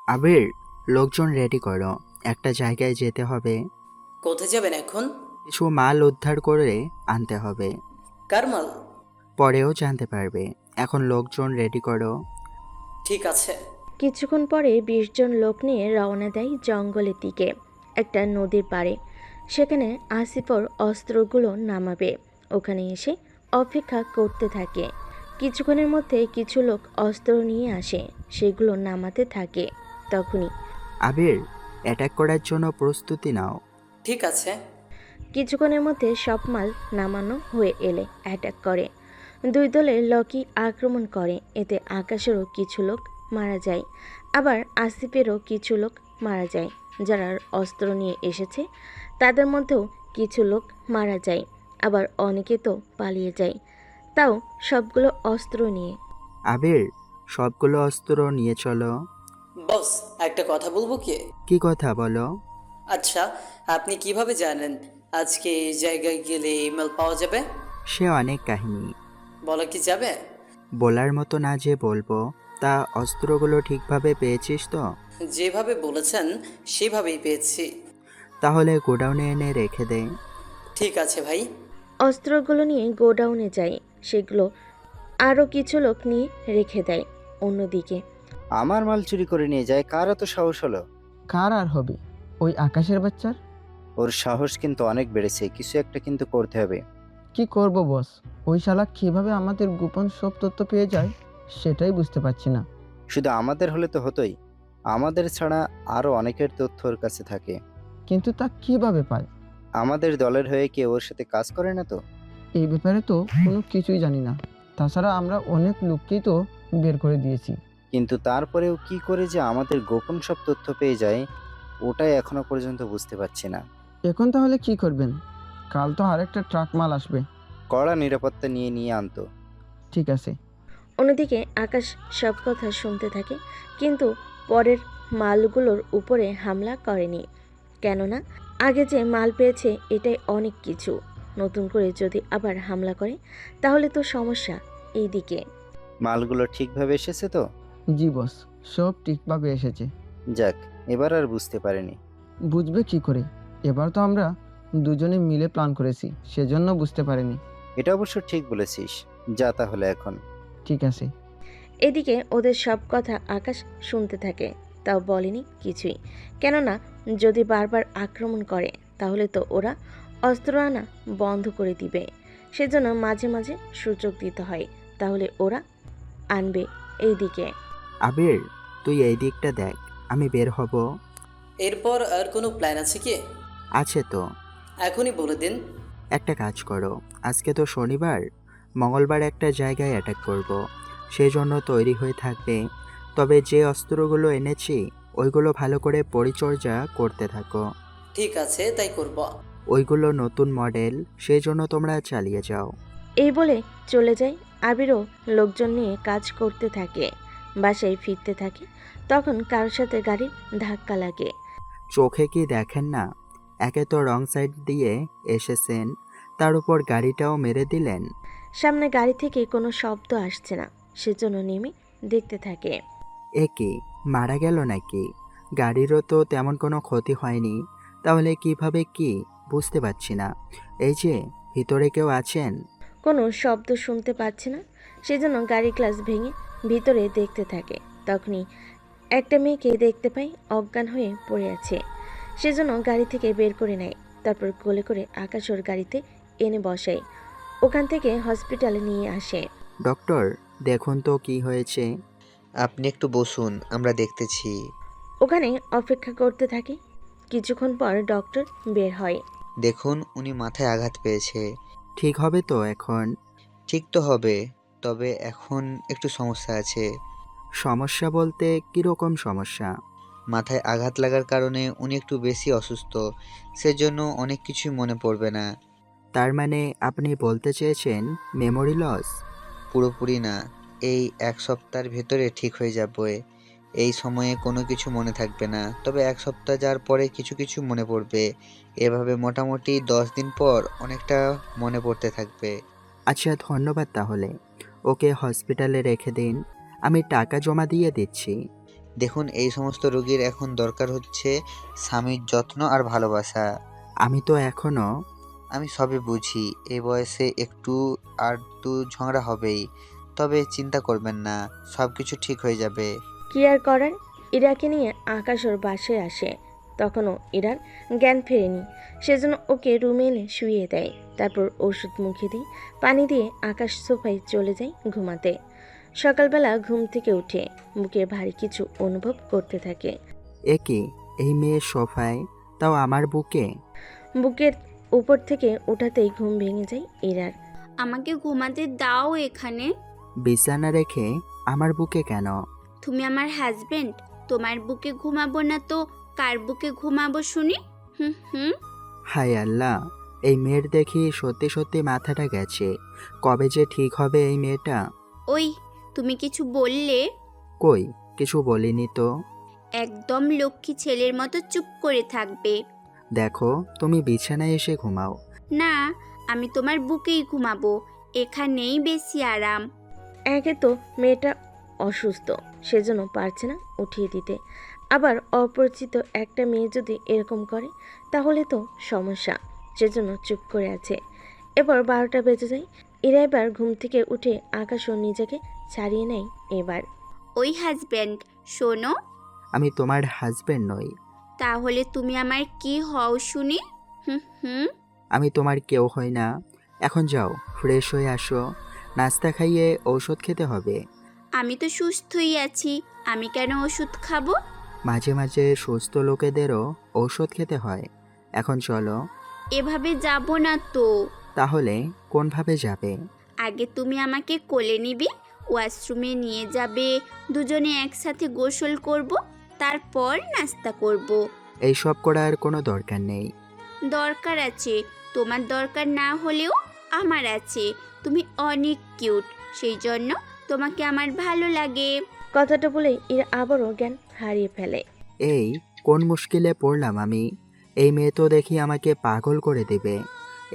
আবির, লোকজন রেডি করো, একটা জায়গায় যেতে হবে। কোথায় যাবেন এখন? কিছু মাল উদ্ধার করে আনতে হবে। কার মাল? পরেও জানতে পারবে। এখন লোকজন রেডি করো। ঠিক আছে। কিছুক্ষণ পরে 20 জন লোক নিয়ে রওনা দেয় জঙ্গলের দিকে, একটা নদীর পাড়ে। সেখানে আসিফর অস্ত্রগুলো নামাবে। ওখানে এসে অপেক্ষা করতে থাকে। কিছুক্ষণের মধ্যে কিছু লোক অস্ত্র নিয়ে আসে, সেগুলো নামাতে থাকে। তখনই আবির, অ্যাটাক করার জন্য প্রস্তুতি নাও। ঠিক আছে। কিছুক্ষণের মধ্যে সব মাল নামানো হয়ে এলে অ্যাটাক করে। দুই দলের লোকই আক্রমণ করে। এতে আকাশেরও কিছু লোক মারা যায়, আবার আসিফেরও কিছু লোক মারা যায়। যারা অস্ত্র নিয়ে এসেছে তাদের মধ্যেও কিছু লোক মারা যায়, আবার অনেকে তো পালিয়ে যায়, তাও সবগুলো অস্ত্র নিয়ে। আবির, সবগুলো অস্ত্র নিয়ে চলো। বস, একটা কথা বলবো কি? কি কথা বলো? আচ্ছা, আপনি কিভাবে জানেন আজকে এই জায়গায় গেলে ইমেল পাওয়া যাবে? সে অনেক কাহিনী। বলা কি যাবে? বলার মতো না যে বলবো। তা অস্ত্রগুলো ঠিকভাবে পেয়েছিস তো? যেভাবে বলেছেন সেভাবেই পেয়েছি। তাহলে গোডাউনে এনে রেখে দে। ঠিক আছে ভাই। অস্ত্রগুলো নিয়ে গোডাউনে যায়। সেগুলো আরও কিছু লোক নিয়ে রেখে দেয়। অন্যদিকে আমার মাল চুরি করে নিয়ে যায়, কার এত সাহস হলো? কার আর হবে? ওই আকাশের বাচ্চার। ওর সাহস কিন্তু অনেক বেড়েছে, কিছু একটা কিন্তু করতে হবে। কি করব বস? ওই শালা কিভাবে আমাদের গোপন সব তথ্য পেয়ে যায় সেটাই বুঝতে পারছি না। শুধু আমাদের হলে তো হতোই, আমাদের ছাড়া আরো অনেকের তথ্য ওর কাছে থাকে। কিন্তু তা কিভাবে পায়? আমাদের দলের হয়ে কেউ ওর সাথে কাজ করে না তো? এই ব্যাপারে তো কোনো কিছুই জানি না। তাছাড়া আমরা অনেক লোককেই তো বের করে দিয়েছি। কিন্তু তারপরেও কি করে যে আমাদের গোপন সব তথ্য পেয়ে যায়, ওটাই এখনো পর্যন্ত বুঝতে পারছি না। এখন তাহলে কি করবেন? কাল তো আরেকটা ট্রাক মাল আসবে। কড়া নিরাপত্তা নিয়ে নিয়ে আনতো। ঠিক আছে। অন্যদিকে আকাশ সব কথা শুনতে থাকে, কিন্তু পরের মালগুলোর উপরে হামলা করেনি। কেননা আগে যে মাল পেয়েছে এটাই অনেক কিছু। নতুন করে যদি আবার হামলা করে তাহলে তো সমস্যা। এইদিকে মালগুলো ঠিকভাবে এসেছে তো? জি বস, সব ঠিকভাবে এসেছে। যাক, এবার আর বুঝতে পারিনি। বুঝবে কি করে? এবার তো আমরা দুজনে মিলে প্ল্যান করেছি, সেজন্য বুঝতে পারিনি। এটা অবশ্য ঠিক বলেছিস। যা তাহলে এখন। ঠিক আছে। এদিকে ওদের সব কথা আকাশ শুনতে থাকে, তাও বলেনি কিছুই। কেননা যদি বারবার আক্রমণ করে তাহলে তো ওরা অস্ত্র আনা বন্ধ করে দিবে। সেজন্য মাঝে মাঝে সুযোগ দিতে হয়, তাহলে ওরা আনবে। এইদিকে আবির, তুই এই দিকটা দেখ, আমি বের হব। এরপর আর কোনো প্ল্যান আছে কি? আছে তো। এখনই বলে দিন। একটা কাজ করো, আজকে তো শনিবার, মঙ্গলবার একটা জায়গায় অ্যাটাক করব। সেই জন্য তৈরি হয়ে থাকবে। তবে যে অস্ত্রগুলো এনেছি ওইগুলো ভালো করে পরিচর্যা করতে থাকো। ঠিক আছে, তাই করব। ওইগুলো নতুন মডেল, সেই জন্য তোমরা চালিয়ে যাও। এই বলে চলে যায়। আবিরও লোকজন নিয়ে কাজ করতে থাকে। বাসায় ফিরতে থাকে, তখন কারোর সাথে গাড়ির ধাক্কা লাগে। চোখে কি দেখেন না? একে তো রং সাইড দিয়ে এসেছেন, তার উপর গাড়িটাও মেরে দিলেন। সামনে গাড়ি থেকে কোনো শব্দ আসছে না, সেজন্য নেমে দেখতে থাকে। এ কি, মারা গেল নাকি? গাড়িরও তো তেমন কোনো ক্ষতি হয়নি, তাহলে কিভাবে কি বুঝতে পারছি না। এই যে, ভিতরে কেউ আছেন? কোনো শব্দ শুনতে পাচ্ছে না, সেজন্য গাড়ির গ্লাস ভেঙে ভিতরে দেখতে থাকে। তখনই একটা মেয়েকে দেখতে পাই, অজ্ঞান হয়ে পড়ে আছে। সেজন্য গাড়ি থেকে বের করে নেয়। তারপর কোলে করে আকাশ ওর গাড়িতে এনে বসায়। ওখান থেকে হসপিটালে নিয়ে আসে। ডক্টর, দেখুন তো কি হয়েছে। আপনি একটু বসুন, আমরা দেখতেছি। ওখানে অপেক্ষা করতে থাকি। কিছুক্ষণ পর ডক্টর বের হয়। দেখুন, উনি মাথায় আঘাত পেয়েছে। ঠিক হবে তো এখন? ঠিক তো হবে, তবে এখন একটু সমস্যা আছে। সমস্যা বলতে কীরকম সমস্যা? মাথায় আঘাত লাগার কারণে উনি একটু বেশি অসুস্থ, সেজন্য অনেক কিছুই মনে পড়বে না। তার মানে আপনি বলতে চেয়েছেন মেমোরি লস? পুরোপুরি না, এই 1 সপ্তাহের ভেতরে ঠিক হয়ে যাবে। এই সময়ে কোনো কিছু মনে থাকবে না, তবে 1 সপ্তাহ যাওয়ার পরে কিছু কিছু মনে পড়বে। এভাবে মোটামুটি 10 দিন পর অনেকটা মনে পড়তে থাকবে। আচ্ছা, ধন্যবাদ তাহলে। ওকে হসপিটালে রেখে দিন, আমি টাকা জমা দিয়ে দিচ্ছি। দেখুন, এই সমস্ত রোগীর এখন দরকার হচ্ছে স্বামীর যত্ন আর ভালোবাসা। আমি তো এখনও আমি সবই বুঝি, এই বয়সে একটু আধটু ঝগড়া হবেই, তবে চিন্তা করবেন না, সব কিছু ঠিক হয়ে যাবে। কি আর করার, ইরাকে নিয়ে আকাশ ওর বাসায় আসে। তখনও ইরার জ্ঞান ফেরেনি, সেজন্য ওকে রুমে এনে শুইয়ে দেয়। তারপর ওষুধ মুখে দিয়ে পানি দিয়ে আকাশ সোফায় চলে যায় ঘুমাতে। সকালবেলা ঘুম থেকে উঠে বুকে ভারী কিছু অনুভব করতে থাকে। কি এই মেয়ে সোফায়, তাও আমার বুকে? বুকের উপর থেকে উঠাতেই ঘুম ভেঙে যায় ইরার। আমাকে ঘুমাতে দাও এখানে। বিছানা রেখে আমার বুকে কেন? তুমি আমার হাজবেন্ড, তোমার বুকে ঘুমাবো না তো কার বুকে ঘুমাবো শুনি? হুম হুম। হায় আল্লাহ, এই মেয়ের দেখি সত্যি সত্যি মাথাটা গেছে। কবে যে ঠিক হবে এই মেয়েটা। ওই, তুমি কিছু বললে? কই, কিছু বলিনি তো। একদম লক্ষ্মী ছেলের মতো চুপ করে থাকবে। দেখো, তুমি বিছানায় এসে ঘুমাও। না, আমি তোমার বুকেই ঘুমাবো, এখানেই বেশি আরাম। একে তো মেয়েটা অসুস্থ, সেজন্য পারছে না উঠিয়ে দিতে। আবার অপরিচিত একটা মেয়ে যদি এরকম করে তাহলে তো সমস্যা, সেজন্য চুপ করে আছে। এবার 12টা বেজে যায়। এরা এবার ঘুম থেকে উঠে আকাশও নিজেকে ছাড়িয়ে নেয় এবার। ওই হাজব্যান্ড, শোনো। আমি তোমার হাজবেন্ড নই। তাহলে তুমি আমার কি হও শুনি? হুম হুম। আমি তোমার কেউ হই না। এখন যাও, ফ্রেশ হয়ে আসো, নাস্তা খাইয়ে ঔষধ খেতে হবে। আমি তো সুস্থই আছি, আমি কেন ওষুধ খাবো? মাঝে মাঝে সুস্থ লোকেদেরও ঔষধ খেতে হয়। এখন চলো। এভাবে যাব না তো। তাহলে কোনভাবে যাবে? আগে তুমি আমাকে কোলে নিবি, ওয়াশরুমে নিয়ে যাবে, দুজনে একসাথে গোসল করব, তারপর নাস্তা করব। এইসব করার কোনো দরকার নেই। দরকার আছে, তোমার দরকার না হলেও আমার আছে। তুমি অনেক কিউট, সেই জন্য তোমাকে আমার ভালো লাগে। কথাটা বলেই এরা আবারও জ্ঞান হারিয়ে ফেলে। এই কোন মুশকিলে পড়লাম আমি? এই মেয়ে তো দেখি আমাকে পাগল করে দেবে।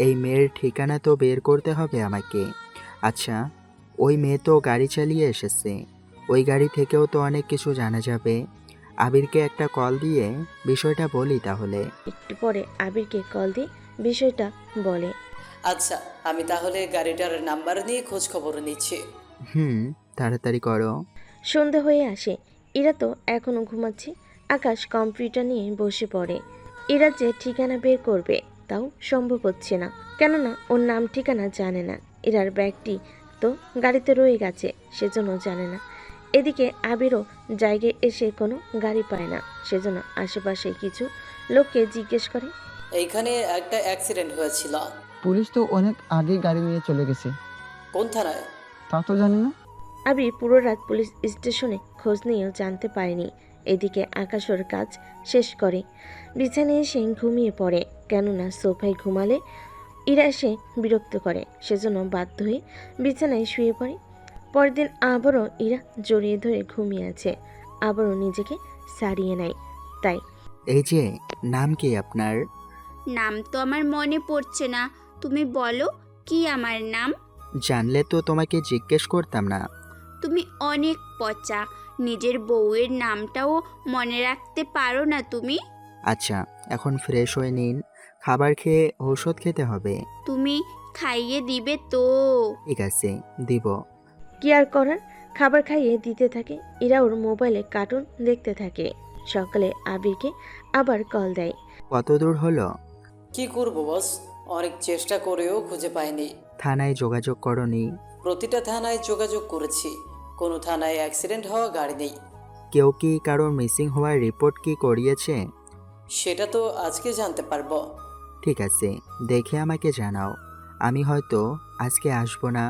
এই মেয়ের ঠিকানা তো বের করতে হবে আমাকে। আচ্ছা, ওই মেয়ে তো গাড়ি চালিয়ে এসেছে, ওই গাড়ি থেকেও তো অনেক কিছু জানা যাবে। আবিরকে একটা কল দিয়ে বিষয়টা বলি তাহলে। একটু পরে আবিরকে কল দিয়ে বিষয়টা বলে। আচ্ছা, আমি তাহলে গাড়িটার নাম্বার নিয়ে খোঁজ খবর নিচ্ছি। তাড়াতাড়ি করো। সন্ধে হয়ে আসে, এরা তো এখনও ঘুমাচ্ছে। আকাশ কম্পিউটার নিয়ে বসে পড়ে। এরা যে ঠিকানা বের করবে তাও সম্ভব হচ্ছে না, কেননা ওর নাম ঠিকানা জানে না। এরার ব্যাগটি তো গাড়িতে রয়ে গেছে, সেজন্য জানে না। এদিকে আবিরও জায়গায় এসে কোনো গাড়ি পায় না, সেজন্য আশেপাশে কিছু লোককে জিজ্ঞেস করে। এইখানে একটা অ্যাক্সিডেন্ট হয়েছিল। পুলিশ তো অনেক আগে গাড়ি নিয়ে চলে গেছে। কোন থানায়? তা তো জানি না। আবির পুরো রাত পুলিশ স্টেশনে খোঁজ নিয়েও জানতে পারেনি। এদিকে আকাশ ওর কাজ শেষ করে বিছানায় এসে ঘুমিয়ে পড়ে, কেননা সোফায় ঘুমালে ইরা এসে বিরক্ত করে, সেজন্য বাধ্য হয়ে বিছানায় শুয়ে পড়ে। পরের দিন আবারও ইরা জড়িয়ে ধরে ঘুমিয়ে আছে, আবারও নিজেকে সারিয়ে নেয়। তাই এই যে, নাম কি আপনার? নাম তো আমার মনে পড়ছে না, তুমি বলো কি আমার নাম? জানলে তো তোমাকে জিজ্ঞেস করতাম না। তুমি অনেক পচা, নিজের বউয়ের নামটাও মনে রাখতে পারো না তুমি? আচ্ছা, এখন ফ্রেশ হয়ে নিন, খাবার খেয়ে ঔষধ খেতে হবে। তুমি খাইয়ে দিবে তো? ঠিক আছে, দিব। কি আর করার, খাবার খাইয়ে দিতে থাকে। ইরা ওর মোবাইলে কার্টুন দেখতে থাকে। সকালে আবিরকে আবার কল দেয়। কত দূর হলো? কি করব বস, অনেক চেষ্টা করেও খুঁজে পাইনি। থানায় যোগাযোগ করনি? প্রতিটা থানায় যোগাযোগ করেছি, কোনো থানায় অ্যাক্সিডেন্ট হওয়া গাড়ি নেই। কেউ কি কারোর মিসিং হওয়ার রিপোর্ট কি করিয়েছে? সেটা তো আজকে জানতে পারবো। ঠিক আছে, দেখে আমাকে জানাও। আমি হয়তো আজকে আসবো না।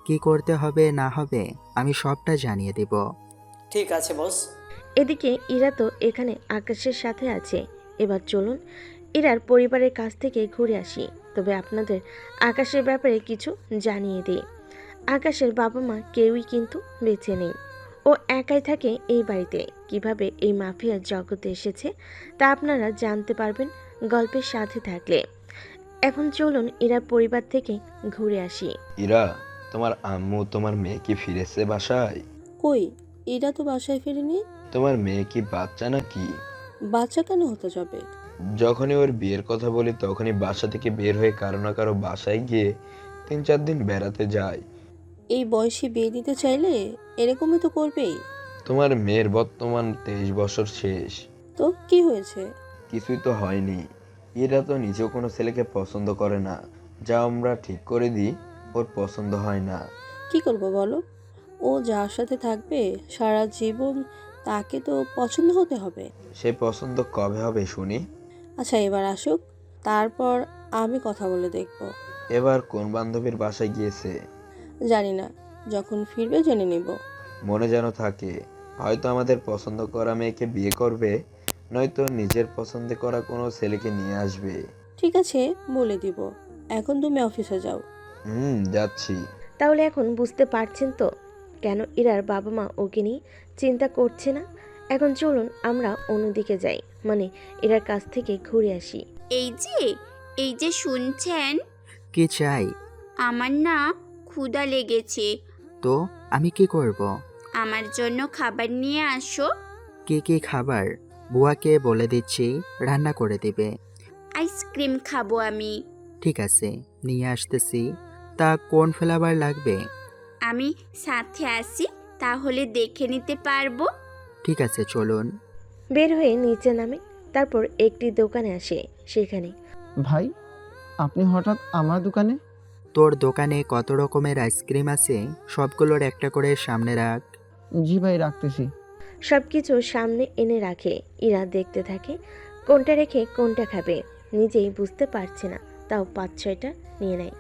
কি করতে হবে না হবে আমি সবটা জানিয়ে দেব। ঠিক আছে বস। এদিকে ইরা তো এখানে আকাশের সাথে আছে। এবার চলুন ইরার পরিবারের কাছ থেকে ঘুরে আসি, তবে আপনাদের আকাশের ব্যাপারে কিছু জানিয়ে দিই। আকাশের বাবা মা কেউই কিন্তু বেঁচে নেই। ও একাই থাকে এই বাড়িতে। কিভাবে এই মাফিয়ার জগতে এসেছে তা আপনারা জানতে পারবেন গল্পের সাথে থাকলে। এখন চলুন ইরার পরিবার থেকে ঘুরে আসি। ইরা, তোমার আম্মু তোমার মেয়ে কি ফিরেছে বাসায়? কই, এরা তো বাসায় ফেরেনি। তোমার মেয়ে কি বাচ্চা নাকি? বাচ্চা কেন হতে যাবে? যখনই ওর বিয়ের কথা বলি তখনই বাসা থেকে বের হয়ে কারো না কারো বাসায় গিয়ে 3-4 দিন বেড়াতে যায়। এই বয়সে বিয়ে দিতে চাইলে এরকমই তো করবেই। তোমার মেয়ের বর্তমান 23 বছর শেষ। তো কি হয়েছে? কিছুই তো হয়নি। এরা তো নিজেও কোনো ছেলেকে পছন্দ করে না, যা আমরা ঠিক করে দিই ওর পছন্দ হয় না। কি করবো বলো? ও যার সাথে থাকবে সারা জীবন তাকে তো পছন্দ হতে হবে। সে পছন্দ কবে হবে শুনি? আচ্ছা, এবার আসুক, তারপর আমি কথা বলে দেখব। এবার কোন বান্ধবীর বাসায় গিয়েছে? জানি না, যখন ফিরবে জেনে নিব। মনে যেন থাকে, হয়তো আমাদের পছন্দ করা মেয়েকে বিয়ে করবে, নয়তো নিজের পছন্দ করা কোনো ছেলেকে নিয়ে আসবে। ঠিক আছে, বলে দিব। এখন তুমি অফিসে যাও। যাচ্ছি। তাহলে এখন বুঝতে পারছেন তো কেন ইরার বাবা মা ওকে নিয়ে চিন্তা করছে না। এখন চলুন আমরা অন্যদিকে যাই, মানে ইরার কাছ থেকে ঘুরে আসি। এই যে শুনছেন, কি চাই? আমার না ক্ষুধা লেগেছে। তো আমি কি করব? আমার জন্য খাবার নিয়ে আসো। কি কি খাবার? বুয়াকে বলে দিচ্ছি, রান্না করে দিবে। আইসক্রিম খাবো আমি। ঠিক আছে, নিয়ে আসতেছি। তা কোন ফ্লেভার লাগবে? আমি সাথে আসি, তাহলে দেখে নিতে পারবো। ঠিক আছে, চলুন। বের হয়ে নিচে নামে, তারপর একটি দোকানে আসে। সেখানে ভাই, আপনি হঠাৎ আমার দোকানে? তোর দোকানে কত রকমের আইসক্রিম আছে, সবগুলোর একটা করে সামনে রাখ। জি ভাই, রাখতেছি। সব কিছু সামনে এনে রাখে। ইরা দেখতে থাকে কোনটা রেখে কোনটা খাবে, নিজেই বুঝতে পারছে না, তাও 5-6টা নিয়ে নেয়।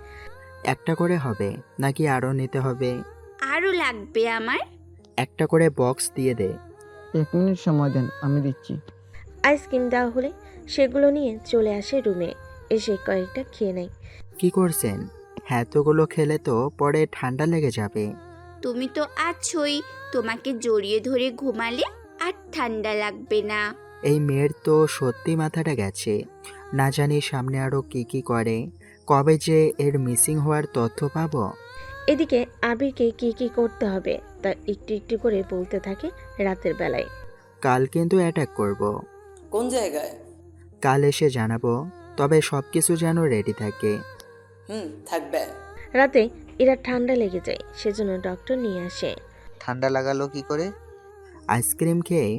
একটা করে হবে নাকি আরও নিতে হবে? আরও লাগবে আমার। একটা করে বক্স দিয়ে দে। 1 মিনিট সময় দেন, আমি দিচ্ছি। আইসক্রিম দেওয়া হলে সেগুলো নিয়ে চলে আসে রুমে, এসে কয়েকটা খেয়ে নেয়। কি করছেন? এতগুলো খেলে তো পরে ঠান্ডা লেগে যাবে। তুমি তো আছোই, তোমাকে জড়িয়ে ধরে ঘুমালে আর ঠান্ডা লাগবে না। এই মেয়ের তো সত্যি মাথাটা গেছে। না জানি সামনে আরও কি কি করে, কবে যে এর মিসিং হওয়ার তথ্য পাবো। এদিকে আবিরকে কি কি করতে হবে তা একটু একটু করে বলতে থাকে রাতের বেলায়। কাল কিন্তু অ্যাটাক করব। কোন জায়গায়? কাল এসে জানাবো, তবে সব কিছু যেন রেডি থাকে। থাকবে। রাতে এরা ঠান্ডা লেগে যায়, সেজন্য ডক্টর নিয়ে আসে। ঠান্ডা লাগালো কি করে? আইসক্রিম খেয়ে।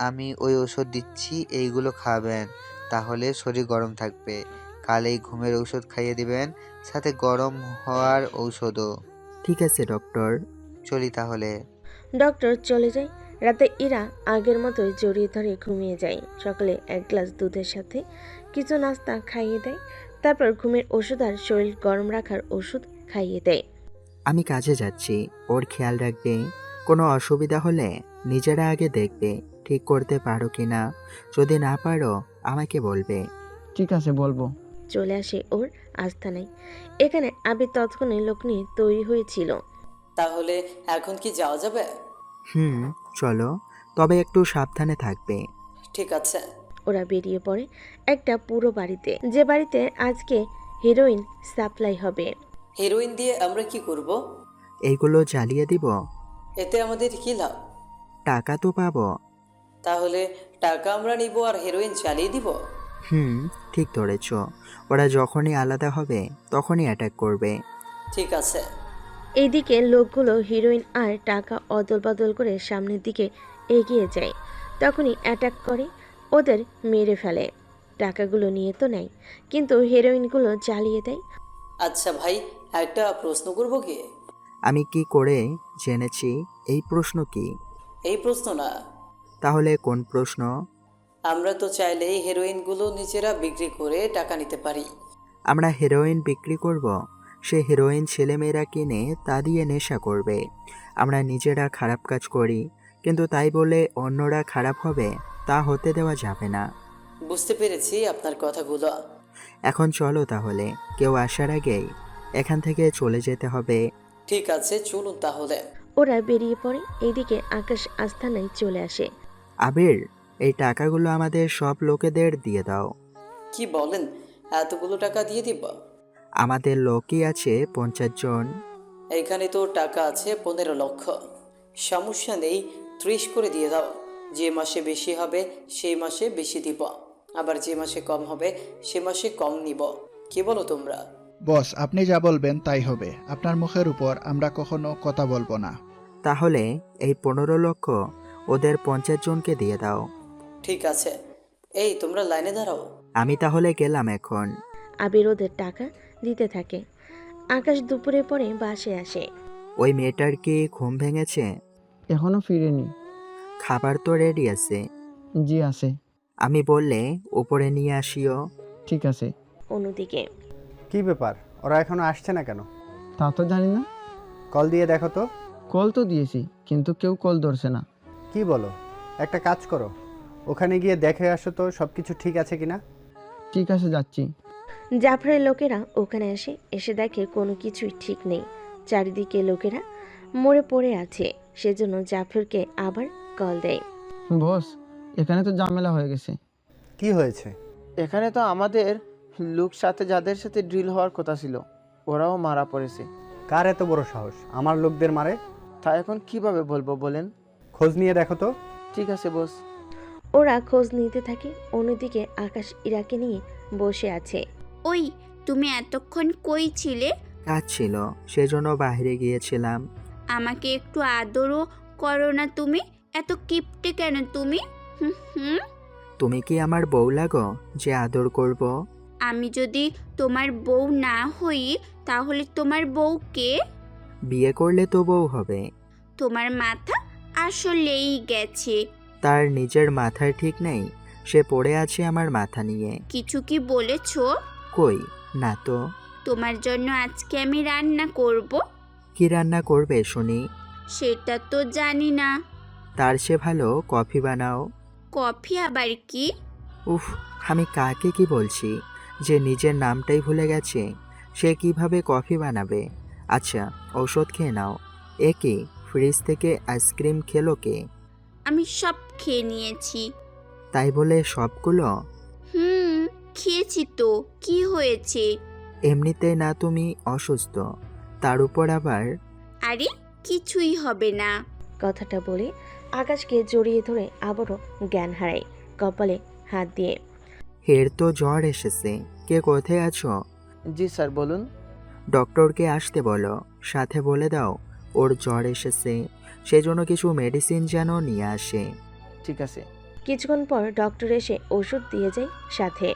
আমি ওই ওষুধ দিচ্ছি, এইগুলো খাবেন, তাহলে শরীর গরম থাকবে। কাল এই ঘুমের ঔষধ খাইয়ে দিবেন, সাথে গরম হওয়ার ঔষধও। ঠিক আছে ডক্টর। চলি তাহলে। ডক্টর চলে যায়। রাতে ইরা আগের মতোই জড়িয়ে ধরে ঘুমিয়ে যায়। সকালে 1 গ্লাস দুধের সাথে কিছু নাস্তা খাইয়ে দেয়, তারপর ঘুমের ওষুধ আর শরীর গরম রাখার ওষুধ খাইয়ে দেয়। আমি কাজে যাচ্ছি, ওর খেয়াল রাখবে। কোনো অসুবিধা হলে নিজেরা আগে দেখবে ঠিক করতে পারো কি না। যদি না পারো আমাকে বলবে। ঠিক আছে, বলবো। চলে আসে ওর আস্তানায়। এখানে আবির তৎক্ষণে লোক নিয়ে তৈরি হয়েছিল। তাহলে এখন কি যাওয়া যাবে? চলো, তবে একটু সাবধানে থাকবে। ঠিক আছে। ওরা বেরিয়ে পড়ে একটা পুরো বাড়িতে, যে বাড়িতে আজকে হিরোইন সাপ্লাই হবে। হিরোইন দিয়ে আমরা কি করব? এইগুলো জ্বালিয়ে দিব। এতে আমাদের কি লাভ? টাকা তো পাবো। তাহলে টাকা আমরা নিব আর হিরোইন চালিয়ে দিব? ঠিক ধরেছ। ওরা যখনই আলাদা হবে তখনই অ্যাটাক করবে। ঠিক আছে। এইদিকে লোকগুলো হিরোইন আর টাকা অদল বদল করে সামনের দিকে এগিয়ে যায়। তখনই অ্যাটাক করে, ওদের মেরে ফেলে। টাকাগুলো নিয়ে তো নেয়, কিন্তু হেরোইনগুলো জ্বালিয়ে দেয়। আচ্ছা ভাই, একটা প্রশ্ন করব কি? আমি কি করে জেনেছি এই প্রশ্ন কি? এই প্রশ্ন না। তাহলে কোন প্রশ্ন? আমরা তো চাইলেই হেরোইনগুলো নিজেরা বিক্রি করে টাকা নিতে পারি। আমরা হেরোইন বিক্রি করব? সে হেরোইন ছেলেমেয়েরা কিনে তা দিয়ে নেশা করবে। আমরা নিজেরা খারাপ কাজ করি, কিন্তু তাই বলে অন্যরা খারাপ হবে তা হতে দেওয়া যাবে না। বুঝতে পেরেছি আপনার কথাগুলো। এখন চলো তাহলে, কেউ আসার আগেই এখান থেকে চলে যেতে হবে। ঠিক আছে, চলুন তাহলে। ওরা বেরিয়ে পড়ে। এইদিকে আকাশ আস্তানায় চলে আসে। আবির, এই টাকাগুলো আমাদের সব লোকেদের দিয়ে দাও। কি বলেন? এতগুলো টাকা দিয়ে দিব? আমাদের লোকই আছে 50 জন। এইখানে তো টাকা আছে 15 লক্ষ। সমস্যা নেই, 30 করে দিয়ে দাও। যে মাসে বেশি হবে সেই মাসে বেশি দিব, আবার যে মাসে কম হবে সে মাসে কম নিব। কি বলো তোমরা? বস, আপনি যা বলবেন তাই হবে। আপনার মুখের উপর আমরা কখনো কথা বলবো না। তাহলে এই 15 লক্ষ ওদের 50 জনকে দিয়ে দাও। ঠিক আছে, এই তোমরা লাইনে দাঁড়াও। আমি তাহলে গেলাম এখন। আবির ওদের টাকা দিতে থাকে। আকাশ দুপুরে পরে বাসে আসে। ওই মেয়েটার কি ঘুম ভেঙেছে? এখনো ফিরেনি। খাবার তো রেডি আছে। জি আছে। আমি বললে উপরে নিয়ে আসিও। ঠিক আছে। অন্যদিকে কি ব্যাপার, ওরা এখনো আসছে না কেন? তা তো জানি না। কল দিয়ে দেখো তো। কল তো দিয়েছি, কিন্তু কেউ কল ধরছে না। কি বলো? একটা কাজ করো, ওখানে গিয়ে দেখে আসো তো সব কিছু ঠিক আছে কিনা। ঠিক আছে, যাচ্ছি। জাফরের লোকেরা ওখানে এসে দেখে কোনো কিছুই ঠিক নেই। চারিদিকে লোকেরা মরে পড়ে আছে। সেজন্য জাফরকে আবার কল দেয়। বস, এখানে তো ঝামেলা হয়ে গেছে। কি হয়েছে? এখানে তো আমাদের লোক সাথে যাদের সাথে ড্রিল হওয়ার কথা ছিল, ওরাও মারা পড়েছে। কার এত বড় সাহস আমার লোকদের মারে? তা এখন কিভাবে বলবো বলেন? খোঁজ নিয়ে দেখো তো। ঠিক আছে বস। ওরা খোঁজ নিতে থাকে। অন্যদিকে আকাশ ইরাকে নিয়ে বসে আছে। ওই, তুমি এতক্ষণ কই ছিলে? কাজ ছিল, সেজন্য বাইরে গিয়েছিলাম। আমাকে একটু আদরও করো না তুমি? এত কিপটে কেন তুমি? হুম হুম। তুমি কি আমার বউ লাগো যে আদর করব? আমি যদি তোমার বউ না হই তাহলে তোমার বউ কে? বিয়ে করলে তো বউ হবে। তোমার মাথা আসলেই গেছে। তার নিজের মাথার ঠিক নেই, সে পড়ে আছে আমার মাথা নিয়ে। কিছু কি বলেছো? কই না তো। তোমার জন্য আজকে আমি রান্না করব। কি রান্না করবে শুনি? সেটা তো জানি না। তার সে ভালো কফি বানাও। কফি আবার কি? উফ, আমি কাকে কি বলছি যে নিজের নামটাই ভুলে গেছে। সে কিভাবে কফি বানাবে? আচ্ছা, ঔষধ খেয়ে নাও। এ কি, ফ্রিজ থেকে আইসক্রিম খেলো কে? আমি সব খেয়ে নিয়েছি। তাই বলে সবগুলো? হুম, খেয়েছি তো, কি হয়েছে? এমনিতে না তুমি অসুস্থ, তার উপর আবার। আরে কিছুই হবে না। কথাটা বলে আকাশকে জড়িয়ে ধরে আবারও জ্ঞান হারায় কপালে হাত দিয়ে। এর তো জ্বর এসেছে। কে কোথায় আছো? জি স্যার, বলুন। ডক্টরকে আসতে বলো, সাথে বলে দাও ওর জ্বর এসেছে, সেজন্য কিছু মেডিসিন যেন নিয়ে আসে। ঠিক আছে। কিছুক্ষণ পর ডক্টর এসে ওষুধ দিয়ে যায় সাথে।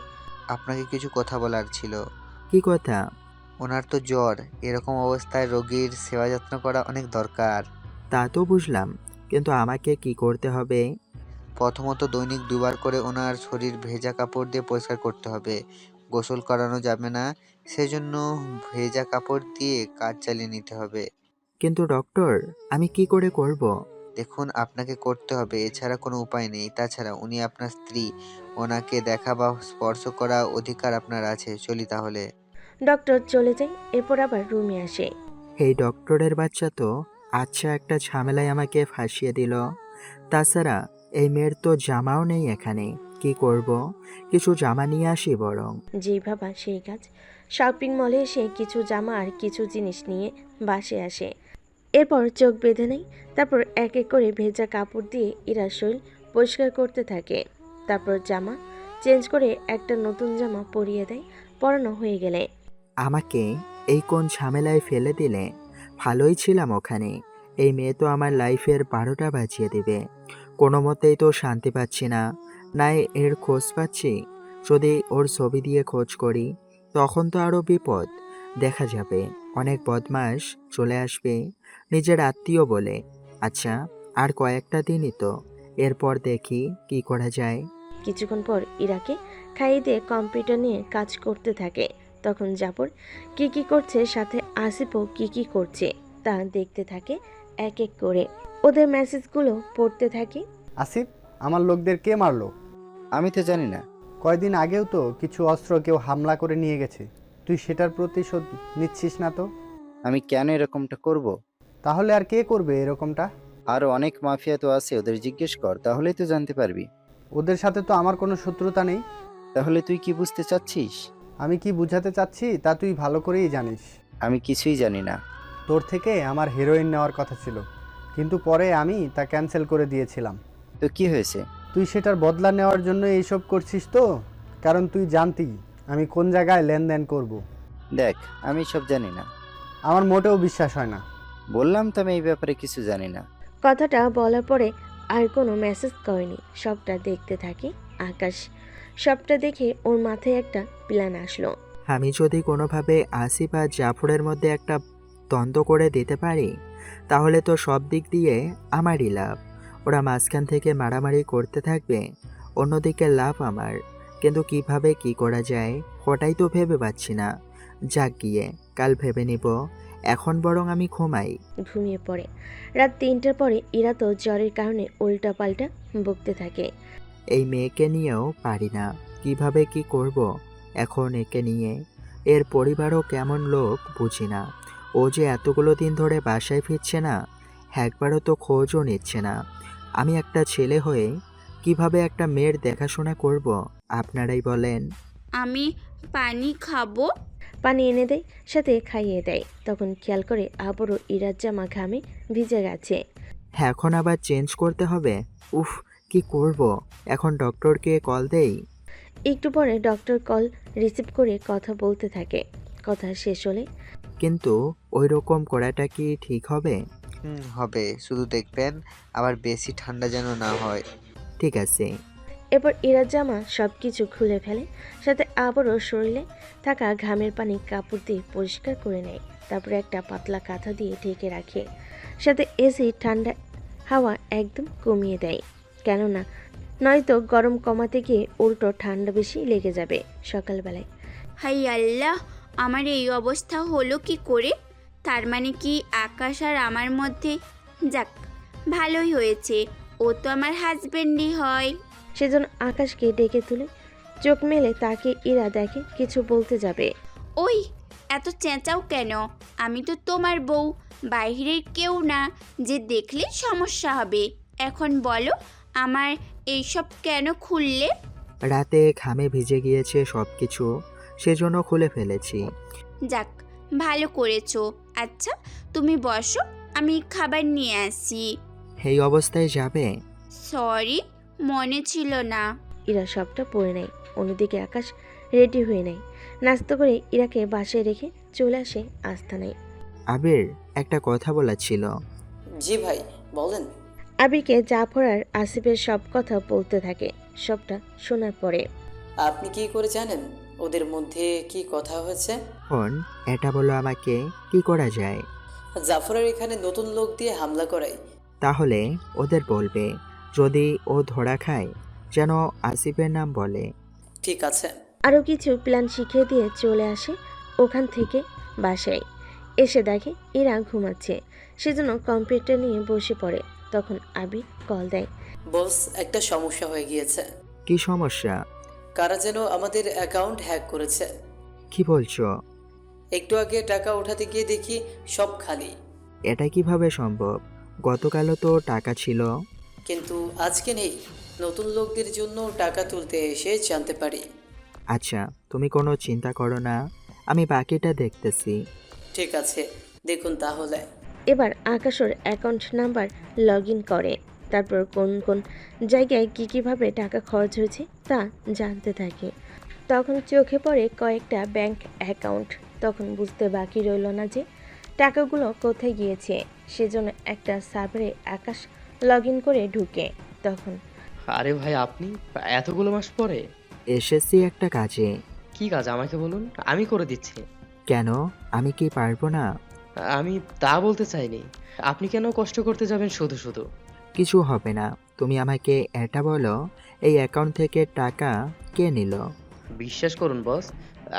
আপনাকে কিছু কথা বলার ছিল। কি কথা? ওনার তো জ্বর, এরকম অবস্থায় রোগীর সেবা যত্ন করা অনেক দরকার। তা তো বুঝলাম, কিন্তু আমাকে কি করতে হবে? প্রথমত দৈনিক 2বার করে ওনার শরীর ভেজা কাপড় দিয়ে পরিষ্কার করতে হবে। গোসল করানো যাবে না, সেজন্য ভেজা কাপড় দিয়ে কাজ চালিয়ে নিতে হবে। কিন্তু ডক্টর, আমি কি করে করব? দেখুন, আপনাকে করতে হবে, এছাড়া কোনো উপায় নেই। তাছাড়া উনি আপনার স্ত্রী, ওনাকে দেখা বা স্পর্শ করা অধিকার আপনার আছে। চলি তাহলে। ডক্টর চলে যায়। এরপর আবার রুমে আসে। এই ডক্টরের বাচ্চা তো আচ্ছা একটা ঝামেলায় আমাকে ফাঁসিয়ে দিল। তাছাড়া এই মেয়ের তো জামাও নেই এখানে। কি করব? কিছু জামা নিয়ে আসি বরং। যেই ভাবা সেই কাজ। শপিং মলে এসে কিছু জামা আর কিছু জিনিস নিয়ে বাসে আসে। এরপর চোখ বেঁধে নেয়। তারপর এক এক করে ভেজা কাপড় দিয়ে ইরার শরীর পরিষ্কার করতে থাকে। তারপর জামা চেঞ্জ করে একটা নতুন জামা পরিয়ে দেয়। পরানো হয়ে গেলে আমাকে এই কোন ঝামেলায় ফেলে দিলে? ভালোই ছিলাম ওখানে। এই মেয়ে তো আমার লাইফের 12টা বাজিয়ে দেবে। কোনো মতেই তো শান্তি পাচ্ছি না। নাই এর খোঁজ পাচ্ছি। যদি ওর ছবি দিয়ে খোঁজ করি তখন তো আরও বিপদ। দেখা যাবে অনেক বদমাশ চলে আসবে নিজের আত্মীয় বলে। আচ্ছা, আর কয়েকটা দিনই তো, এরপর দেখি কি করা যায়। কিছুক্ষণ পর ইরাকে খাইয়ে দিয়ে কম্পিউটার নিয়ে কাজ করতে থাকে। তখন জাফর কি করছে, সাথে আসিফও কি করছে তা দেখতে থাকে এক এক করে। ওদের মেসেজগুলো পড়তে থাকে। আসিফ, আমার লোকদের কে মারলো? আমি তো জানি না। কয়দিন আগেও তো কিছু অস্ত্র কেউ হামলা করে নিয়ে গেছে। তুই সেটার প্রতিশোধ নিচ্ছিস না তো? আমি কেন এরকমটা করব? তাহলে আর কে করবে এরকমটা? আরও অনেক মাফিয়া তো আছে, ওদের জিজ্ঞেস কর, তাহলেই তো জানতে পারবি। ওদের সাথে তো আমার কোনো শত্রুতা নেই। তাহলে তুই কি বুঝতে চাচ্ছিস? আমি কি বুঝাতে চাচ্ছি তা তুই ভালো করেই জানিস। আমি কিছুই জানি না। তোর থেকে আমার হিরোইন নেওয়ার কথা ছিল, কিন্তু পরে আমি তা ক্যান্সেল করে দিয়েছিলাম। তো কি হয়েছে? তুই সেটার বদলা নেওয়ার জন্য এইসব করছিস তো? কারণ তুই জানতি আমি কোন জায়গায় লেনদেন করব। দেখ, আমি সব জানি না। আমার মোটেও বিশ্বাস হয় না। বললাম তো আমি এই ব্যাপারে কিছু জানি না। কথাটা বলার পরে আর কোনো মেসেজ করেনি, সবটা দেখতে থাকে আকাশ। সবটা দেখে ওর মাথায় একটা প্ল্যান আসলো। আমি যদি কোনোভাবে আসিফ আর জাফরের মধ্যে একটা দ্বন্দ্ব করে দিতে পারি, তাহলে তো সব দিক দিয়ে আমারই লাভ। ওরা মাঝখান থেকে মারামারি করতে থাকবে, অন্যদিকে লাভ আমার। কিন্তু কিভাবে কি করা যায় ওটাই তো ভেবে পাচ্ছি না। যাক গিয়ে, কাল ভেবে নিব। এখন বরং আমি ঘুমাই। ঘুমিয়ে পড়ে। রাত 3টার পরে ইরা তো জ্বরের কারণে উল্টাপাল্টা বকতে থাকে। এই মেয়েকে নিয়েও পারি না, কিভাবে কি করব এখন একে নিয়ে। এর পরিবারও কেমন লোক বুঝি না। ও যে এতগুলো দিন ধরে বাসায় ফিরছে না, একবারও তো খোঁজও নিচ্ছে না। আমি একটা ছেলে হয়ে কিভাবে একটা মেয়ের দেখাশোনা করব আপনারাই বলেন। আমি পানি খাবো। পানি এনে দেয়, সাথে খাইয়ে দেয়। তখন খেয়াল করে আবারও ইরার জামা ঘামে ভিজে গেছে। এখন আবার চেঞ্জ করতে হবে। উফ, কি করব এখন? ডক্টরকে কল দেই। একটু পরে ডক্টর কল রিসিভ করে কথা বলতে থাকে। কথা শেষ হলে কিন্তু ওই রকম করাটা কি ঠিক হবে? হবে, শুধু দেখবেন আবার বেশি ঠান্ডা যেন না হয়। ঠিক আছে। এরপর ইরার জামা সব কিছু খুলে ফেলে, সাথে আবারও শরীরে থাকা ঘামের পানি কাপড় দিয়ে পরিষ্কার করে নেয়। তারপরে একটা পাতলা কাঁথা দিয়ে ঢেকে রাখে, সাথে এসি ঠান্ডা হাওয়া একদম কমিয়ে দেয়। কেননা নয়তো গরম কমাতে গিয়ে উল্টো ঠান্ডা বেশি লেগে যাবে সকালবেলায়। হাই আল্লাহ, আমার এই অবস্থা হলো কি করে? তার মানে কি আকাশ আর আমার মধ্যে? যাক, ভালোই হয়েছে, ও তো আমার হাজবেন্ডই হয়। সেজন্য আকাশকে ডেকে তুলে চোখ মেলে তাকে ইরা দেখে কিছু বলতে যাবে। ওই, এত চেঁচাও কেন? আমি তো তোমার বউ, বাইরের কেউ না যে দেখলে সমস্যা হবে। এখন বলো, আমার এইসব কেন খুললে? রাতে ঘামে ভিজে গিয়েছে সব কিছু, সেজন্য খুলে ফেলেছি। যাক, ভালো করেছো। আচ্ছা, তুমি বসো, আমি খাবার নিয়ে আসি। এই অবস্থায় যাবে? সরি, মনে ছিল না। ইরা সবটা পরে নেয়। অন্যদিকে আকাশ রেডি হয়ে নেয়। নাস্তা করে ইরাকে বাসায় রেখে চলে আসে আস্তানায়। আবির, একটা কথা বলার ছিল। জি ভাই, বলেন। আবিরকে জাফর আর আসিফের সব কথা বলতে থাকে। সবটা শোনার পরে আপনি কি করে জানেন ওদের মধ্যে কি কথা হয়েছে? ফোন, এটা বলো আমাকে, কি করা যায়? জাফরের এখানে নতুন লোক দিয়ে হামলা করায়। তাহলে ওদের বলবে, যদি ও ধরা খায় যেন আসিফের নাম বলে। ঠিক আছে। আরও কিছু প্ল্যান শিখিয়ে দিয়ে চলে আসে ওখান থেকে বাসায়। এসে দেখে ইরা ঘুমাচ্ছে, সেজন্য কম্পিউটার নিয়ে বসে পড়ে। তখন আবির কল দেয়। বস, একটা সমস্যা হয়ে গিয়েছে। কি সমস্যা? কারা যেন আমাদের অ্যাকাউন্ট হ্যাক করেছে। কি বলছো? একটু আগে টাকা উঠাতে গিয়ে দেখি সব খালি। এটা কিভাবে সম্ভব? গতকালও তো টাকা ছিল। কিন্তু আজকে নেই। নতুন লোকদের জন্য টাকা তুলতে এসে জানতে পারি। আচ্ছা, তুমি কোনো চিন্তা করো না, আমি বাকিটা দেখতেছি। ঠিক আছে, দেখুন তাহলে। এবার আকাশের অ্যাকাউন্ট নাম্বার লগ ইন করে। তারপর কোন কোন জায়গায় কীভাবে টাকা খরচ হয়েছে তা জানতে থাকে। তখন চোখে পড়ে কয়েকটা ব্যাংক অ্যাকাউন্ট। তখন বুঝতে বাকি রইল না যে টাকাগুলো কোথায় গিয়েছে। সেজন্য একটা সার্ভারে আকাশ লগ ইন করে ঢুকে। তখন আরে ভাই, আপনি এতগুলো মাস পরে? এসেছি একটা কাজে। কি কাজ আমাকে বলুন, আমি করে দিচ্ছি। কেন, আমি কি পারবো না? আমি তা বলতে চাইনি। আপনি কেন কষ্ট করতে যাবেন শুধু শুধু? কিছু হবে না, তুমি আমাকে এটা বলো, এই অ্যাকাউন্ট থেকে টাকা কে নিল? বিশ্বাস করুন বস,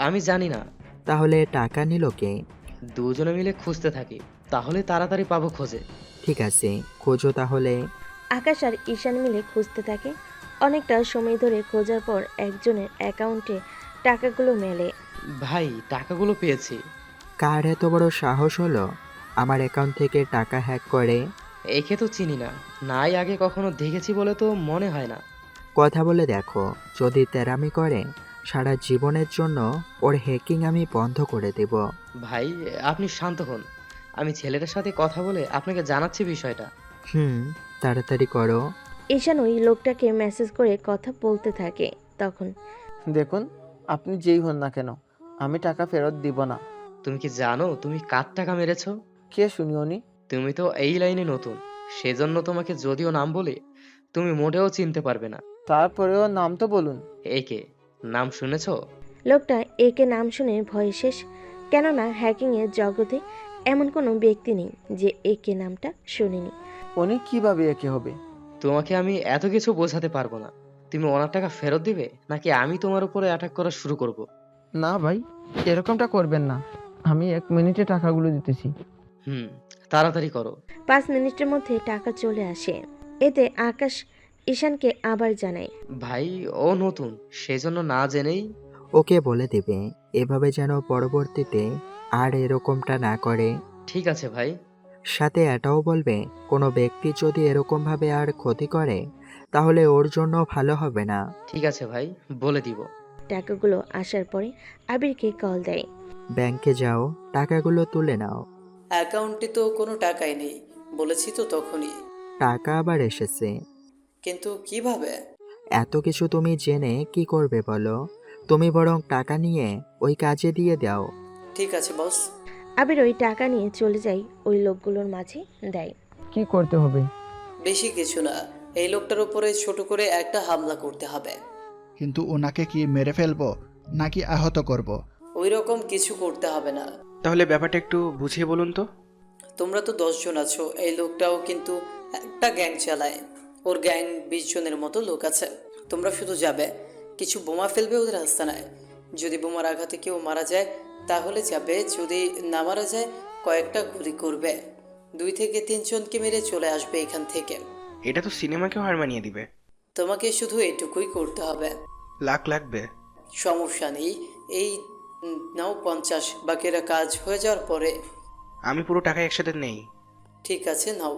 আমি জানি না। তাহলে টাকা নিল কে? দুজনে মিলে খুঁজতে থাকি, তাহলে তাড়াতাড়ি পাবো খোঁজে। ঠিক আছে, খোঁজো তাহলে। আকাশ আর ঈশান মিলে খুঁজতে থাকে। অনেকটা সময় ধরে খোঁজার পর একজনের অ্যাকাউন্টে টাকাগুলো মেলে। ভাই, টাকাগুলো পেয়েছি। কার এত বড় সাহস হলো আমার অ্যাকাউন্ট থেকে টাকা হ্যাক করে? একে তো চিনি না, নাই আগে কখনো দেখেছি বলে তো মনে হয় না। কথা বলে দেখো, যদি তেরামি করে সারা জীবনের জন্য ওর হ্যাকিং আমি বন্ধ করে দেব। ভাই, আপনি শান্ত হন। আমি ছেলেটার সাথে কথা বলে আপনাকে জানাচ্ছি বিষয়টা। তাড়াতাড়ি করো। ঈশান ওই লোকটাকে মেসেজ করে কথা বলতে থাকে। তখন দেখুন, আপনি যেই হন না কেন, আমি টাকা ফেরত দিব না। তুমি কি জানো তুমি কার টাকা মেরেছো? কে শুনি উনি? তুমি তো এই লাইনে নতুন, সেজন্য তোমাকে যদিও নাম বলি তুমি মোটেও চিনতে পারবে না। তারপরেও নাম তো বলুন। একে নাম শুনেছো? লোকটা একে নাম শুনে ভয়ে শেষ, কেননা হ্যাকিংয়ের জগতে এমন কোনো ব্যক্তি নেই যে একে নামটা শুনেনি। উনি কিভাবে একে হবে? তোমাকে আমি এত কিছু বোঝাতে পারবো না। তুমি ওনার টাকা ফেরত দিবে নাকি আমি তোমার উপরে অ্যাটাক করা শুরু করব? না ভাই, এরকমটা করবেন না। আমি 1 মিনিটে টাকাগুলো দিতেছি। তাড়াতাড়ি করো। 5 মিনিটের মধ্যে টাকা চলে আসে। এতে আকাশ ঈশানকে আবার জানায়, ভাই ও নতুন, সেজন্য না জেনেই। ওকে বলে দেবে এভাবে যেন পরবর্তীতে আর এরকমটা না করে। ঠিক আছে ভাই। সাথে এটাও বলবে কোনো ব্যক্তি যদি এরকমভাবে আর ক্ষতি করে তাহলে ওর জন্য ভালো হবে না। ঠিক আছে ভাই, বলে দিব। টাকাগুলো আসার পরে আবিরকে কল দেয়। ব্যাংকে যাও, টাকাগুলো তুলে নাও। অ্যাকাউন্টে তো কোনো টাকাই নেই, বলেছি তো তখনই। টাকা আবার এসেছে। কিন্তু কিভাবে? এত কিছু তুমি জেনে কি করবে বলো? তুমি বরং টাকা নিয়ে ওই কাজে দিয়ে দাও। ঠিক আছে বস। আবির ওই টাকা নিয়ে চলে যায় ওই লোকগুলোর মাঝে দেয়। কি করতে হবে? বেশি কিছু না, এই লোকটার উপরে ছোট করে একটা হামলা করতে হবে। কিন্তু ওনাকে কি মেরে ফেলবো নাকি আহত করব? ওই রকম কিছু করতে হবে না। তাহলে ব্যাপারটা একটু বুঝিয়ে বলুন তো। তোমরা তো 10 জন আছো, এই লোকটাও কিন্তু একটা গ্যাং চালায়। ওর গ্যাং 20 জনের মতো লোক আছে। তোমরা শুধু যাবে, কিছু বোমা ফেলবে ওদের আস্তানায়। যদি বোমার আঘাতে কেউ মারা যায় তাহলে যাবে, যদি না মারা যায় কয়েকটা গুলি করবে। 2 থেকে 3 জনকে মেরে চলে আসবে এখান থেকে। এটা তো সিনেমাকেও হার মানিয়ে দিবে। তোমাকে শুধু এটুকুই করতে হবে। লাখ লাগবে? সমস্যা নেই, এই নাও 50, বাকিরা কাজ হয়ে যাওয়ার পরে। আমি পুরো টাকা একসাথে নেই। ঠিক আছে নাও।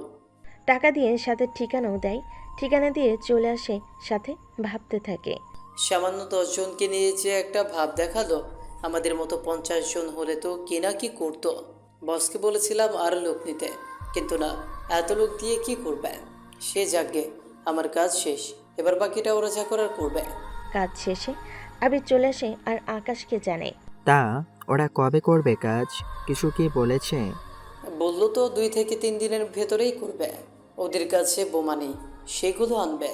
টাকা দিয়ে সাথে ঠিকানাও দেয়। ঠিকানা দিয়ে চলে আসে, সাথে ভাবতে থাকে। সামান্য 10 জনকে নিয়ে যে একটা ভাব দেখালো, আমাদের মতো 50 জন হলে তো কি না কি করতো। বসকে বলেছিলাম আরও লোক নিতে, কিন্তু না, এত লোক দিয়ে কি করবে। সে যাকে, আমার কাজ শেষ, এবার বাকিটা ওরা যা করার করবে। কাজ শেষে আবির চলে আসে আর আকাশকে জানায়। তা ওরা কবে করবে কাজ? কিছু কি বলেছে? বললো তো 2 থেকে 3 দিনের ভেতরেই করবে। ওদের কাছে বোমা নেই, সেগুলো আনবে।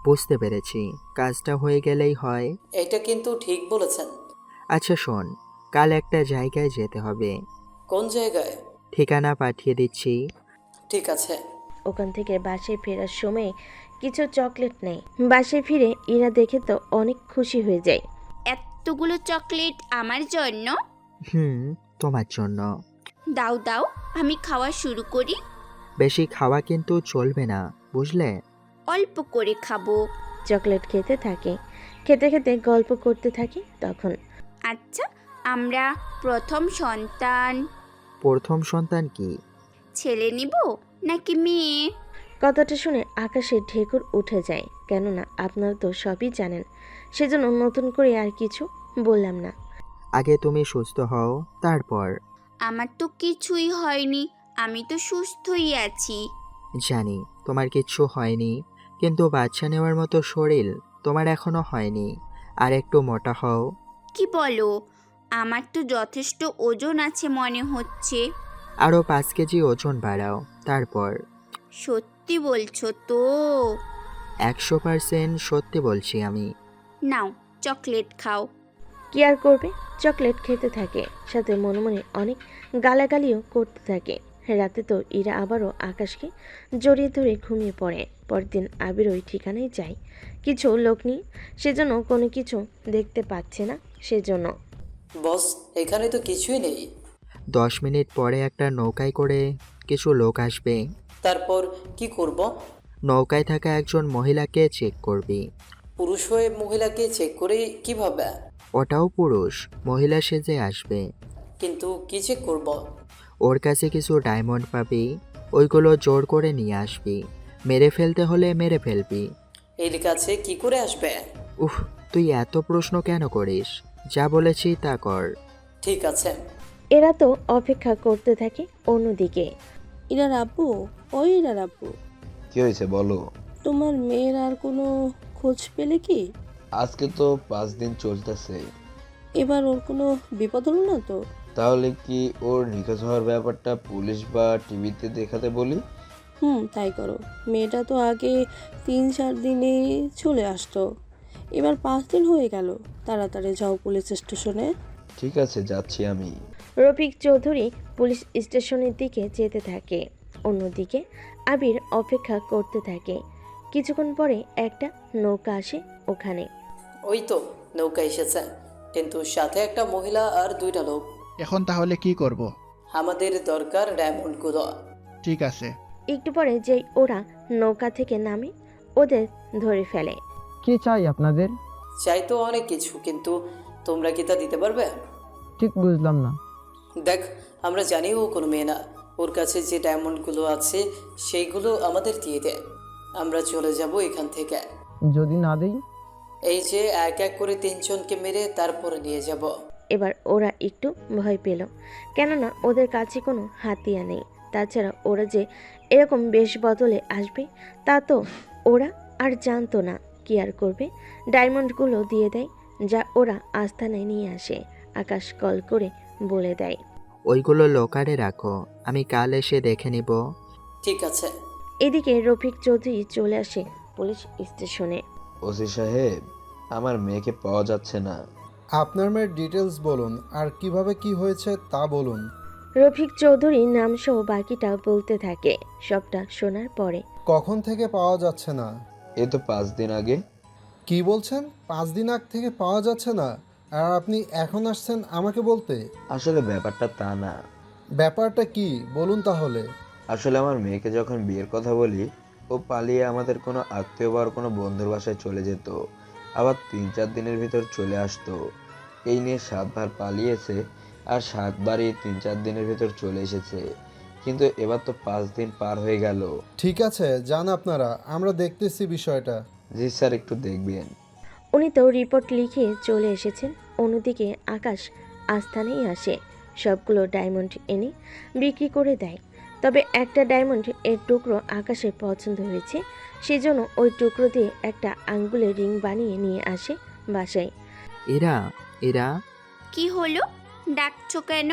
বুঝতে পেরেছি, কাজটা হয়ে গেলেই হয়। এটা কিন্তু ঠিক বলেছেন। আচ্ছা শোন, কাল একটা জায়গায় যেতে হবে। কোন জায়গায়? ঠিকানা পাঠিয়ে দিচ্ছি। ঠিক আছে। ওখান থেকে বাসায় ফেরার সময় কিছু চকলেট নেয়। বাসায় ফিরে ইরা দেখে তো অনেক খুশি হয়ে যায়। এতগুলো চকলেট আমার জন্য? তোমার জন্য। দাও দাও, আমি খাওয়া শুরু করি। বেশি খাওয়া কিন্তু চলবে না, বুঝলে? অল্প করে খাবো। চকলেট খেতে থাকে, খেতে খেতে গল্প করতে থাকে। তখন আচ্ছা, আমরা প্রথম সন্তান প্রথম সন্তান কি? ছেলে নিব নাকি মেয়ে? কথাটা শুনে আকাশের ঢেকুর উঠে যায়, কেননা আপনারা তো সবই জানেন, সেজন্য নতুন করে আর কিছু বললাম না। আগে তুমি সুস্থ হও, তারপর। আমার তো কিছুই হয়নি, আমি তো সুস্থই আছি। জানি তোমার কিচ্ছু হয়নি, কিন্তু বাচ্চা নেওয়ার মতো শরীর তোমার এখনো হয়নি। আর একটু মোটা হও। কি বলো? আমার তো যথেষ্ট ওজন আছে মনে হচ্ছে। আরও 5 কেজি ওজন বাড়াও, তারপর। সত্যি বলছো তো? 100% সত্যি বলছি আমি। নাও চকলেট খাও। কি আর করবে, চকলেট খেতে থাকে, সাথে মনে মনে অনেক গালাগালিও করতে থাকে। রাতে তো ইরা আবারও আকাশকে জড়িয়ে ধরে ঘুমিয়ে পড়ে। পরদিন আবির ওই ঠিকানায় যায় কিছু লোক নিয়ে, সেজন্য কোনো কিছু দেখতে পাচ্ছে না সেজন্য। বস, এখানে তো কিছুই নেই। 10 মিনিট পরে একটা নৌকায় করে কিছু লোক আসবে। তারপর কি করব? নৌকায় থাকা একজন মহিলাকে চেক করবি। পুরুষ হয়ে মহিলাকে চেক করে কিভাবে? ওটাও পুরুষ, মহিলা সেজে আসবে। কিন্তু কি চেক করব? ওর কাছে কিছু ডায়মন্ড পাবি, ওইগুলো জোর করে নিয়ে আসবি। মেরে ফেলতে হলে মেরে ফেলবি। এর কাছে কি করে আসবে? উফ, তুই এত প্রশ্ন কেন করিস? যা বলেছি তা কর। ঠিক আছে। এরা তো অপেক্ষা করতে থাকে অন্যদিকে। ইরার আব্বু, ওই ইরার আব্বু, কি হয়েছে বলো? তোমার মেয়ের আর কোনো খোঁজ পেলে কি? আজকে তো 5 দিন চলতেছে। এবার ওর কোনো বিপদ হলো না তো? তাহলে কি ওর নিখোঁজ হওয়ার ব্যাপারটা পুলিশ বা টিভিতে দেখাতে বলি? তাই করো। মেয়েটা তো আগে 3-4 দিনে চলে আসতো, এবার 5 দিন হয়ে গেল। তাড়াতাড়ি যাও পুলিশ স্টেশনে। ঠিক আছে, যাচ্ছি আমি। রফিক চৌধুরী পুলিশ স্টেশনের দিকে যেতে থাকে। অন্যদিকে আবির অপেক্ষা করতে থাকে। কিছুক্ষণ পরে একটা নৌকা আসে ওখানে। ওই তো নৌকা এসেছে, কিন্তু সাথে একটা মহিলা আর 2টা লোক। এখন তাহলে কি করব? আমাদের দরকার ডায়মন্ডগুলো। ঠিক আছে। একটু পরে যেই ওরা নৌকা থেকে নামে ওদের ধরে ফেলে। কি চাই আপনাদের? চাই তো অনেক কিছু, কিন্তু তোমরা কি তা দিতে পারবে? ঠিক বুঝলাম না। দেখ, আমরা জানি ও কোনো মেয়ে না। ওর কাছে যে ডায়মন্ডগুলো আছে সেইগুলো আমাদের দিয়ে দে, আমরা চলে যাব এখান থেকে। যদি না দেই? এই যে এক এক করে 3 জনকে মেরে তারপরে নিয়ে যাব। এবার ওরা একটু ভয় পেল, কেননা ওদের কাছে কোনো হাতিয়ার নেই। তাছাড়া ওরা যে এরকম বেশ বদলে আসবে তা তো ওরা আর জানতো না। কি আর করবে, ডায়মন্ডগুলো দিয়ে দেয়, যা ওরা আস্তানায় নিয়ে আসে। আকাশ কল করে বলে দেয়, ওইগুলো লোকারে রাখো, আমি কাল এসে দেখে নিব। ঠিক আছে। এদিকে রফিক চৌধুরী চলে আসে পুলিশ স্টেশনে। ওসি সাহেব, আমার মেয়েকে পাওয়া যাচ্ছে না। আপনার মেয়ের ডিটেলস বলুন, আর কিভাবে কি হয়েছে তা বলুন। রফিক চৌধুরী নামসহ বাকিটা বলতে থাকে। সবটা শোনার পরে, কখন থেকে পাওয়া যাচ্ছে না? এ তো 5 দিন আগে। কি বলছেন? 5 দিন আগ থেকে পাওয়া যাচ্ছে না, আর আপনি এখন আসছেন আমাকে বলতে? আসলে ব্যাপারটা তা না। ব্যাপারটা কি বলুন তাহলে। আসলে আমার মেয়েকে যখন বিয়ের কথা বলি, ও পালিয়ে আমাদের কোনো আত্মীয় বা কোনো বন্ধুর বাসায় চলে যেত, আবার 3-4 দিনের ভিতর চলে আসতো। এই নিয়ে 7 বার পালিয়েছে, আর 7 বারই 3-4 দিনের ভিতর চলে এসেছে। কিন্তু এবার তো 5 দিন পার হয়ে গেল। ঠিক আছে, যান আপনারা, আমরা দেখতেছি বিষয়টা। জি স্যার, একটু দেখবেন। উনি তো রিপোর্ট লিখে চলে এসেছেন। অন্যদিকে আকাশ আস্থানেই আসে, সবগুলো ডায়মন্ড এনে বিক্রি করে দেয়। তবে একটা ডায়মন্ড এর টুকরো আকাশের পছন্দ হয়েছে, সেজন্য ওই টুকরো দিয়ে একটা আঙ্গুলের রিং বানিয়ে নিয়ে আসে বাসায়। এরা এরা কি হলো, ডাকছো কেন?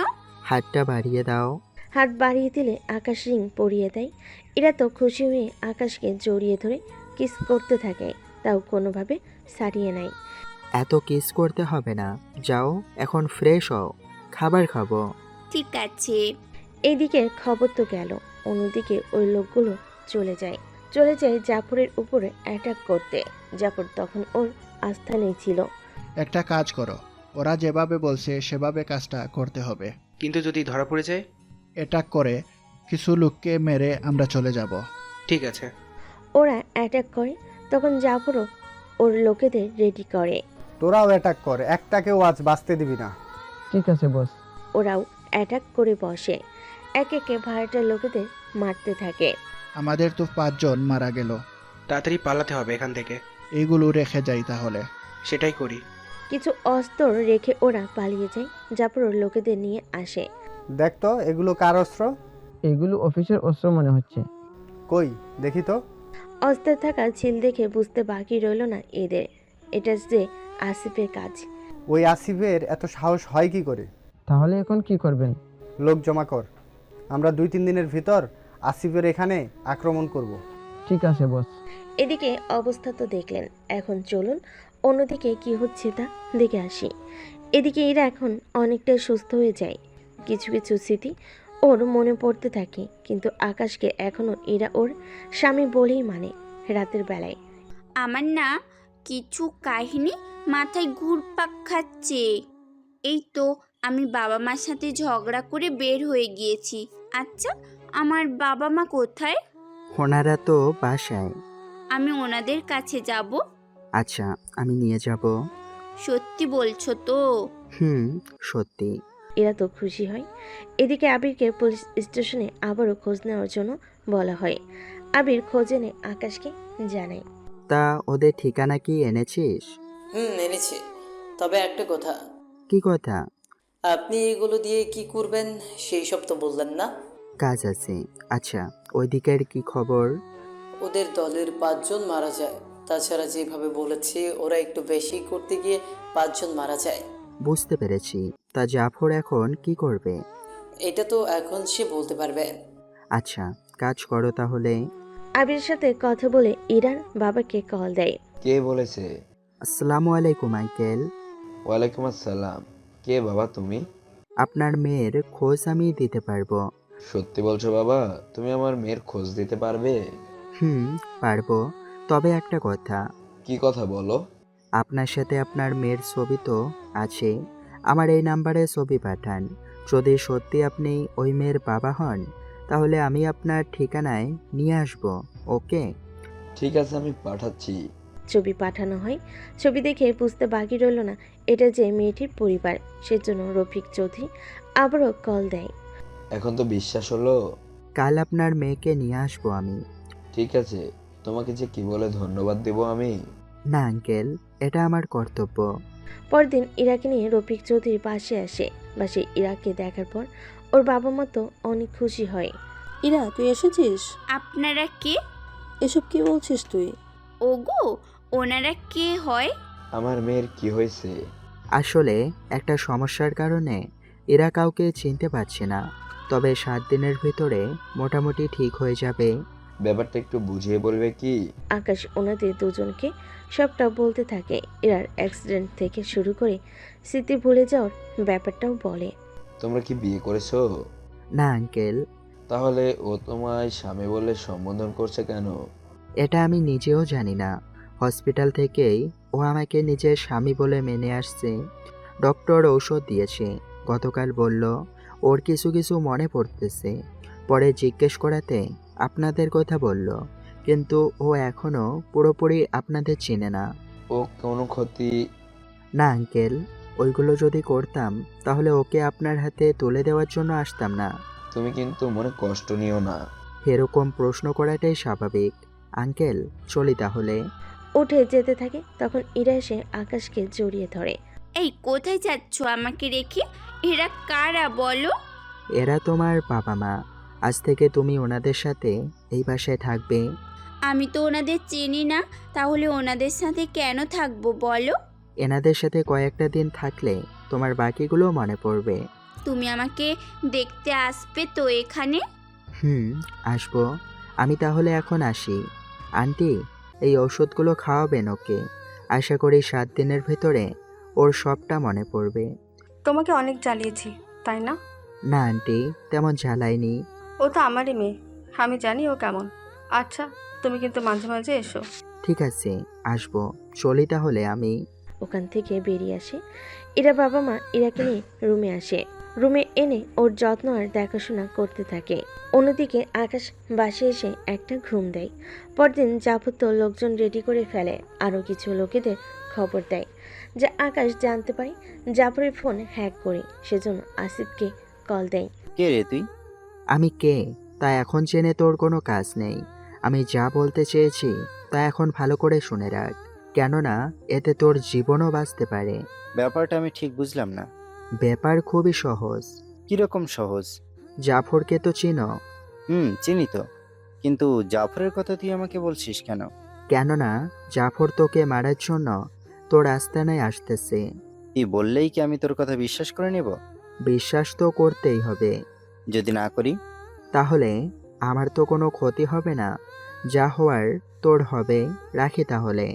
হাতটা বাড়িয়ে দাও। হাত বাড়িয়ে দিলে আকাশ রিং পরিয়ে দেয়। এরা তো খুশি হয়ে আকাশকে জড়িয়ে ধরে কিস করতে থাকে, তাও কোনোভাবে সারিয়ে নেয়। এত কিস করতে হবে না, যাও এখন ফ্রেশ হও, খাবার খাবো। ঠিক আছে। এইদিকে খবর তো গেল, অন্যদিকে ওই লোকগুলো চলে যায় জাফরের উপরে অ্যাটাক করতে। জাফর তখন ওর আস্থানেই ছিল। একটা কাজ করো, ওরা যেভাবে বলছে সেভাবে কাজটা করতে হবে। কিন্তু যদি ধরা পড়ে যায়? অ্যাটাক করে কিছু লোককে মেরে আমরা চলে যাব। ঠিক আছে। ওরা অ্যাটাক করে, তখন জাফরও ওর লোকেদের রেডি করে। তোরাও অ্যাটাক কর, একটাকেও আজ বাঁচতে দিবি না। ঠিক আছে বস। ওরাও অ্যাটাক করে বসে, এক একে ভাড়াটার লোকেদের মারতে থাকে। আমাদের তো 5 জন মারা গেল। তাড়াতাড়ি পালাতে হবে এখান থেকে। এইগুলো রেখে যাই তাহলে। সেটাই করি। কিছু অস্ত্র রেখে ওরা পালিয়ে যায়। জাফর ওর লোকেদের নিয়ে আসে। দেখ তো এগুলো কার অস্ত্র? এগুলো অফিসের অস্ত্র মনে হচ্ছে। কই দেখি তো। অস্ত্রে থাকা ছিল দেখে বুঝতে বাকি রইল না এদের, এটা যে আসিফের কাজ। ওই আসিফের এত সাহস হয় কি করে? তাহলে এখন কি করবেন? লোক জমা কর, আমরা 2-3 দিনের ভিতর আসিফের এখানে আক্রমণ করব। ঠিক আছে বস। এদিকে অবস্থা তো দেখলেন, এখন চলুন অন্যদিকে কি হচ্ছে তা দেখে আসি। এদিকে এরা এখন অনেকটাই সুস্থ হয়ে যায়। কিছু কিছু স্মৃতি ওর মনে পড়তে থাকে, কিন্তু আকাশকে এখনও এরা ওর স্বামী বলেই মানে। রাতের বেলায় আমার না কিছু কাহিনী মাথায় ঘুরপাক খাচ্ছে। এই তো আমি বাবা মার সাথে ঝগড়া করে বের হয়ে গিয়েছি। আচ্ছা, আমার বাবা মা কোথায়? ওনারা তো বাসায়। আমি ওনাদের কাছে যাব? আচ্ছা, আমি নিয়ে যাব। সত্যি বলছো তো? সত্যি। এরা তো খুশি হয়। এদিকে আবিরকে পুলিশ স্টেশনে আবারও খোঁজ নেওয়ার জন্য বলা হয়। আবির খোঁজ এনে আকাশকে জানায়। তা ওদের ঠিকানা কি এনেছিস? এনেছি। তবে একটা কথা। কি কথা? আপনি এগুলো দিয়ে কি করবেন সেই সব তো বললেন না। কাজ আছে। আচ্ছা, ওই দিকের কি খবর? ওদের দলের 5 জন মারা যায়। তাছাড়া যেভাবে বলেছি ওরা একটু বেশি করতে গিয়ে 5 জন মারা যায়। বুঝতে পেরেছি। তা জাফর এখন কি করবে? এটা তো এখন সে বলতে পারবে। আচ্ছা, কাজ করো তাহলে। আবিরের সাথে কথা বলে ইরার বাবাকে কল দেয়। কে বলেছে? আসসালামু আলাইকুম আঙ্কেল। ওয়ালাইকুম আসসালাম। কে বাবা তুমি? আপনার মেয়ের খোঁজ আমি দিতে পারবো। সত্যি বলছো বাবা? তুমি আমার মেয়ের খোঁজ দিতে পারবে? হুম, পারবো। তবে একটা কথা, কি কথা বলো। আপনার সাথে আপনার মেয়ের ছবি তো আছে। আমার এই নাম্বারে ছবি পাঠান। যদি সত্যি আপনি ওই মেয়ের বাবা হন, তাহলে আমি আপনার ঠিকানায় নিয়ে আসব। ওকে? ঠিক আছে, আমি পাঠাচ্ছি। ছবি পাঠানো হয়। ছবি দেখে বুঝতে বাকি রইল না এটা যে মেয়েটির পরিবার। সেজন্য রফিক চৌধুরী আবারও কল দেয়। এখন তো বিশ্বাস হলো? কাল আপনার মেয়েকে নিয়ে আসবো আমি। ঠিক আছে, তোমাকে যে কি বলে ধন্যবাদ দেব আমি। না আঙ্কেল, এটা আমার কর্তব্য। পরদিন ইরাকে নিয়ে রফিক চৌধুরী পাশে আসে। বাসে ইরাকে দেখার পর ওর বাবা মা তো অনেক খুশি হয়। ইরা, তুই এসেছিস? আপনারা কে? এসব কি বলছিস তুই? ওগো, ওনারা কে হয়? আমার মেয়ের কি হয়েছে? আসলে একটা সমস্যার কারণে এরা কাউকে চিনতে পারছে না। তবে 7 দিনের ভিতরে মোটামুটি ঠিক হয়ে যাবে। ব্যাপারটা একটু বুঝিয়ে বলবে কি? আকাশ ওনাদের দুজনকে সবটা বলতে থাকে। ইরার অ্যাক্সিডেন্ট থেকে শুরু করে স্মৃতি ভুলে যাওয়ার ব্যাপারটাও বলে। তোমরা কি বিয়ে করেছো? না আঙ্কেল, তাহলে ও তোমায় স্বামী বলে সম্বোধন করছে কেন? এটা আমি নিজেও জানি না। হসপিটাল থেকেই ও আমাকে নিজের স্বামী বলে মেনে আসছে। ডক্টর ঔষধ দিয়েছে। গতকাল বলল ওর কিছু কিছু মনে পড়তেছে। পরে জিজ্ঞেস করাতে আপনাদের কথা বলল, কিন্তু ও এখনো পুরোপুরি আপনাদের চেনে না। ও কোনো ক্ষতি? না আঙ্কেল, ওইগুলো যদি করতাম তাহলে ওকে আপনার হাতে তুলে দেওয়ার জন্য আসতাম না। তুমি কিন্তু মনে কষ্ট নিও না। এরকম প্রশ্ন করাটাই স্বাভাবিক। আঙ্কেল, চলি তাহলে। উঠে যেতে থাকে, তখন ইরা এসে আকাশকে জড়িয়ে ধরে। এই কোথায় যাচ্ছ আমাকে রেখে? এরা কারা বলো? এরা তোমার বাবা মা। আজ থেকে তুমি ওনাদের সাথে এই বাসায় থাকবে। আমি তো ওনাদের চিনি না, তাহলে ওনাদের সাথে কেন থাকবো বলো? এনাদের সাথে কয়েকটা দিন থাকলে তোমার বাকিগুলো মনে পড়বে। তুমি আমাকে দেখতে আসবে তো এখানে? হুম, আসবো। আমি তাহলে এখন আসি। আন্টি, এই ওষুধগুলো খাওয়াবেন ওকে। আশা করি 7 দিনের ভিতরে ওর সবটা মনে পড়বে। তোমাকে অনেক জ্বালিয়েছি তাই না? না আন্টি, তেমন জ্বালাইনি। ও তো আমারই মেয়ে, আমি জানি ও কেমন। আচ্ছা, তুমি কিন্তু মাঝে মাঝে এসো। ঠিক আছে, আসবো। চলি তাহলে আমি। ওখান থেকে বেরিয়ে আসে। ইরা বাবা মা ইরাকে নিয়ে রুমে আসে। রুমে এনে ওর যত্ন আর দেখাশোনা করতে থাকে। অন্যদিকে আকাশ বাসে এসে একটা ঘুম দেয়। পরদিন জাফর তো লোকজন রেডি করে ফেলে। আরও কিছু লোকেদের খবর দেয়, যা আকাশ জানতে পারে জাফরের ফোন হ্যাক করে। সেজন্য আসিফকে কল দেয়। কে রে তুই? আমি কে তা এখন জেনে তোর কোনো কাজ নেই। আমি যা বলতে চেয়েছি তা এখন ভালো করে শুনে রাখ, কেননা এতে তোর জীবনও বাঁচতে পারে। ব্যাপারটা আমি ঠিক বুঝলাম না। ব্যাপার খুবই সহজ। কিরকম সহজ? জাফরকে তো চিনো? চিনি তো, কিন্তু জাফরের কথা তুই আমাকে বলছিস কেন? কেননা জাফর তোকে মারার জন্য তোর আস্তানায় আসতেছে। তুই বললেই কি আমি তোর কথা বিশ্বাস করে নেব? বিশ্বাস তো করতেই হবে। যদি না করি? তাহলে আমার তো কোনো ক্ষতি হবে না। যা হওয়ার তোর হবে। রাখি তাহলে।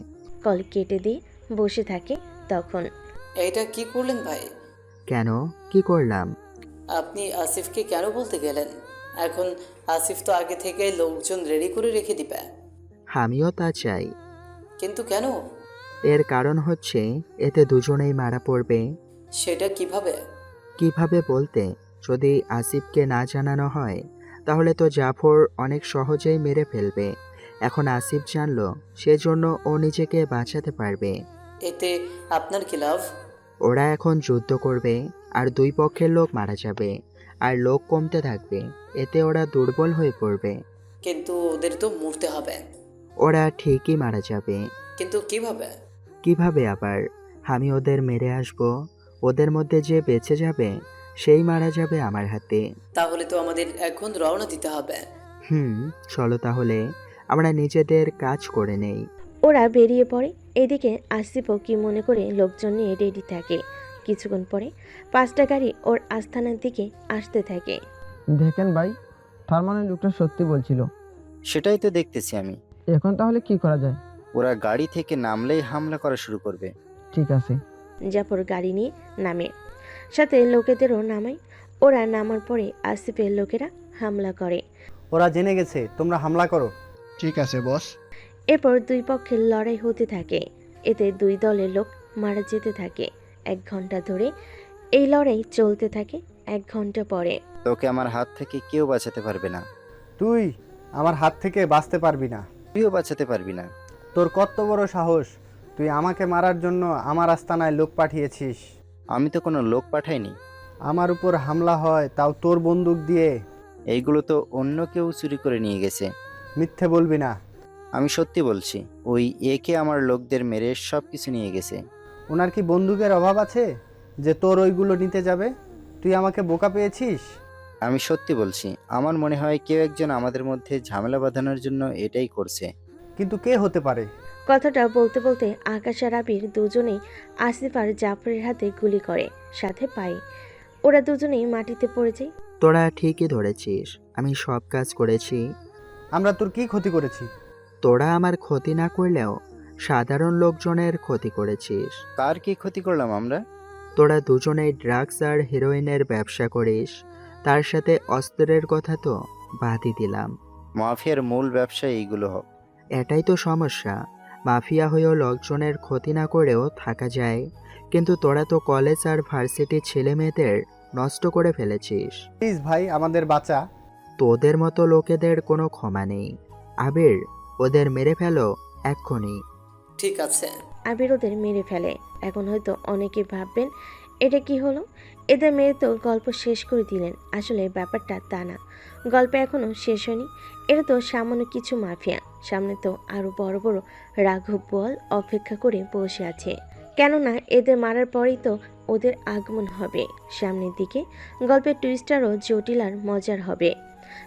কল কেটে দিয়ে বসে থাকে। তখন এইটা কি করলেন ভাই? কেন, কি করলাম? আপনি আসিফকে কেন বলতে গেলেন? এখন আসিফ তো আগে থেকে লোকজন রেডি করে রেখে দিবে। আমিও তা চাই। কিন্তু কেন? এর কারণ হচ্ছে এতে দুজনেই মারা পড়বে। সেটা কিভাবে? কিভাবে বলতে, যদি আসিফকে না জানানো হয় তাহলে তো জাফর অনেক সহজেই মেরে ফেলবে। এখন আসিফ জানলো, সেজন্য ও নিজেকে বাঁচাতে পারবে। এতে আপনার কি লাভ? ওরা এখন যুদ্ধ করবে আর 2 পক্ষের লোক মারা যাবে আর লোক কমতে থাকবে। এতে ওরা দুর্বল হয়ে পড়বে। কিন্তু ওদের তো মরতে হবে। ওরা ঠিকই মারা যাবে। কিন্তু কিভাবে? কিভাবে আবার? আমি ওদের মেরে আসব। ওদের মধ্যে যে বেঁচে যাবে সেই মারা যাবে আমার হাতে। তাহলে তো আমাদের এখন রওনা দিতে হবে। চলো তাহলে আমরা নিজেদের কাজ করে নেই। ওরা বেরিয়ে পড়ে। এদিকে আসিফও কি মনে করে লোকজন নিয়ে রেডি থাকে। কিছুক্ষণ পরে 5টা গাড়ি ওর আস্থানার দিকে আসতে থাকে। দেখেন ভাই, তার মানে লোকটা সত্যি বলছিল। সেটাই তো দেখতেছি আমি। এখন তাহলে কি করা যায়? ওরা গাড়ি থেকে নামলেই হামলা করা শুরু করবে। ঠিক আছে। জাফর গাড়ি নিয়ে নামে, সাথে লোকেদেরও নামায়। ওরা নামার পরে আসিফের লোকেরা হামলা করে। ওরা জেনে গেছে, তোমরা হামলা করো। ঠিক আছে বস। এরপর দুই পক্ষের লড়াই হতে থাকে। এতে দুই দলের লোক মারা যেতে থাকে। 1 ঘন্টা ধরে এই লড়াই চলতে থাকে। 1 ঘন্টা পরে তোকে আমার হাত থেকে কেউ বাঁচাতে পারবে না। তুই আমার হাত থেকে বাঁচতে পারবি না। তুইও বাঁচাতে পারবি না। তোর কত বড় সাহস! তুই আমাকে মারার জন্য আমার আস্তানায় লোক পাঠিয়েছিস। আমি তো কোনো লোক পাঠাইনি। আমার উপর হামলা হয়, তাও তোর বন্দুক দিয়ে। এইগুলো তো অন্য কেউ চুরি করে নিয়ে গেছে। মিথ্যে বলবি না। আমি সত্যি বলছি, ওই একে আমার লোকদের মেরে সব কিছু নিয়ে গেছে। ওনার কি বন্দুকের অভাব আছে যে তোর ওইগুলো নিতে যাবে? তুই আমাকে বোকা পেয়েছিস। আমি সত্যি বলছি, আমার মনে হয় কেউ একজন আমাদের মধ্যে ঝামেলা বাঁধানোর জন্য এটাই করছে। কিন্তু কে হতে পারে? কথাটা বলতে বলতে আকাশ আর আবির দুজনেই আসিফ আর জাফরের হাতে গুলি করে, সাথে পায়ে। ওরা দুজনেই মাটিতে পড়ে যায়। তোরা ঠিকই ধরেছিস, আমি সব কাজ করেছি। আমরা তোর কি ক্ষতি করেছি? তোরা আমার ক্ষতি না করলেও সাধারণ লোকজনের ক্ষতি করেছিস। কার কি ক্ষতি করলাম আমরা? তোরা দুজনেই ড্রাগস আর হেরোইনের ব্যবসা করিস, তার সাথে অস্ত্রের কথা তো বাদই দিলাম। মাফিয়ার মূল ব্যবসা এইগুলো হোক। এটাই তো সমস্যা, মাফিয়া হয়েও লোকজনের ক্ষতি না করেও থাকা যায়, কিন্তু তোরা তো কলেজ আর ভার্সিটির ছেলে মেয়েদের নষ্ট করে ফেলেছিস। প্লিজ ভাই, আমাদের বাঁচা। তোদের মতো লোকেদের কোনো ক্ষমা নেই। আবির, ওদের মেরে ফেলো এক্ষুনি। ঠিক আছে। আবির ওদের মেরে ফেলে। এখন হয়তো অনেকে ভাববেন এটা কি হলো, এদের মেরে তো গল্প শেষ করে দিলেন। আসলে ব্যাপারটা তা না, গল্প এখনো শেষ হয়নি। এটা তো সামান্য কিছু মাফিয়া, সামনে তো আরো বড় বড় রাঘব বোয়াল অপেক্ষা করে বসে আছে। কেননা এদের মারার পরেই তো ওদের আগমন হবে সামনের দিকে। গল্পের টুইস্ট আরও জটিল আর মজার হবে,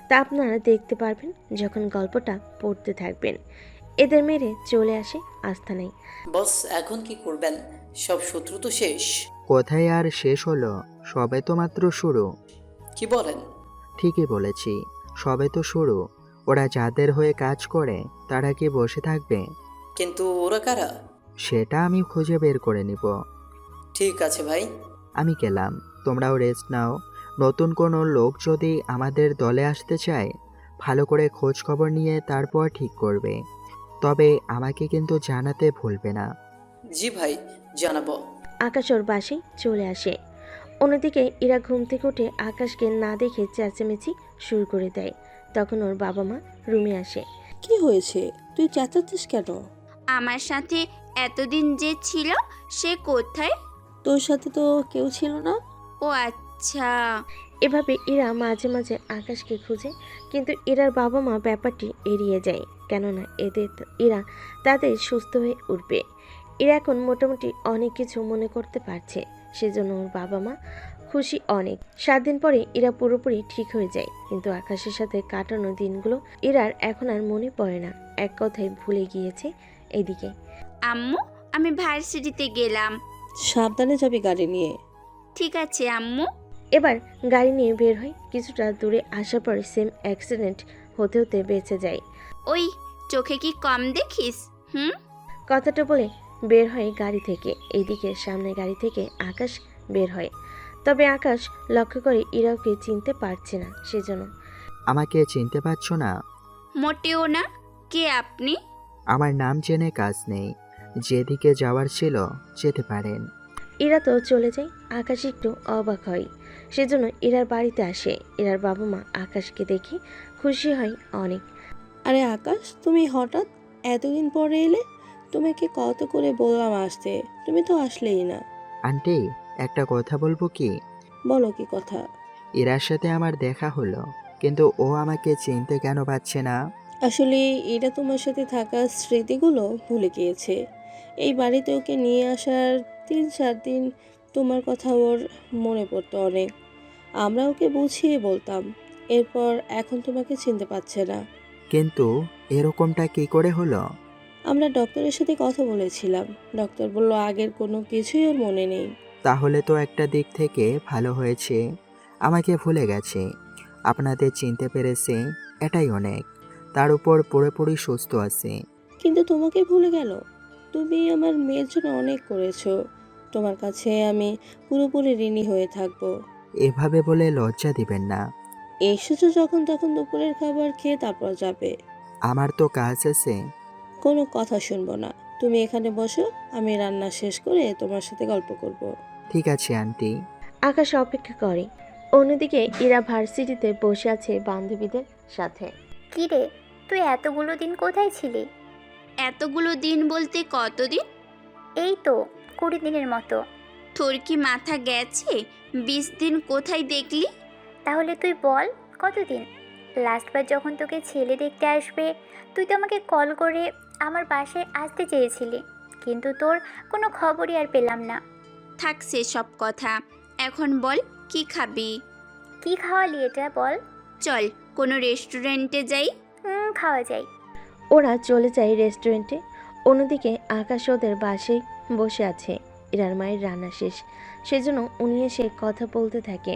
তা আপনারা দেখতে পারবেন যখন গল্পটা পড়তে থাকবেন। এদের মেরে চলে আসে আস্তানায়। বস এখন কি করবেন? সব শত্রু তো শেষ। কোথায় আর শেষ হলো, সবে তো মাত্র শুরু। কি বলেন? ঠিকই বলেছি, সবে তো শুরু। ওরা যাদের হয়ে কাজ করে তারা কি বসে থাকবে? কিন্তু ওরা কারা? সেটা আমি খুঁজে বের করে নিব। ঠিক আছে ভাই। আমি গেলাম, তোমরাও রেস্ট নাও। নতুন কোনো লোক যদি আমাদের দলে আসতে চায়, ভালো করে খোঁজ খবর নিয়ে তারপর ঠিক করবে। তবে আমাকে কিন্তু জানাতে ভুলবে না। জি ভাই, জানাবো। আকাশ ওর বাসায় চলে আসে। অন্যদিকে ইরা ঘুম থেকে উঠে আকাশকে না দেখে চেঁচামেচি শুরু করে দেয়। তখন ওর বাবা মা রুমে আসে। কি হয়েছে? তুই চেঁচাচ্ছিস কেন? আমার সাথে এতদিন যে ছিল সে কোথায়? তোর সাথে তো কেউ ছিল না। ও আচ্ছা। এভাবে ইরা মাঝে মাঝে আকাশকে খুঁজে, কিন্তু ইরার বাবা মা ব্যাপারটি এড়িয়ে যায়। কেননা ইরা তাদের সুস্থ হয়ে উঠবে। ইরা এখন মোটামুটি অনেক কিছু মনে করতে পারছে, সেজন্য ওর বাবা মা খুশি অনেক। 7 দিন পরে ইরা পুরোপুরি ঠিক হয়ে যায়, কিন্তু আকাশের সাথে কাটানো দিনগুলো ইরার এখন আর মনে পড়ে না। এক কথায় ভুলে গিয়েছে। এদিকে আম্মু, আমি ভার্সিটিতে গেলাম। সাবধানে যাবি গাড়ি নিয়ে। ঠিক আছে আম্মু। এবার গাড়ি নিয়ে বের হয়। কিছুটা দূরে আসার পর সেম অ্যাক্সিডেন্ট হতে হতে বেঁচে যায়। ওই চোখে কি কম দেখিস? কথাটা বলে বের হয় গাড়ি থেকে। এইদিকে সামনে গাড়ি থেকে আকাশ বের হয়, তবে আকাশ লক্ষ্য করে ইরাকে চিনতে পারছে না, সেজন্য। আমাকে চিনতে পারছো না? মোটেও না। কে আপনি? আমার নাম জেনে কাজ নেই, যেদিকে যাওয়ার ছিল যেতে পারেন। ইরা তো চলে যায়। আকাশ একটু অবাক হয়, সেজন্য ইরার বাড়িতে আসে। ইরার বাবা মা আকাশকে দেখে খুশি হয় অনেক। আরে আকাশ, তুমি হঠাৎ এতদিন পরে এলে? তোমাকে কত করে বললাম আসতে, তুমি তো আসলেই না। আন্টি, একটা কথা বলবো কি? বলো কি কথা? ইরার সাথে আমার দেখা হলো, কিন্তু ও আমাকে চিনতে কেন পারছে না? আসলে এটা তোমার সাথে থাকা স্মৃতিগুলো ভুলে গিয়েছে। এই বাড়িতে ওকে নিয়ে আসার 3-4 দিন তোমার কথা ওর মনে পড়তো অনেক। আমরা ওকে বুঝিয়ে বলতাম, এরপর এখন তোমাকে চিনতে পারছে না। কিন্তু এরকমটা কি করে হলো? আমরা ডক্টরের সাথে কথা বলেছিলাম, ডক্টর বলল আগের কোনো কিছুই ওর মনে নেই। তাহলে তো একটা দিক থেকে ভালো হয়েছে, আমাকে ভুলে গেছে। আপনাদের চিনতে পেরেছে, এটাই অনেক। তার উপর পুরোপুরি সুস্থ আছে। কিন্তু তোমাকে ভুলে গেল? তুমি আমার মেয়ের জন্য অনেক করেছো, তোমার কাছে আমি পুরোপুরি ঋণী হয়ে থাকবো। এভাবে বলে লজ্জা দিবেন না। এসেছো যখন তখন দুপুরের খাবার খেয়ে তারপর যাবে। আমার তো কাজ আছে। কোনো কথা শুনবো না, তুমি এখানে বসো, আমি রান্না শেষ করে তোমার সাথে গল্প করব। ঠিক আছে আন্টি। আকাশ অপেক্ষা করে। অন্যদিকে ইরা ভার্সিটিতে বসে আছে বান্ধবীদের সাথে। কি রে, তুই এতগুলো দিন কোথায় ছিলি? এতগুলো দিন বলতে কতদিন? এই তো 20 দিনের মতো। তোর কি মাথা গেছে? 20 দিন কোথায় দেখলি? তাহলে তুই বল কতদিন? লাস্টবার যখন তোকে ছেলে দেখতে আসবে, তুই তো আমাকে কল করে আমার বাসায় আসতে চেয়েছিলি, কিন্তু তোর কোনো খবরই আর পেলাম না। থাকছে সব কথা, এখন বল কি খাবি? কি খাওয়ালি এটা বল। চল কোনো রেস্টুরেন্টে যাই। খাওয়া যায়। ওরা চলে যায় রেস্টুরেন্টে। অন্যদিকে আকাশ ওদের বাসায় বসে আছে। ইরার মায়ের রান্না শেষ, সেজন্য উনি এসে কথা বলতে থাকে।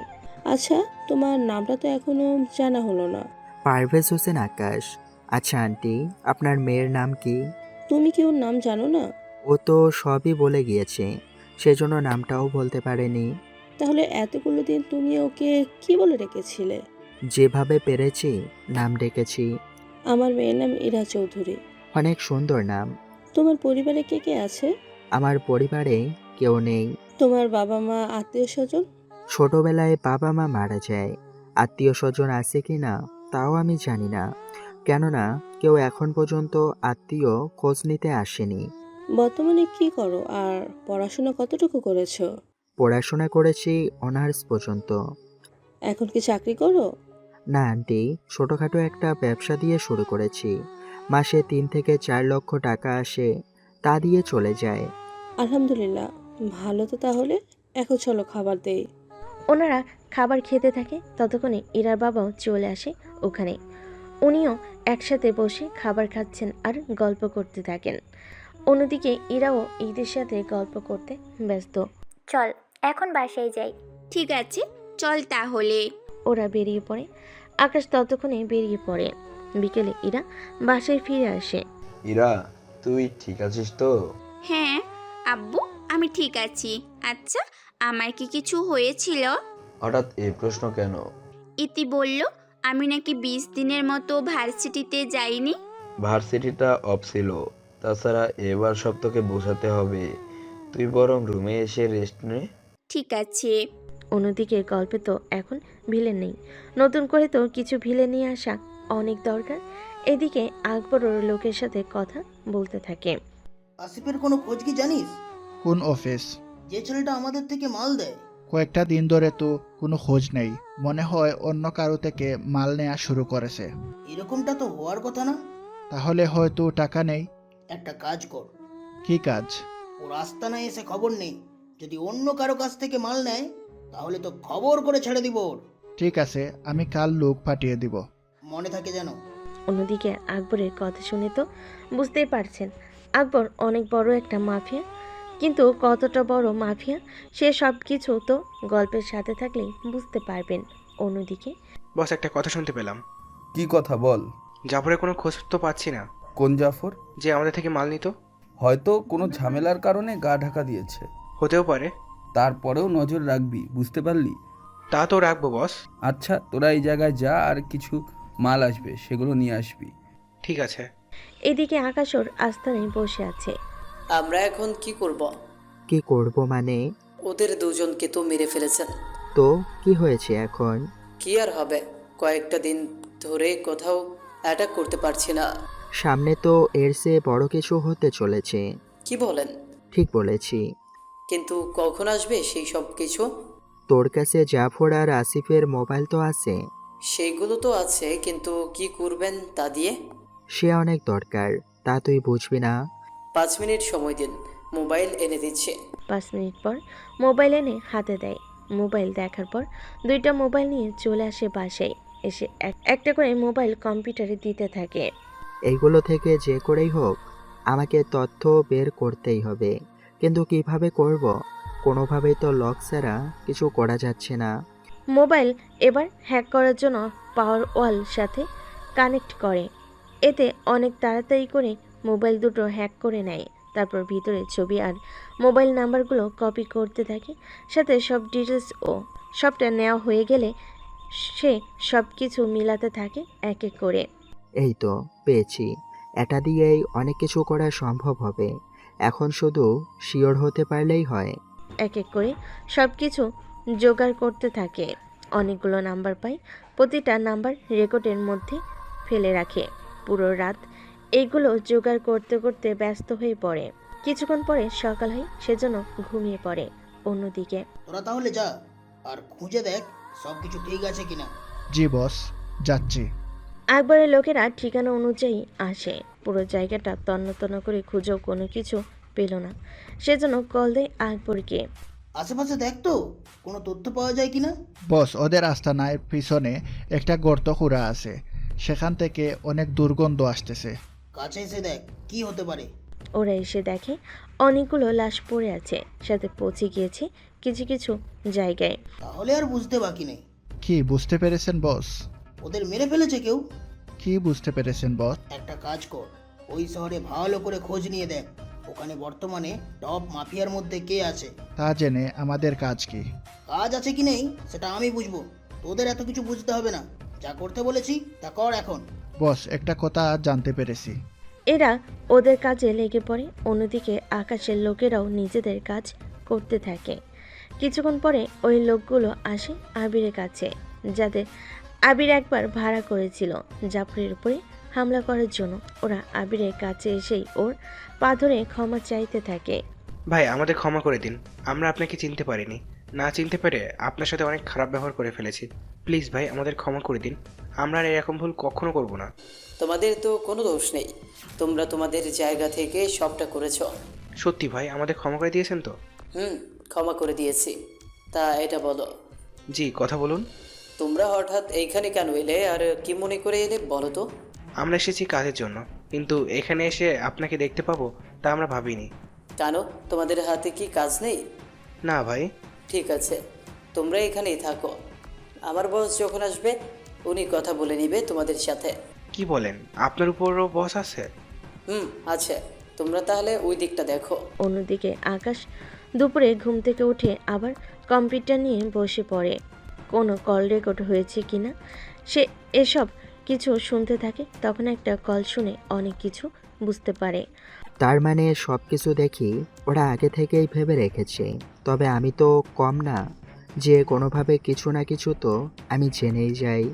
আচ্ছা, তোমার নামটা তো এখনো জানা হলো না। পারভেজ হোসেন আকাশ। আচ্ছা আন্টি, আপনার মেয়ের নাম কি? তুমি কি ওর নাম জানো না? ও তো সবই বলে গিয়েছে, সেজন্য নামটাও বলতে পারেনি। তাহলে এতগুলো দিন তুমি ওকে কি বলে রেখেছিলে? যেভাবে পেরেছি নাম ডেকেছি। আমার মেয়ের নাম ইরা চৌধুরী। অনেক সুন্দর নাম। তোমার পরিবারে কে কে আছে? আমার পরিবারে কেউ নেই। তোমার বাবা মা আত্মীয় স্বজন? ছোটবেলায় বাবা মা মারা যায়। আত্মীয় স্বজন আছে কি না তাও আমি জানি না, কেননা কেউ এখন পর্যন্ত আত্মীয় খোঁজ নিতে আসেনি। বর্তমানে কি করো আর পড়াশোনা কতটুকু করেছো? পড়াশোনা করেছি অনার্স পর্যন্ত। এখন কি চাকরি করো? না আন্টি, ছোটোখাটো একটা ব্যবসা দিয়ে শুরু করেছি। মাসে 3 থেকে 4 লক্ষ টাকা আসে, তা দিয়ে চলে যায়। আলহামদুলিল্লাহ, ভালো তো তাহলে। এখন চলো খাবার দেই। ওনারা খাবার খেতে থাকে। ততক্ষণে ইরার বাবাও চলে আসে ওখানে। উনিও একসাথে বসে খাবার খাচ্ছেন আর গল্প করতে থাকেন। অন্যদিকে ইরাও ঈদের সাথে গল্প করতে ব্যস্ত। চল এখন বাসায় যাই। ঠিক আছে চল তাহলে। ওরা বেরিয়ে পড়ে। আকাশ ততক্ষণে বেরিয়ে পড়ে। বিকেলে ইরা বাসায় ফিরে আসে। ইরা, তুই ঠিক আছিস তো? হ্যাঁ আব্বু, আমি ঠিক আছি। আচ্ছা, আমার কি কিছু হয়েছিল? হঠাৎ এই প্রশ্ন কেন? ইতি বলল আমি নাকি 20 দিনের মতো ভার্সিটিতে যাইনি। ভার্সিটিটা অফ ছিল, তাছাড়া এবার সব তোকে বোঝাতে হবে। তুই বরং রুমে এসে রেস্ট নে। ঠিক আছে। অন্যদিকে গল্পে তো এখন ভিলেন নেই, নতুন করে তো কিছু ভিলেন নিয়ে আসা অনেক দরকার। এদিকে আকবর ওর লোকের সাথে কথা বলতে থাকে। আসিফের কোনো খোঁজ কি জানিস? কোন অফিস? যে ছেলেটা আমাদের থেকে মাল দেয়। কয়েকটা দিন ধরে তো কোনো খোঁজ নেই, মনে হয় অন্য কারো থেকে মাল নেওয়া শুরু করেছে। এরকমটা তো হওয়ার কথা না। তাহলে হয়তো টাকা নেই। একটা কাজ কর। কি কাজ? ওর আস্তানায় এসে খবর নেই, যদি অন্য কারো কাছ থেকে মাল নেয় তাহলে তো খবর করে ছেড়ে দিব ওর। ঠিক আছে, আমি কাল লোক পাঠিয়ে দিব। মনে থাকে যেন। অন্যদিকে আকবরের কথা শুনে তো বুঝতেই পারছেন আকবর অনেক বড় একটা মাফিয়া। কিন্তু কতটা বড় মাফিয়া সে সব কিছু তো গল্পের সাথে থাকলেই বুঝতে পারবেন। অন্যদিকে বস, একটা কথা শুনতে পেলাম। কি কথা বল? জাফরের কোনো খোঁজ তো পাচ্ছি না। কোন জাফর? যে আমাদের থেকে মাল নিত। হয়তো কোনো ঝামেলার কারণে গা ঢাকা দিয়েছে। হতেও পারে। তারপরেও নজর রাখবি, বুঝতে পারলি? তা তো রাখবো বস। আচ্ছা, তোরা এই জায়গায় যা, আর কিছু মাল আসবে সেগুলো নিয়ে আসবি। ঠিক আছে। এদিকে আকাশ ওর আস্তানায় বসে আছে। আমরা এখন কি করব? কি করব মানে? ওদের দুজনকে তো মেরে ফেলেছেন। তো কি হয়েছে এখন? কি আর হবে, কয়েকটা দিন ধরে কোথাও অ্যাটাক করতে পারছি না। সামনে তো এর চেয়ে বড় কিছু হতে চলেছে। কি বলেন? ঠিক বলেছি। কিন্তু কখন আসবে সেই সব কিছু? তোর কাছে জাফর আর আসিফের মোবাইল তো আছে। সেইগুলো তো আছে, কিন্তু কি করবেন তা দিয়ে? সে অনেক দরকার, তা তুই বুঝবি না। 5 মিনিট সময় দিন, মোবাইল এনে দিচ্ছে। 5 মিনিট পর মোবাইল এনে হাতে দেয়। মোবাইল দেখার পর 2টা মোবাইল নিয়ে চলে আসে বাসায়। এসে একটা করে মোবাইল কম্পিউটারে দিতে থাকে। এইগুলো থেকে যে করেই হোক আমাকে তথ্য বের করতেই হবে, কিন্তু কিভাবে করব? কোনোভাবেই তো লক ছাড়া কিছু করা যাচ্ছে না। মোবাইল এবার হ্যাক করার জন্য পাওয়ার ওয়াল সাথে কানেক্ট করে। এতে অনেক তাড়াতাড়ি করে মোবাইল দুটো হ্যাক করে নেয়। তারপর ভিতরে ছবি আর মোবাইল নাম্বারগুলো কপি করতে থাকে, সাথে সব ডিটেলসও। সবটা নেওয়া হয়ে গেলে সে সব কিছু মিলাতে থাকে এক এক করে। এই তো পেয়েছি, এটা দিয়েই অনেক কিছু করা সম্ভব হবে। এখন শুধু শিওর হতে পারলেই হয়। এক এক করে সব কিছু জোগাড় করতে থাকে। অনেকগুলো নাম্বার পায়, প্রতিটা নাম্বার রেকর্ডের মধ্যে ফেলে রাখে। পুরো রাত এইগুলো জোগাড় করতে করতে ব্যস্ত হয়ে পড়ে। কিছুক্ষণ পরে সকাল হয়, সেজন্য ঘুমিয়ে পড়ে। অন্যদিকে তোরা তাহলে যা আর খুঁজে দেখ সব কিছু ঠিক আছে কিনা। জি বস, যাচ্ছি। আকবরের লোকেরা ঠিকানা অনুযায়ী আসে। পুরো জায়গাটা তন্ন তন্ন করে খুঁজেও কোনো কিছু পেল না। সেজন্য কল দেয় আকবরকে। আশেপাশে দেখ তো কোনো তথ্য পাওয়া যায় কিনা। বস, ওদের আস্তানার পিছনে একটা গর্ত খুঁড়া আছে, সেখান থেকে অনেক দুর্গন্ধ আসতেছে। কাছে এসে দেখ কি হতে পারে। ওরা এসে দেখে অনেকগুলো লাশ পড়ে আছে, সাথে পৌঁছে গিয়েছে কিছু কিছু জায়গায়। তাহলে আর বুঝতে বাকি নেই। কি বুঝতে পেরেছেন বস? ওদের মেরে ফেলেছে কেউ। কি বুঝতে পেরেছেন বস? একটা কাজ কর, ওই শহরে ভালো করে খোঁজ নিয়ে দেখ ওখানে বর্তমানে টপ মাফিয়ার মধ্যে কে আছে। তা জেনে আমাদের কাজ কি? কাজ আছে কি নেই সেটা আমি বুঝবো, তোদের এত কিছু বুঝতে হবে না। যা করতে বলেছি তা কর এখন। বস, একটা কথা জানতে পেরেছি। এরা ওদের কাজে লেগে পড়ে। অন্যদিকে আকাশের লোকেরাও নিজেদের কাজ করতে থাকে। কিছুক্ষণ পরে ওই লোকগুলো আসে আবিরের কাছে, যাদের আবির একবার ভাড়া করেছিল জাফরের উপরে হামলা করার জন্য। ওরা আবিরের কাছে এসেই ওর পা ধরে ক্ষমা চাইতে থাকে। ভাই আমাদের ক্ষমা করে দিন, আমরা আপনাকে চিনতে পারিনি। না চিনতে পেরে আপনার সাথে অনেক খারাপ ব্যবহার করে ফেলেছি। প্লিজ ভাই আমাদের ক্ষমা করে দিন, আমরা আর এরকম ভুল কখনো করব না। তোমাদের তো কোনো দোষ নেই, তোমরা তোমাদের জায়গা থেকে সবটা করেছো। সত্যি ভাই আমাদের ক্ষমা করে দিয়েছেন তো? ক্ষমা করে দিয়েছি। তা এটা বলো। জি কথা বলুন। তোমরা হঠাৎ এইখানে কেন এলে আর কি মনে করে এলে বলো তো? আমরা এসেছি কাজের জন্য, কিন্তু এখানে এসে আপনাকে দেখতে পাবো তা আমরা ভাবিনি। কেন, তোমাদের হাতে কি কাজ নেই? না ভাই। ঠিক আছে, তোমরা এখানেই থাকো। আমার বস যখন আসবে উনি কথা বলে নিবে তোমাদের সাথে। কি বলেন, আপনার উপরও বস আছে? আছে। তোমরা তাহলে ওই দিকটা দেখো। অন্যদিকে আকাশ দুপুরে ঘুম থেকে উঠে আবার কম্পিউটার নিয়ে বসে পড়ে। কোনো কল রেকর্ড হয়েছে কিনা সে এসব কিছু শুনতে থাকে। তখন একটা কল শুনে অনেক কিছু বুঝতে পারে। তার মানে সব কিছু দেখি ওরা আগে থেকেই ভেবে রেখেছে। তবে আমি তো কম না, যে কোনোভাবে কিছু না কিছু তো আমি জেনেই যাই।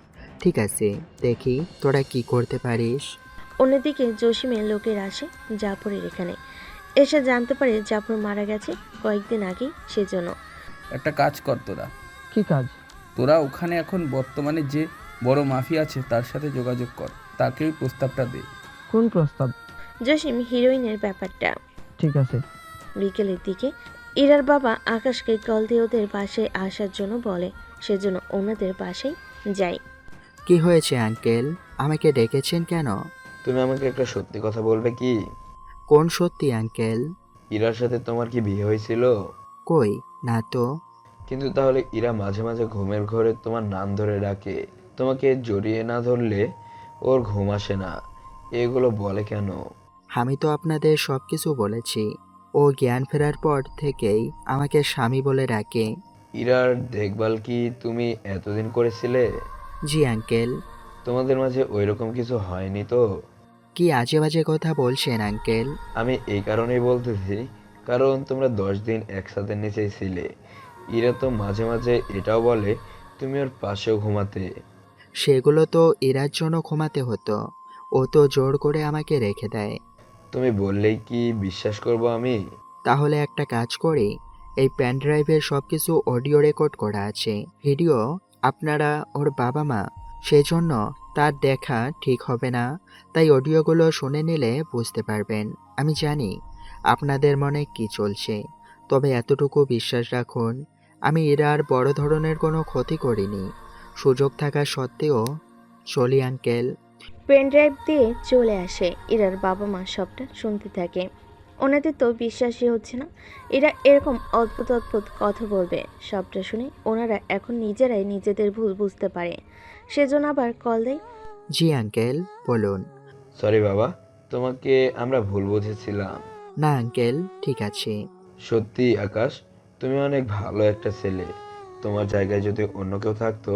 ঠিক আছে, দেখি তোরা কি করতে পারিস। অন্যদিকে জসিমের লোকের আসে জাফরের এখানে। এসে জানতে পারে জাফর মারা গেছে কয়েকদিন আগেই। সেজন্য একটা কাজ কর তোরা। কি কাজ? তোরা ওখানে এখন বর্তমানে যে বড় মাফিয়া আছে তার সাথে যোগাযোগ কর, তাকেই প্রস্তাবটা দে। কোন প্রস্তাব? জসিম হিরোইনের ব্যাপারটা। ঠিক আছে। বিকেলের দিকে ইরার বাবা আকাশকে কল দিয়ে ওদের বাসায় আসার জন্য বলে। সেজন্য ওনাদের বাসায় যায়। কি হয়েছে আঙ্কেল, আমাকে ডেকেছেন কেন? তুমি আমাকে একটা সত্যি কথা বলবে কি? কোন সত্যি আঙ্কেল? ইরার সাথে তোমার কি বিয়ে হয়েছিল? কই না তো। কিন্তু তাহলে ইরা মাঝে মাঝে ঘুমের ঘরে তোমার নাম ধরে ডাকে, তোমাকে জড়িয়ে না ধরলে ওর ঘুম আসে না। এগুলো বলে কেন? আমি তো আপনাদের সব কিছু বলেছি। ও জ্ঞান ফেরার পর থেকেই আমাকে স্বামী বলে ডাকে। ইরার দেখভাল কি তুমি এতদিন করেছিলে? জি আঙ্কেল। তোমাদের মাঝে ওইরকম কিছু হয়নি তো? কি আজে বাজে কথা বলছেন আঙ্কেল? আমি এই কারণেই বলতেছি, কারণ তোমরা 10 দিন একসাথে নিচেই ছিলে। ইরা তো মাঝে মাঝে এটাও বলে তুমি ওর পাশেও ঘুমাতে। সেগুলো তো ইরার জন্য ঘুমাতে হতো, ও তো জোর করে আমাকে রেখে দেয়। তুমি বললেই কি বিশ্বাস করব আমি? তাহলে একটা কাজ করি, এই পেন ড্রাইভে সব কিছু অডিও রেকর্ড করা আছে। ভিডিও আপনারা ওর বাবা মা, সেজন্য তার দেখা ঠিক হবে না। তাই অডিওগুলো শুনে নিলে বুঝতে পারবেন। আমি জানি আপনাদের মনে কি চলছে। তবে এতটুকু বিশ্বাস রাখুন, আমি ইরার বড় ধরনের কোনো ক্ষতি করিনি। সুযোগ থাকা সত্ত্বেও চলি আঙ্কেল। পেন ড্রাইভ দিয়ে চলে আসে। ইরার বাবা মা সবটা শুনতে থাকে। ওনাদের তো বিশ্বাসই হচ্ছে না এরা এরকম অদ্ভুত অদ্ভুত কথা বলবে। সবটা শুনে ওনারা এখন নিজেরাই নিজেদের ভুল বুঝতে পারে। সেজন্য আবার কল দেয়। জি আঙ্কেল, বলুন। সরি বাবা, তোমাকে আমরা ভুল বুঝেছিলাম। না আঙ্কেল, ঠিক আছে। সত্যি আকাশ, তুমি অনেক ভালো একটা ছেলে। তোমার জায়গায় যদি অন্য কেউ থাকতো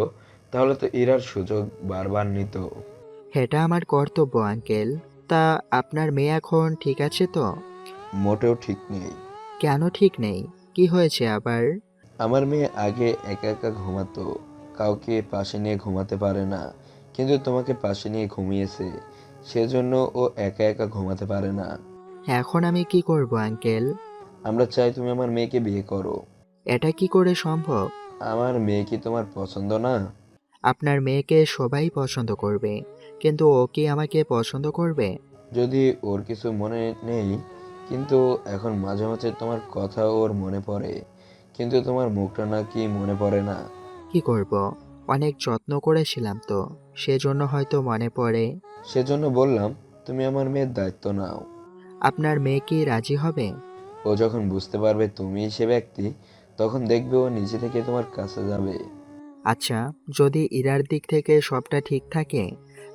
তাহলে তো ইরার সুযোগ বারবার নিত। এটা আমার কর্তব্য আঙ্কেল। তা আপনার মেয়ে এখন ঠিক আছে তো? মোটেও ঠিক নেই। কেন ঠিক নেই? কি হয়েছে আবার? আমার মেয়ে আগে একা একা ঘুমাতো, কাউকে পাশে নিয়ে ঘুমাতে পারে না, কিন্তু তোমাকে পাশে নিয়ে ঘুমিয়েছে, সেজন্য ও একা একা ঘুমাতে পারে না। এখন আমি কি করব আঙ্কেল? আমরা চাই তুমি আমার মেয়েকে বিয়ে করো। এটা কি করে সম্ভব? আমার মেয়ে কি তোমার পছন্দ না? আপনার মেয়েকে সবাই পছন্দ করবে, কিন্তু ও কি আমাকে পছন্দ করবে? যদি ওর কিছু মনে নেই, কিন্তু এখন মাঝে মাঝে তোমার কথা ওর মনে পড়ে, কিন্তু তোমার মুখটা নাকি মনে পড়ে না। কি করব? অনেক যত্ন করেছিলাম তো, সেজন্য হয়তো মনে পড়ে। সেজন্য বললাম তুমি আমার মেয়ের দায়িত্ব নাও। আপনার মেয়ে কি রাজি হবে? ও যখন বুঝতে পারবে তুমি সে ব্যক্তি, তখন দেখবে ও নিজে থেকে তোমার কাছে যাবে। আচ্ছা, যদি ইরার দিক থেকে সবটা ঠিক থাকে,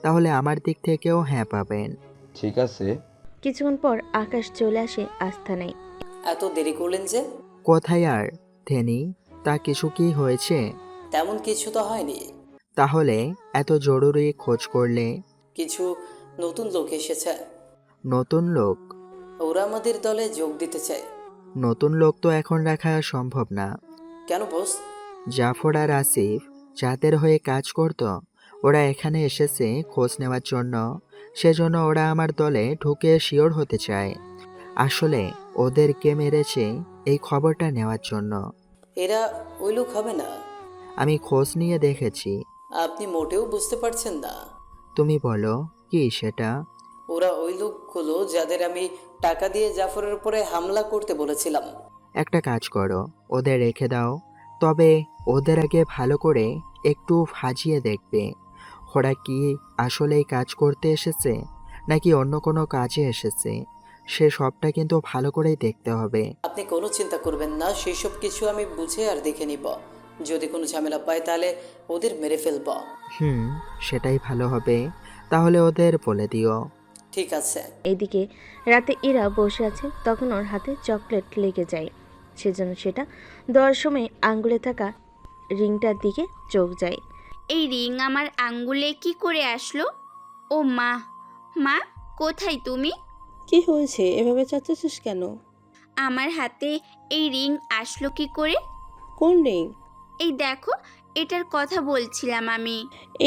তাহলে আমার দিক থেকেও হ্যাঁ পাবেন। ঠিক আছে। কিছুক্ষণ পর আকাশ চলে আসে আস্তানায়। এত দেরি করলেন যে? কোথায় আর থেনি? তা কিছু কি হয়েছে? তেমন কিছু তো হয়নি। তাহলে এত জরুরি খোঁজ করলে? কিছু নতুন লোক এসেছে। নতুন লোক? ওরা আমাদের দলে যোগ দিতে চায়। নতুন লোক তো এখন রাখা সম্ভব না। কেন বস? জাফর আর আসিফ যাদের হয়ে কাজ করত, ওরা এখানে এসেছে খোঁজ নেওয়ার জন্য। সেজন্য ওরা আমার দলে ঢুকে শিওর হতে চায়। আসলে ওদের কে মেরেছে এই খবরটা নেওয়ার জন্য। এরা ওই লোক হবে না। আমি খোঁজ নিয়ে দেখেছি। আপনি মোটেও বুঝতে পারছেন না। তুমি বলো কি সেটা? ওরা ওই লোকগুলো যাদের আমি টাকা দিয়ে জাফরের উপরে হামলা করতে বলেছিলাম। একটা কাজ করো, ওদের রেখে দাও। তবে ওদের আগে ভালো করে একটু ভাজিয়ে দেখবে ওরা কি আসলেই কাজ করতে এসেছে নাকি অন্য কোনো কাজে এসেছে। সে সবটা কিন্তু ভালো করেই দেখতে হবে। আপনি কোনো চিন্তা করবেন না, সেই সব কিছু আমি বুঝে আর দেখে নিব। যদি কোনো ঝামেলা পাই তাহলে ওদের মেরে ফেলব। সেটাই ভালো হবে। তাহলে ওদের বলে দিও। ঠিক আছে। এদিকে রাতে ইরা বসে আছে, তখন ওর হাতে চকলেট লেগে যায়। সেজন্য সেটা দেওয়ার সময় আঙ্গুলে থাকা রিংটার দিকে চোখ যায়। এই রিং আমার আঙ্গুলে কি করে আসলো? ও মা, মা কোথায় তুমি? কি হয়েছে, এভাবে চাচ্ছিস কেন? আমার হাতে এই রিং আসলো কি করে? কোন রিং? এই দেখো, এটার কথা বলছিলাম আমি।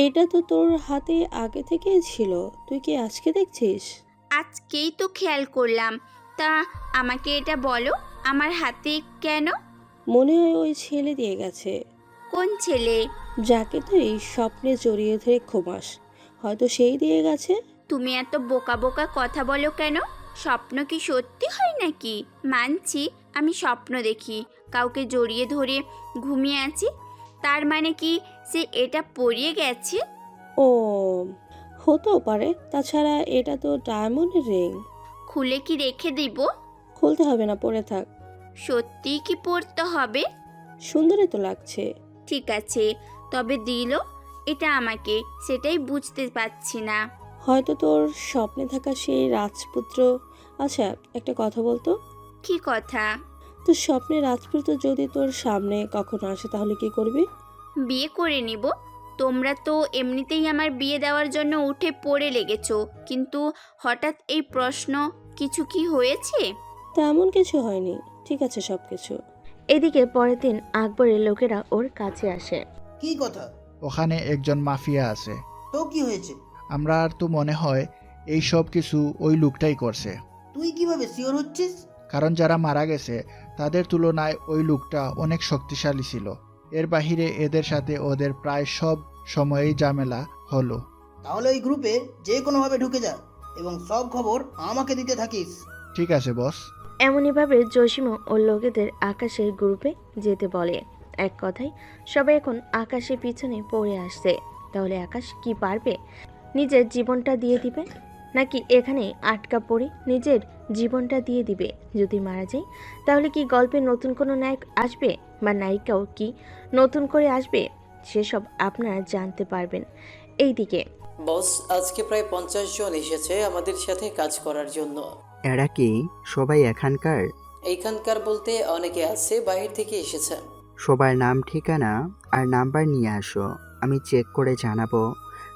এটা তো তোর হাতে আগে থেকেই ছিল, তুই কি আজকে দেখছিস? আজকেই তো খেয়াল করলাম। তা আমাকে এটা বলো, আমার হাতে কেন? মনে হয় ওই ছেলে দিয়ে গেছে। কোন ছেলে? যাকে তুই স্বপ্নে জড়িয়ে ধরে ঘুমাস, হয়তো সেই দিয়ে গেছে। তুমি এত বোকা বোকা কথা বলো কেন? স্বপ্ন কি সত্যি হয় নাকি? মানছি আমি স্বপ্ন দেখি, কাউকে জড়িয়ে ধরে ঘুমিয়ে আছি, তার মানে কি সে এটা পরিয়ে গেছে? ও হতেও পারে, তাছাড়া এটা তো ডায়মন্ডের রিং। খুলে কি রেখে দিব? খুলতে হবে না, পরে থাক। সত্যি কি পরতে হবে? সুন্দরই তো লাগছে। ঠিক আছে, তবে দিল এটা আমাকে, সেটাই বুঝতে পারছি না। হয়তো তোর স্বপ্নে থাকা সেই রাজপুত্র। আচ্ছা একটা কথা বলতো। কি কথা? তোর স্বপ্নে রাজপুত্র যদি তোর সামনে কখনো আসে তাহলে কি করবি? বিয়ে করে নিব। তোমরা তো এমনিতেই আমার বিয়ে দেওয়ার জন্য উঠে পড়ে লেগেছো, কিন্তু হঠাৎ এই প্রশ্ন, কিছু কি হয়েছে? তেমন কিছু হয়নি, ঠিক আছে সব কিছু। এদিকে পরের দিন আকবরের লোকেরা ওর কাছে আসে। কি কথা? ওখানে একজন মাফিয়া আছে। তো কি হয়েছে? আমরা আর তো মনে হয় এই সব কিছু ওই লোকটাই করছে। তুই কিভাবে শিওর হচ্ছিস? কারণ যারা মারা গেছে তাদের তুলনায় ওই লোকটা অনেক শক্তিশালী ছিল। এর বাহিরে এদের সাথে ওদের প্রায় সব সময়েই ঝামেলা হলো। তাহলে ওই গ্রুপে যে কোনোভাবে ঢুকে যা এবং সব খবর আমাকে দিতে থাকিস। ঠিক আছে বস। এমনইভাবে জসিমও ওর লোকেদের আকাশের গ্রুপে যেতে বলে। এক কথায় সবাই এখন আকাশের পিছনে পড়ে আসছে। তাহলে আকাশ কি পারবে? নিজের জীবনটা দিয়ে দিবে, নাকি এখানে আটকা পড়ে নিজের জীবনটা দিয়ে দিবে? যদি মারা যায় তাহলে কি গল্পে নতুন কোনো নায়ক আসবে, বা নায়িকাও কি নতুন করে আসবে? সেসব আপনারা জানতে পারবেন এইদিকে। বস, আজকে প্রায় 50 জন এসেছে আমাদের সাথে কাজ করার জন্য। এরা কি সবাই এখানকার? এইখানকার বলতে অনেকে আছে, বাইরে থেকে এসেছে। সবার নাম, ঠিকানা আর নাম্বার নিয়ে আসো। আমি চেক করে জানাবো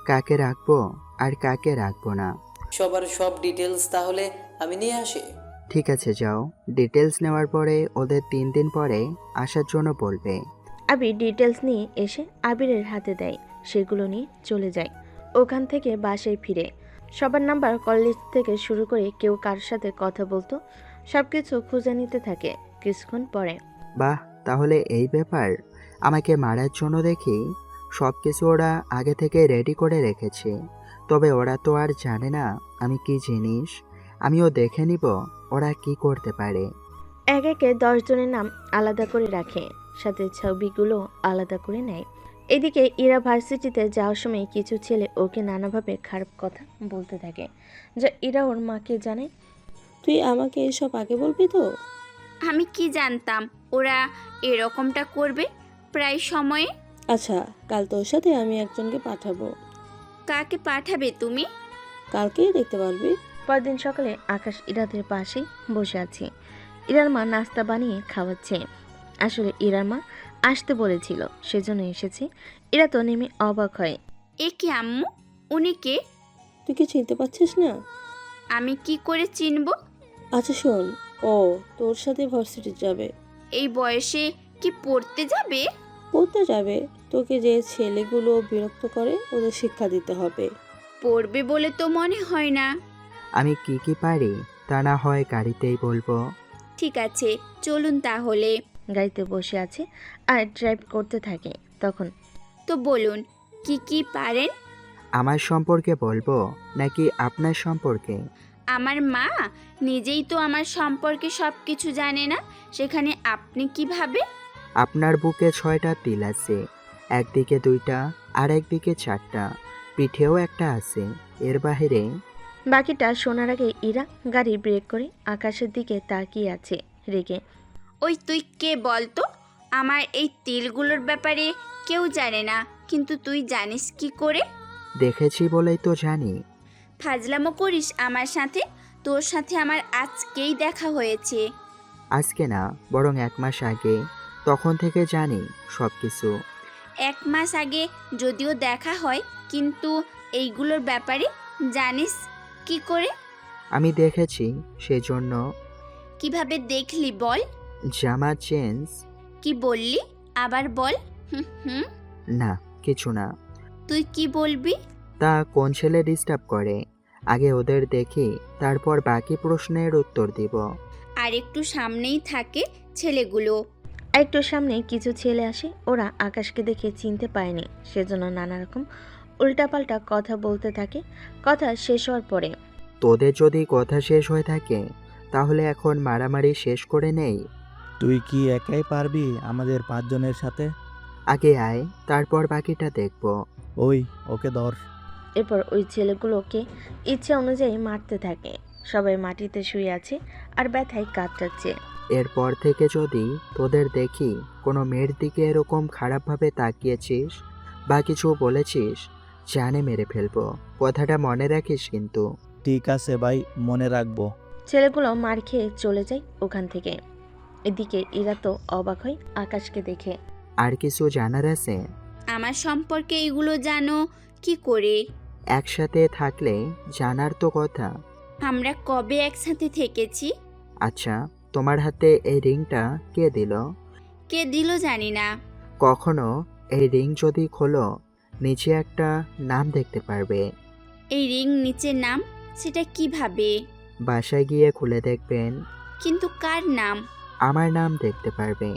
কাকে রাখবো আর কাকে রাখবো না। সবার সব ডিটেলস তাহলে আমি নিয়ে আসি। ঠিক আছে, যাও। ডিটেলস নেওয়ার পরে ওদের 3 দিন পরে আসার জন্য বলবে। আবির ডিটেলস নিয়ে এসে আবিরের হাতে দেয়। সেগুলো নিয়ে চলে যায়। ওখান থেকে বাসায় ফিরে সবার নাম্বার, কলেজ থেকে শুরু করে কেউ কার সাথে কথা বলতো সব কিছু খুঁজে নিতে থাকে। কিছুক্ষণ পরে, বাহ, তাহলে এই ব্যাপার। আমাকে মারার জন্য দেখি সব কিছু ওরা আগে থেকে রেডি করে রেখেছে। তবে ওরা তো আর জানে না আমি কি জিনিস। আমিও দেখে নিব ওরা কি করতে পারে। এক একে 10 জনের নাম আলাদা করে রাখে, সাথে ছবিগুলো আলাদা করে নেয়। এদিকে ইরা ভার্সিটিতে যাওয়ার সময় কিছু ছেলে ওকে নানাভাবে খারাপ কথা বলতে থাকে, যা ইরা ওর মাকে জানায়। তুই আমাকে এসব আগে বলবি তো? আমি কি জানতাম ওরা এরকমটা করবে প্রায় সময়ে। আচ্ছা, কাল তোর সাথে আমি একজনকে পাঠাবো। কাকে পাঠাবে তুমি? কালকেই দেখতে পারবি। পরদিন সকালে আকাশ ইরাদের পাশেই বসে আছে। ইরার মা নাস্তা বানিয়ে খাওয়াচ্ছে। আসলে ইরার মা আসতে বলেছিল, সেজন্য এসেছে। ইরা তো নেমে অবাক হয়। এ কি আম্মু? উনি কে? তুই কি চিনতে পারছিস না? আমি কি করে চিনব? আচ্ছা শোন, ও তোর সাথে ভার্সিটি যাবে। এই বয়সে কি পড়তে যাবে? পড়তে যাবে। তোকে যে ছেলেগুলো বিরক্ত করে ওদের শিক্ষা দিতে হবে। পড়বে বলে তো মনে হয় না। আমি কি কি পারি তা না হয় গাড়িতেই বলবো। ঠিক আছে, চলুন তাহলে। গাড়িতে বসে আছে আর ড্রাইভ করতে থাকে। তখন, তো বলুন কি কি পারেন? আমার সম্পর্কে বলবো নাকি আপনার সম্পর্কে? আমার মা নিজেই তো আমার সম্পর্কে সব কিছু জানে না, সেখানে আপনি কিভাবে? আপনার বুকে 6টা তিল আছে, একদিকে 2টা আর একদিকে 4টা, পিঠেও একটা আছে। এর বাইরে বাকিটা শোনার আগে ইরা গাড়ি ব্রেক করে আকাশের দিকে তাকিয়ে আছে রেগে। ওই তুই কে বলতো? আমার এই তিলগুলোর ব্যাপারে কেউ জানে না, কিন্তু তুই জানিস কি করে? দেখেছি বলেই তো জানি। ফাজলামো করিস আমার সাথে? তোর সাথে আমার আজকেই দেখা হয়েছে। আজকে না, বরং 1 মাস আগে। তখন থেকে জানি সব কিছু। 1 মাস আগে যদিও দেখা হয়, কিন্তু এইগুলোর ব্যাপারে জানিস কি করে? আমি দেখেছি, সেজন্য। কিভাবে দেখলি বল? জামা চেঞ্জ। কি বললি? আবার বল। হুম হুম। না, কিছু না। তুই কি বলবি? তা কোন ছেলে ডিস্টার্ব করে? আগে ওদের দেখি, তারপর বাকি প্রশ্নের উত্তর দিব। আর একটু সামনেই থাকে ছেলেগুলো। একটু সামনে কিছু ছেলে আসে। ওরা আকাশকে দেখে চিনতে পায়নি, সেজন্য নানা রকম উল্টাপাল্টা কথা বলতে থাকে। কথা শেষ হওয়ার পরে, তোদের যদি কথা শেষ হয়ে থাকে তাহলে এখন মারামারি শেষ করে নেই। তুই কি একাই পারবি আমাদের 5 জনের সাথে? আগে আয়, তারপর বাকিটা দেখব। ওই, ওকে ধর। এরপর ওই ছেলেগুলোকে ইচ্ছা অনুযায়ী মারতে থাকে। সবাই মাটিতে শুয়ে আছে আর ব্যথায় কাতরাচ্ছে। এরপর থেকে যদি তোদের দেখি কোনো মেয়ের দিকে এরকম খারাপভাবে তাকিয়েছিস বা কিছু বলেছিস, জানে মেরে ফেলবো। কথাটা মনে রাখিস কিন্তু। ঠিক আছে ভাই, মনে রাখবো। ছেলেগুলো মার খেয়ে চলে যায় ওখান থেকে। এদিকে ইরা তো অবাক হয় আকাশকে দেখে। আর কিছু জানার আছে? আমার সম্পর্কে এগুলো জানো কি করে? একসাথে থাকলে জানার তো কথা। আমরা কবে একসাথে থেকেছি? আচ্ছা, তোমার হাতে এই রিংটা কে দিল? কে দিল জানি না। কখনো এই রিং যদি খোলো, নিচে একটা নাম দেখতে পারবে। এই রিং নিচের নাম? সেটা কিভাবে? বাসায় গিয়ে খুলে দেখবেন। কিন্তু কার নাম? আমার নাম দেখতে পারবে।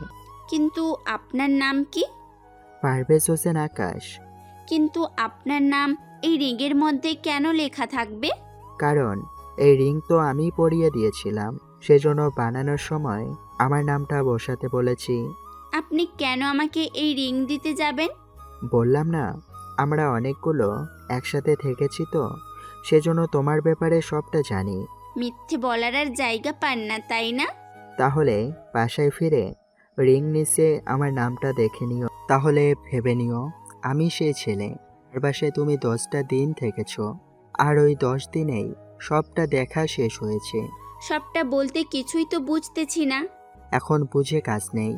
কিন্তু আপনার নাম কি? পারভেজ হোসেন আকাশ। কিন্তু আপনার নাম এই রিংয়ের মধ্যে কেন লেখা থাকবে? কারণ এই রিং তো আমি পরিয়ে দিয়েছিলাম। সেজন্য বানানোর সময় আমার নামটা বসাতে বলেছি। আপনি কেন আমাকে এই রিং দিতে যাবেন? বললাম না, আমরা অনেকগুলো একসাথে থেকেছি তো, সেজন্য তোমার ব্যাপারে সবটা জানি। মিথ্যে বলার আর জায়গা পান না, তাই না? তাহলে বাসায় ফিরে রিং নিচে আমার নামটা দেখে নিও, তাহলে ভেবে নিও আমি সেই ছেলে। আর বাসায় তুমি 10টা দিন থেকেছো, আর ওই 10 দিনেই সবটা দেখা শেষ হয়েছে। সবটা বলতে কিছুই তো বুঝতেছি না। এখন বুঝে কাজ নেই,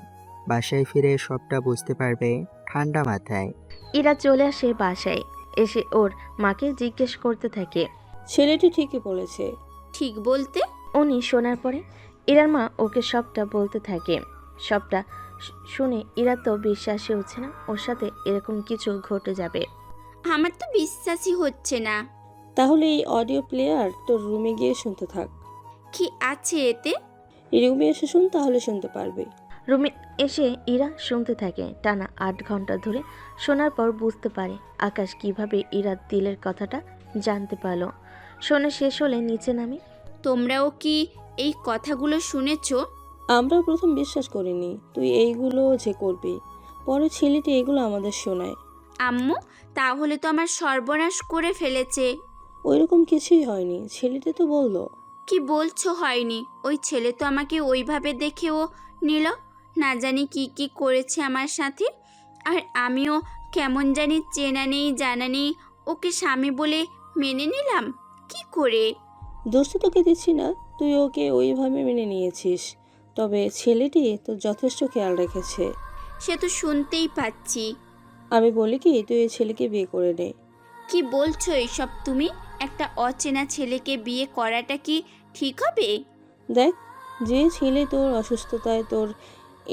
বাসায় ফিরে সবটা বুঝতে পারবে ঠান্ডা মাথায়। ইরা চলে আসে বাসায়, এসে ওর মাকে জিজ্ঞেস করতে থাকে। ছেলেটি ঠিকই বলেছে। ঠিক বলতে? উনি শোনার পরে ইরার মা ওকে সবটা বলতে থাকে। সবটা শুনে ইরা তো বিশ্বাসই হচ্ছে না ওর সাথে এরকম কিছু ঘটে যাবে। আমার তো বিশ্বাসই হচ্ছে না। তাহলে এই অডিও প্লেয়ার তোর রুমে গিয়ে শুনতে থাক। কি আছে এতে? রুমে এসে শুন, তাহলে শুনতে পারবে। রুমে এসে ইরা শুনতে থাকে। টানা 8 ঘন্টা ধরে শোনার পর বুঝতে পারে আকাশ কিভাবে ইরার দিলের কথাটা জানতে পারলো। শোনা শেষ হলে নিচে নামে। তোমরাও কি এই কথাগুলো শুনেছো? আমরা প্রথম বিশ্বাস করিনি তুই এইগুলো যে করবি, পরে ছেলেটি এগুলো আমাদের শোনায়। আম্মু, তাহলে তো আমার সর্বনাশ করে ফেলেছে। ওইরকম কিছুই হয়নি, ছেলেটি তো বললো। কি বলছো হয়নি? ওই ছেলে তো আমাকে ওইভাবে দেখেও নিল, না জানি কি কি করেছে আমার সাথে। আর আমিও কেমন জানি চেনা নেই জানা নেই ওকে স্বামী বলে মেনে নিলাম। কি করে? দোষ তো তোকে দিচ্ছি না, তুই ওকে ওইভাবে মেনে নিয়েছিস, তবে ছেলেটি তো যথেষ্ট খেয়াল রেখেছে। সে তো শুনতেই পাচ্ছি। আমি বলি কি, তুই এই ছেলেকে বিয়ে করে নে। কি বলছো এইসব তুমি? একটা অচেনা ছেলেকে বিয়ে করাটা কি ঠিক হবে? দেখ, যে ছেলে তোর অসুস্থতায় তোর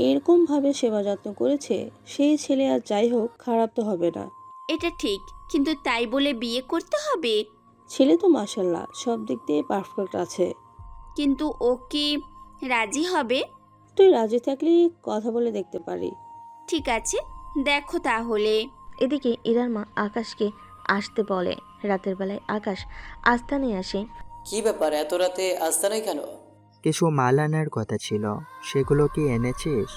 এরকমভাবে সেবা যত্ন করেছে, সেই ছেলে আর যাই হোক খারাপ তো হবে না। এটা ঠিক, কিন্তু তাই বলে বিয়ে করতে হবে? ছেলে তো মাশাল্লাহ সব দিক দিয়ে পারফেক্ট আছে। কিন্তু ও কি রাজি হবে? তুই রাজি থাকলে কথা বলে দেখতে পারি। ঠিক আছে, দেখো তাহলে। এদিকে ইরার মা আকাশকে আসতে বলে। রাতের বেলায় আকাশ আস্তানায় আসে। কি ব্যাপার, এত রাতে আস্তানায় কেন? কিছু মাল আনার কথা ছিল, সেগুলো কি এনেছিস?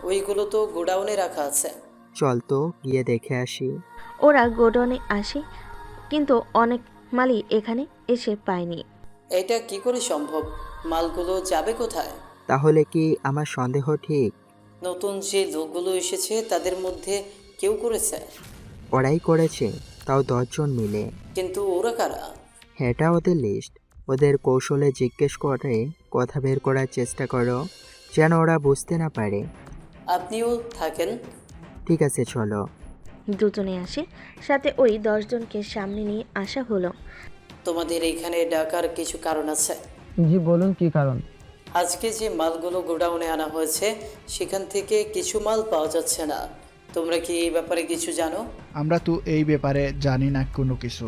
ওইগুলো তো গোডাউনে রাখা আছে। চল তো গিয়ে দেখে আসি। ওরা গোডাউনে আসে, কিন্তু অনেক মালই এখানে এসে পায়নি। এটা কি করে সম্ভব? মালগুলো যাবে কোথায়? তাহলে কি আমার সন্দেহ ঠিক? নতুন যে লোকগুলো এসেছে তাদের মধ্যে কেউ করেছে? ওরাই করেছে, তাও 10 জন মিলে। কিন্তু ওরা কারা? এটা ওদের লিস্ট। ওদের কৌশলে জিজ্ঞেস করে কথা বের করার চেষ্টা করো, যেন ওরা বুঝতে না পারে। আপনিও থাকেন? ঠিক আছে, চলো। দুজনে আসে, সাথে ওই 10 জনকে সামনে নিয়ে আসা হলো। তোমাদের এইখানে ডাকার কিছু কারণ আছে? জি বলুন, কি কারণ? আজকে যে মালগুলো গোডাউনে আনা হয়েছে সেখান থেকে কিছু মাল পাওয়া যাচ্ছে না। তোমরা কি এই ব্যাপারে কিছু জানো? আমরা তো এই ব্যাপারে জানি না কোনো কিছু।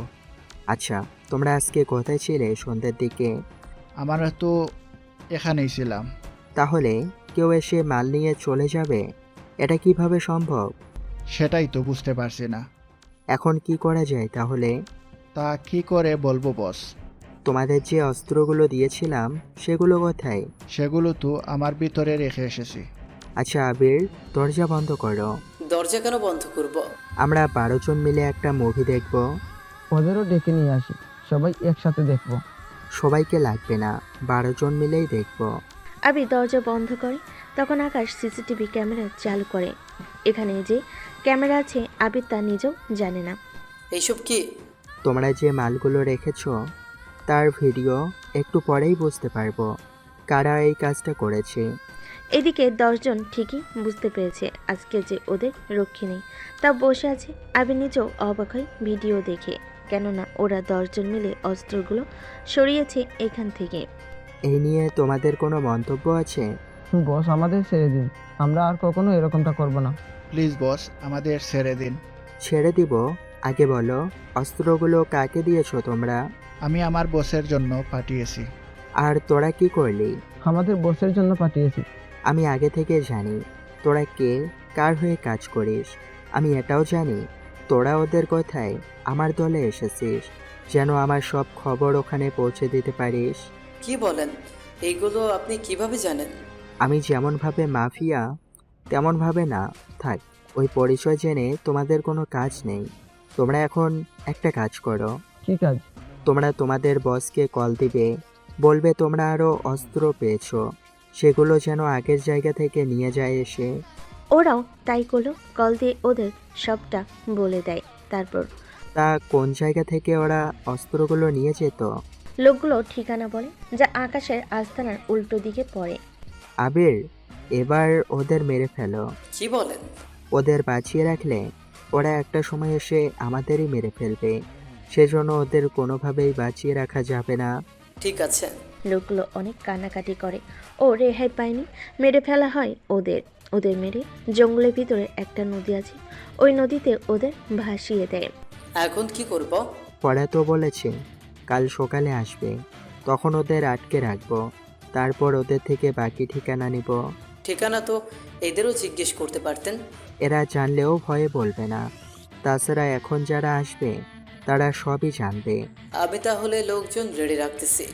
আচ্ছা, তোমরা আজকে কোথায় ছিলে সন্ধ্যের দিকে? আমরা তো এখানেই ছিলাম। তাহলে কেউ এসে মাল নিয়ে চলে যাবে, এটা কিভাবে সম্ভব? সেটাই তো বুঝতে পারছি না। এখন কি করা যায় তাহলে? তা কি করে বলবো বস? তোমাদের যে অস্ত্রগুলো দিয়েছিলাম সেগুলো কোথায়? সেগুলো তো আমার ভিতরে রেখে এসেছি। আচ্ছা আবির, দরজা বন্ধ করো। দরজা কেন বন্ধ করব? আমরা 12 জন মিলে একটা মুভি দেখব। ওদেরও ডেকে নিয়ে আসি, সবাই একসাথে দেখব। সবাইকে লাগবে না, 12 জন মিলেই দেখব। আবি দরজা বন্ধ করে। তখন আকাশ সিসিটিভি ক্যামেরা চালু করে। এখানে যে ক্যামেরা আছে আবির তা নিজেও জানে না। এইসব কি? তোমরা যে মালগুলো রেখেছো তার ভিডিও একটু পরেই বুঝতে পারবো কারা এই কাজটা করেছে। এদিকে 10 জন ঠিকই বুঝতে পেরেছে আজকে যে ওদের রক্ষী নেই, তা বসে আছে। আবির নিজেও অবাক হয় ভিডিও দেখে, কেননা ওরা 10 জন মিলে অস্ত্রগুলো সরিয়েছে এখান থেকে। এই নিয়ে তোমাদের কোনো মন্তব্য আছে? বস, আমাদের ছেড়ে দিন, আমরা আর কখনো এরকমটা করব না। প্লিজ বস, আমাদের ছেড়ে দিন। ছেড়ে দিব? আগে বলো, অস্ত্রগুলো কাকে দিয়েছো তোমরা? আমি আমার বসের জন্য পাঠিয়েছি। আর তোরা কি করলি? আমাদের বসের জন্য পাঠিয়েছি। আমি আগে থেকে জানি তোরা কে কার হয়ে কাজ করিস। আমি এটাও জানি তোরা ওদের কথায় আমার দলে এসেছিস, যেন আমার সব খবর ওখানে পৌঁছে দিতে পারিস। কি বলেন? এইগুলো আপনি কিভাবে জানেন? আমি যেমনভাবে মাফিয়া তেমনভাবে না। থাক, ওই পরিচয় জেনে তোমাদের কোনো কাজ নেই। তোমরা এখন একটা কাজ করো। কি কাজ? তোমরা তোমাদের বসকে কল দিবে, বলবে তোমরা আরও অস্ত্র পেয়েছো, সেগুলো যেন আগের জায়গা থেকে নিয়ে যায় এসে। ওরাও তাই করলো, কল দিয়ে ওদের সবটা বলে দেয়। তারপর তা কোন জায়গা থেকে ওরা অস্ত্রগুলো নিয়ে যেত? লোকগুলো ঠিকানা বলে, যা আকাশের আস্তানার উল্টো দিকে পড়ে। আবির, এবার ওদের মেরে ফেলো। কি বলেন? ওদের বাঁচিয়ে রাখলে ওরা একটা সময় এসে আমাদেরই মেরে ফেলবে, সেজন্য ওদের কোনোভাবেই বাঁচিয়ে রাখা যাবে না। ঠিক আছে। লোকগুলো অনেক কান্নাকাটি করে। ও রেহাই পায়নি, মেরে ফেলা হয় ওদের মেরে জঙ্গলের ভিতরে একটা নদী আছে, ওই নদীতে ওদের ভাসিয়ে দেয়। এখন কি করব? পড়া তো বলেছে কাল সকালে আসবে, তখন ওদের আটকে রাখবো, তারপর ওদের থেকে বাকি ঠিকানা নিব। ঠিকানা তো এদেরও জিজ্ঞেস করতে পারতেন। এরা জানলেও ভয়ে বলবে না, তাছাড়া এখন যারা আসবে তারা সবই জানবে। আমি তাহলে লোকজন রেডি রাখতেছি।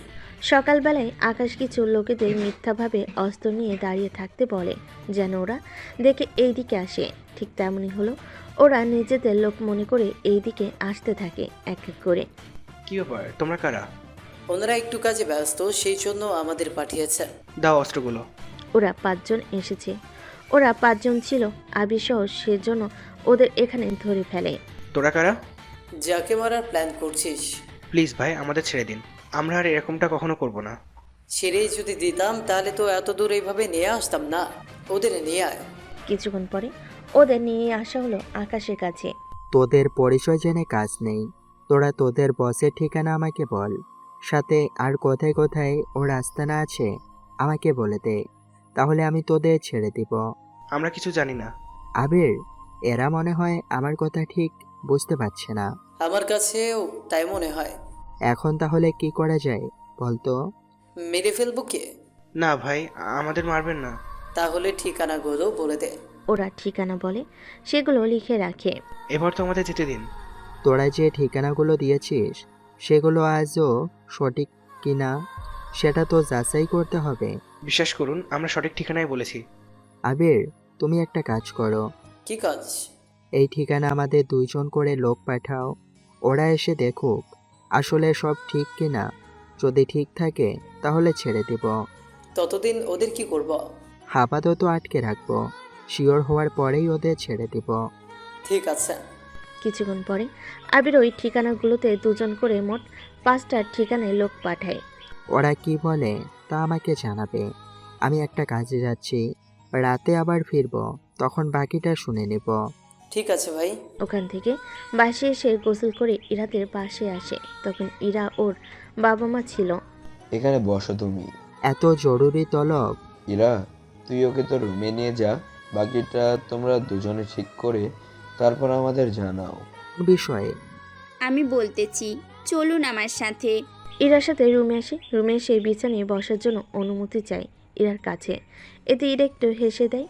সকালবেলায় আকাশ কিছু লোকেদের মিথ্যাভাবে অস্ত্র নিয়ে দাঁড়িয়ে থাকতে বলে, যেন ওরা দেখে এই দিকে আসে। ঠিক তেমনই হলো, ওরা নিজেদের লোক মনে করে এই দিকে আসতে থাকে এক এক করে। কি ব্যাপার, তোমরা কারা? ওনারা একটু কাজে ব্যস্ত, সেই জন্য আমাদের পাঠিয়েছে। দাও অস্ত্রগুলো। ওরা 5 জন এসেছে। ওরা 5 জন ছিল আবিসহ, সেজন্য ওদের এখানে ধরে ফেলে। তোরা কারা? যাকে মারার প্ল্যান করছিস? প্লিজ ভাই, আমাদের ছেড়ে দিন, আমরা আর এরকমটা কখনো করব না। ছেড়েই যদি দিতাম তাহলে তো এত দূর এইভাবে নিয়ে আসতাম না। ওদের নিয়ে আয়। কিছুক্ষণ পরে ওদের নিয়ে আসা হলো আকাশের কাছে। তোদের পরিচয় জেনে কাজ নেই, তোরা তোদের বসের ঠিকানা আমাকে বল, সাথে আর কোথায় কোথায় ওর আস্তানা আছে আমাকে বলে দে, তাহলে আমি তোদের ছেড়ে দিব। আমরা কিছু জানি না। আবির, এরা মনে হয় আমার কথা ঠিক বুঝতে পারছে না। আমার কাছেও তাই মনে হয়। এখন তাহলে কি করা যায় বলতো? মেরে ফেলবো কে? না ভাই, আমাদের মারবেন না। তাহলে ঠিকানাগুলো বলে দে। ওরা ঠিকানা বলে, সেগুলো লিখে রাখে। এবার তো আমাদের যেতে দিন। তোরা যে ঠিকানাগুলো দিয়েছিস সেগুলো আজও সঠিক কিনা সেটা তো যাচাই করতে হবে। বিশ্বাস করুন, আমরা সঠিক ঠিকানায় বলেছি। আবির, তুমি একটা কাজ করো, কি কাজ? এই ঠিকানা আমাদের 2 জন করে লোক পাঠাও, ওরা এসে দেখুক আসলে সব ঠিক কিনা। যদি ঠিক থাকে তাহলে ছেড়ে দিব, ততদিন ওদের কি করব? আপাতত আটকে রাখবো, শিওর হওয়ার পরেই ওদের ছেড়ে দিব। ঠিক আছে। কিছুক্ষণ পরে আবির ওই ঠিকানাগুলোতে 2 জন করে মোট 5টা ঠিকানায় লোক পাঠায়। ওরা কি বলে তা আমাকে জানাবে। আমি একটা কাজে যাচ্ছি, রাতে আবার ফিরবো, তখন বাকিটা শুনে নেব। ঠিক আছে ভাই। ওখান থেকে বাসে এসে গোসল করে ইরাদের পাশে আসে। তখন ইরা ওর বাবা মা ছিল। এখানে বসো তুমি। এত জরুরি তলব? ইরা, তুই ওকে তোর রুমে নিয়ে যা, বাকিটা তোমরা দুজনে ঠিক করে তারপর আমাদের জানাও। বিষয়ে আমি বলতেছি, চলুন আমার সাথে। ইরার সাথে রুমে আসে। রুমে এসে বিছানায় বসার জন্য অনুমতি চায় ইরার কাছে। এতে ইরা একটু হেসে দেয়।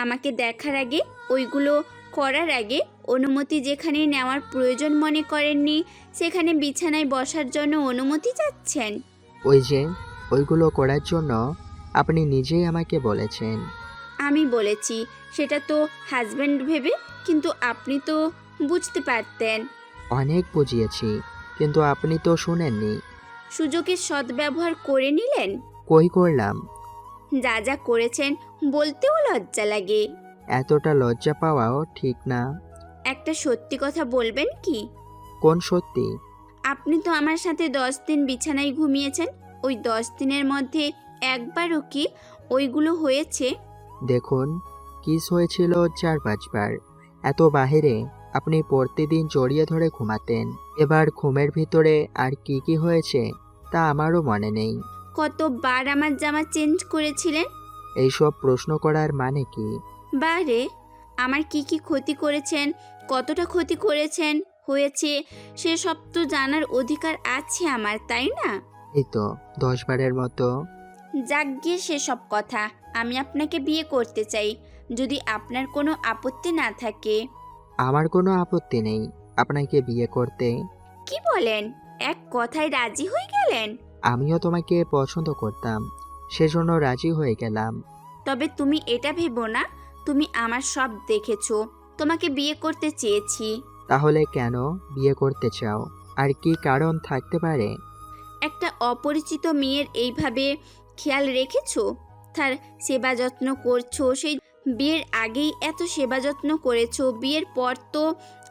আমাকে দেখার আগে, ওইগুলো করার আগে অনুমতি যেখানে নেওয়ার প্রয়োজন মনে করেননি, সেখানে বিছানায় বসার জন্য অনুমতি চাচ্ছেন। ওই যে ওইগুলো করার জন্য আপনি নিজেই আমাকে বলেছেন। আমি বলেছি সেটা তো হাজব্যান্ড ভেবে, কিন্তু আপনি তো বুঝতে পারতেন। অনেক বুঝিয়েছি, কিন্তু আপনি তো শুনেননি। সুযোগের সদ্ব্যবহার করে নিলেন। কই করলাম? যা যা করেছেন বলতেও লজ্জা লাগে। এতটা লজ্জা পাওয়াও ঠিক না। একটা সত্যি কথা বলবেন কি? কোন সত্যি? আপনি তো আমার সাথে 10 দিন বিছানায় ঘুমিয়েছেন। ওই 10 দিনের মধ্যে একবারও কি ওইগুলো হয়েছে? দেখুন, কিস হয়েছিল 4-5 বার। এত বাহিরে আপনি প্রতিদিন জড়িয়ে ধরে ঘুমাতেন। এবার ঘুমের ভিতরে আর কি কি হয়েছে তা আমারও মনে নেই। কতবার আমার জামা চেঞ্জ করেছিলেন? এইসব প্রশ্ন করার মানে কি? বারে, আমার কি কি ক্ষতি করেছেন, কতটা ক্ষতি করেছেন হয়েছে, সেসব তো জানার অধিকার আছে আমার, তাই না? এই তো 10 বারের মতো। যাক গিয়ে সেসব কথা। আমি আপনাকে বিয়ে করতে চাই, যদি আপনার কোনো আপত্তি না থাকে। আমার কোনো আপত্তি নেই আপনাকে বিয়ে করতে। কি বলেন? এক কথায় রাজি হয়ে গেলেন? আমিও তোমাকে পছন্দ করতাম, সেজন্য রাজি হয়ে গেলাম। তবে তুমি এটা ভেবো না তুমি আমার সব দেখেছো, তোমাকে বিয়ে করতে চেয়েছি। তাহলে কেন বিয়ে করতে চাও? আর কি কারণ থাকতে পারে? একটা অপরিচিত মেয়ের এইভাবে খেয়াল রেখেছো, তার সেবা যত্ন করছো, সেই বিয়ের আগেই এত সেবা যত্ন করেছো, বিয়ের পর তো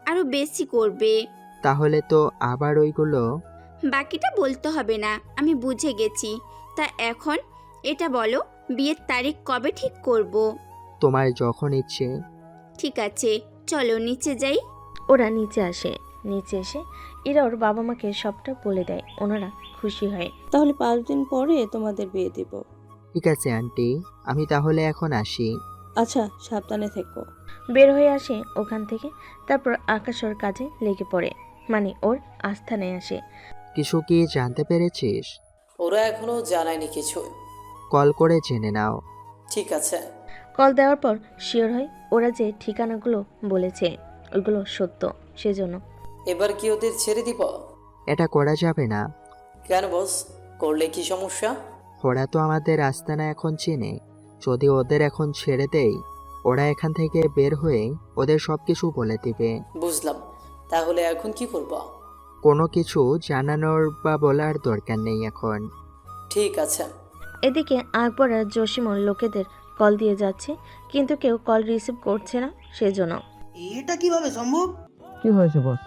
আরো বেশি করবে। তাহলে তো আবার ওইগুলো। বাকিটা বলতে হবে না, আমি বুঝে গেছি। তা এখন এটা বলো, বিয়ের তারিখ কবে ঠিক করব? তোমার যখন ইচ্ছে। ঠিক আছে, চলো নিচে যাই। ওরা নিচে আসে। নিচে এসে এরা ওর বাবা মাকে সবটা বলে দেয়। ওনারা খুশি হয়। তাহলে 5 দিন পরে তোমাদের বিয়ে দেব। ঠিক আছে আন্টি, আমি তাহলে এখন আসি। আচ্ছা, সাবধানে থেকো। বের হয়ে আসে ওখান থেকে। তারপর আকাশ ওর কাজে লেগে পড়ে, মানে ওর আস্থানে আসে। কিছু কি জানতে পেরেছিস? ওরা এখনো জানায়নি কিছু। কল করে জেনে নাও। ঠিক আছে। কল দেওয়ার পর শিওর হয় ওরা যে ঠিকানাগুলো বলেছে ওইগুলো সত্য। সেজন্য এবার কি ওদের ছেড়ে দিব? এটা করা যাবে না। কেন বস, করলে কি সমস্যা? ওরা তো আমাদের আস্তানা এখন চেনে। যদি ওদের এখন ছেড়ে দেই, ওরা এখান থেকে বের হয়ে ওদের সবকিছু বলে দিবে। বুঝলাম, তাহলে এখন কি করব? কোনো কিছু জানানোর বা বলার দরকার নেই এখন। ঠিক আছে। এদিকে আকবর আর জসিমন লোকেদের কল দিয়ে যাচ্ছে, কিন্তু কেউ কল রিসিভ করছে না। সেজন্য এটা কিভাবে সম্ভব? কি হয়েছে বস?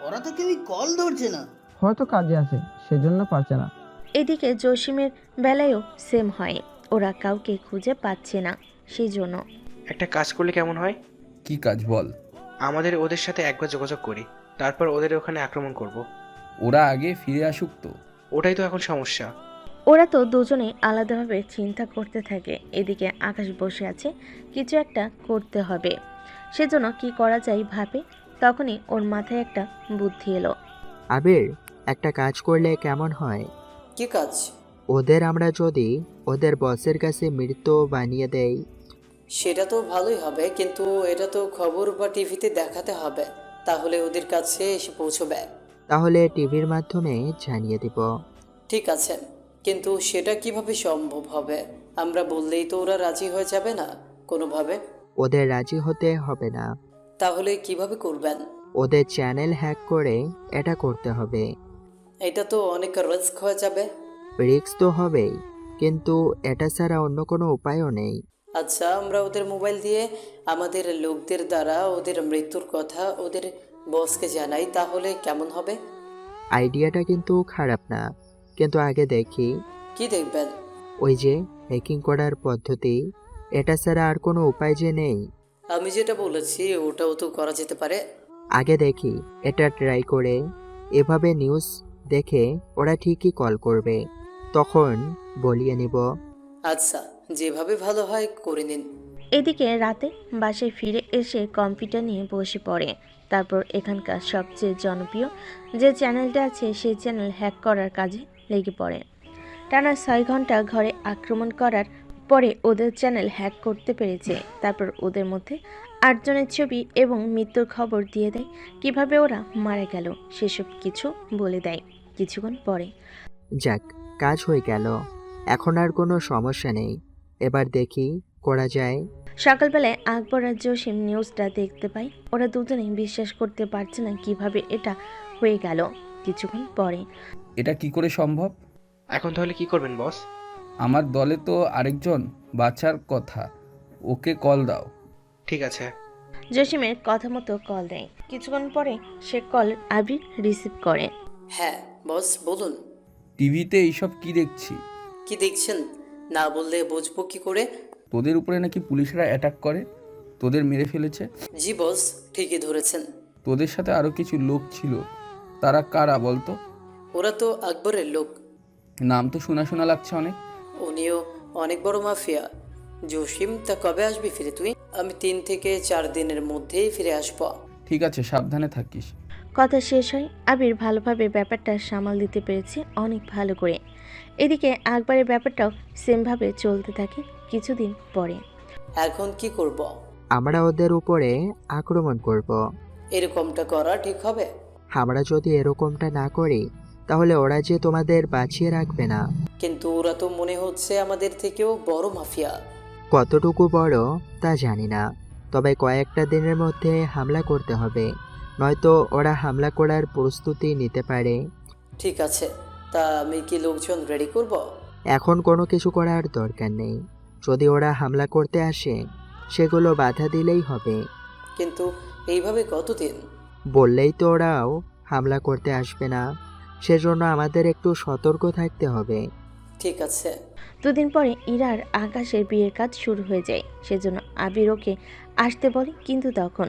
ওরা তো কেউই কল ধরছে না। হয়তো কাজে আছে, সেজন্য পারছে না। এদিকে জসিমের বেলায়ও সেম হয়, ওরা কাউকে খুঁজে পাচ্ছে না। সেই জন্য একটা কাজ করলে কেমন হয়? কি কাজ বল? আমাদের ওদের সাথে একবার যোগাযোগ করি, তারপর ওদের ওখানে আক্রমণ করব। ওরা আগে ফিরে আসুক তো। ওটাই তো এখন সমস্যা। ওরা তো দুজনেই আলাদাভাবে চিন্তা করতে থাকে। এদিকে আকাশ বসে আছে, কিছু একটা করতে হবে। সেজন্য কি করা যায় ভাবে। তখনই ওর মাথায় একটা বুদ্ধি এলো। আবির, একটা কাজ করলে কেমন হয়? কি কাজ? ওদের আমরা যদি ওদের বসের কাছে মৃত্যু বানিয়ে দেই। সেটা তো ভালোই হবে, কিন্তু এটা তো খবর বা টিভিতে দেখাতে হবে, তাহলে ওদের কাছে এসে পৌঁছবে। তাহলে টিভির মাধ্যমে জানিয়ে দিব। ঠিক আছে, কিন্তু সেটা কিভাবে সম্ভব হবে? আমরা বললেই তো ওরা রাজি হয়ে যাবে না কোনোভাবে। ওদের রাজি হতে হবে না। তাহলে কিভাবে করবেন? ওদের চ্যানেল হ্যাক করে এটা করতে হবে। এটা তো অনেক রিস্ক হয়ে যাবে। রিস্ক তো হবেই, কিন্তু এটা ছাড়া অন্য কোনো উপায়ও নেই। আচ্ছা, আমরা ওদের মোবাইল দিয়ে আমাদের লোকদের দ্বারা ওদের মৃত্যুর কথা ওদের বসকে জানাই, তাহলে কেমন হবে? আইডিয়াটা কিন্তু খারাপ না, কিন্তু আগে দেখি। কি দেখবেন? ওই যে হ্যাকিং করার পদ্ধতি, এটা ছাড়া আর কোনো উপায় যে নেই। আমি যেটা বলেছি ওটাও তো করা যেতে পারে। আগে দেখি এটা ট্রাই করে। এভাবে নিউজ দেখে ওরা ঠিকই কল করবে, তখন বলিয়ে নিব। আচ্ছা, যেভাবে ভালো হয় করে নিন। এদিকে রাতে বাসায় ফিরে এসে কম্পিউটার নিয়ে বসে পড়ে। তারপর এখানকার সবচেয়ে জনপ্রিয় যে চ্যানেলটা আছে সেই চ্যানেল হ্যাক করার কাজে লেগে পড়ে। টানা 6 ঘন্টা ঘরে আক্রমণ করার পরে ওদের চ্যানেল হ্যাক করতে পেরেছে। তারপর ওদের মধ্যে 8 জনের ছবি এবং মৃত্যুর খবর দিয়ে দেয়। কিভাবে ওরা মারা গেল সেসব কিছু বলে দেয়। কিছুক্ষণ পরে যাক, কাজ হয়ে গেল, এখন আর কোনো সমস্যা নেই। এবার দেখি করা যায়। সকালবেলায় আকবর আর জসিম নিউজটা দেখতে পায়। ওরা দুজনেই বিশ্বাস করতে পারছে না কিভাবে এটা হয়ে গেল। কিছুক্ষণ পরে এটা কি করে সম্ভব? এখন তাহলে কি করবেন বস? আমার দলে তো আরেকজন বাঁচার কথা, ওকে কল দাও। ঠিক আছে। জসিমের কথা মতো কল দেয়। কিছুক্ষণ পরে সে কল আবির রিসিভ করে। হ্যাঁ বস, বলুন। টিভিতে এইসব কি দেখছি? কি দেখছেন? না বললে বুঝবো কি করে? তোদের উপরে নাকি পুলিশরা অ্যাটাক করে, তোদের মেরে ফেলেছে। জি বস, ঠিকই ধরেছেন। তোদের সাথে আরো কিছু লোক ছিল, তারা কারা বলতো? ওরা তো আকবরের লোক। নাম তো শোনা শোনা লাগছে অনেক। উনিও অনেক বড় মাফিয়া। জসিম, তা কবে আসবি ফিরে তুই? আমি 3 থেকে 4 দিনের মধ্যেই ফিরে আসবো। ঠিক আছে, সাবধানে থাকিস। কথা শেষ হয়। আবির ভালোভাবে ব্যাপারটা সামাল দিতে পেরেছে, অনেক ভালো করে। এদিকে আকবরের ব্যাপারটাও সেমভাবে চলতে থাকে। কিছুদিন পরে এখন কি করব? আমরা ওদের উপরে আক্রমণ করব। এরকমটা করা ঠিক হবে? আমরা যদি এরকমটা না করি, তাহলে ওরা যে তোমাদের বাঁচিয়ে রাখবে না। কিন্তু ওরা তো মনে হচ্ছে আমাদের থেকেও বড় মাফিয়া। কতটুকু বড় তা জানি না, তবে কয়েকটা দিনের মধ্যে হামলা করতে হবে, নয়তো ওরা হামলা করার প্রস্তুতি নিতে পারে। ঠিক আছে, তা আমি কি লোকজন রেডি করব? এখন কোনো কিছু করার দরকার নেই। যদি ওরা হামলা করতে আসে সেগুলো বাধা দিলেই হবে। কিন্তু এইভাবে কতদিন? বললেই তো ওরাও হামলা করতে আসবে না, সেজন্য আমাদের একটু সতর্ক থাকতে হবে। ঠিক আছে। দুদিন পরে ইরার আকাশের বিয়ের কাজ শুরু হয়ে যায়, সেজন্য আবির ওকে আসতে বলে, কিন্তু তখন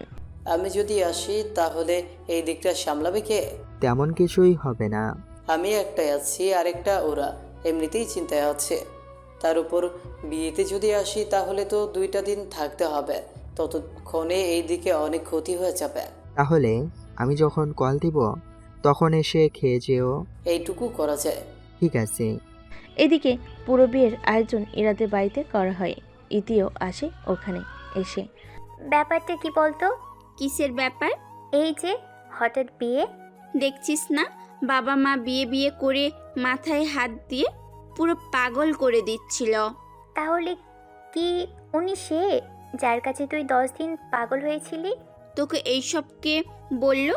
আমি যদি আসি তাহলে এই দিকটা সামলাবে কে? তেমন কিছুই হবে না। আমি একটাই আছি, আরেকটা ওরা। এমনিতেই চিন্তায় আছে। তার উপর বিয়েতে যদি আসি তাহলে তো 2টা দিন থাকতে হবে, ততক্ষণে এই দিকে অনেক ক্ষতি হয়ে যাবে। তাহলে আমি যখন কল দিব তখন এসে খেয়ে যেও। এইটুকু করা যায়। ঠিক আছে। এদিকে পুরো বিয়ের আয়োজন ইরাদের বাড়িতে করা হয়। ইতিও আসে ওখানে। এসে ব্যাপারটা কি বলতো? কিসের ব্যাপার? এই যে হঠাৎ বিয়ে। দেখছিস না, বাবা মা বিয়ে বিয়ে করে মাথায় হাত দিয়ে পুরো পাগল করে দিচ্ছিল। তাহলে কি উনি সে যার কাছে তুই 10 দিন পাগল হয়েছিলি? তোকে এইসব কে বললো?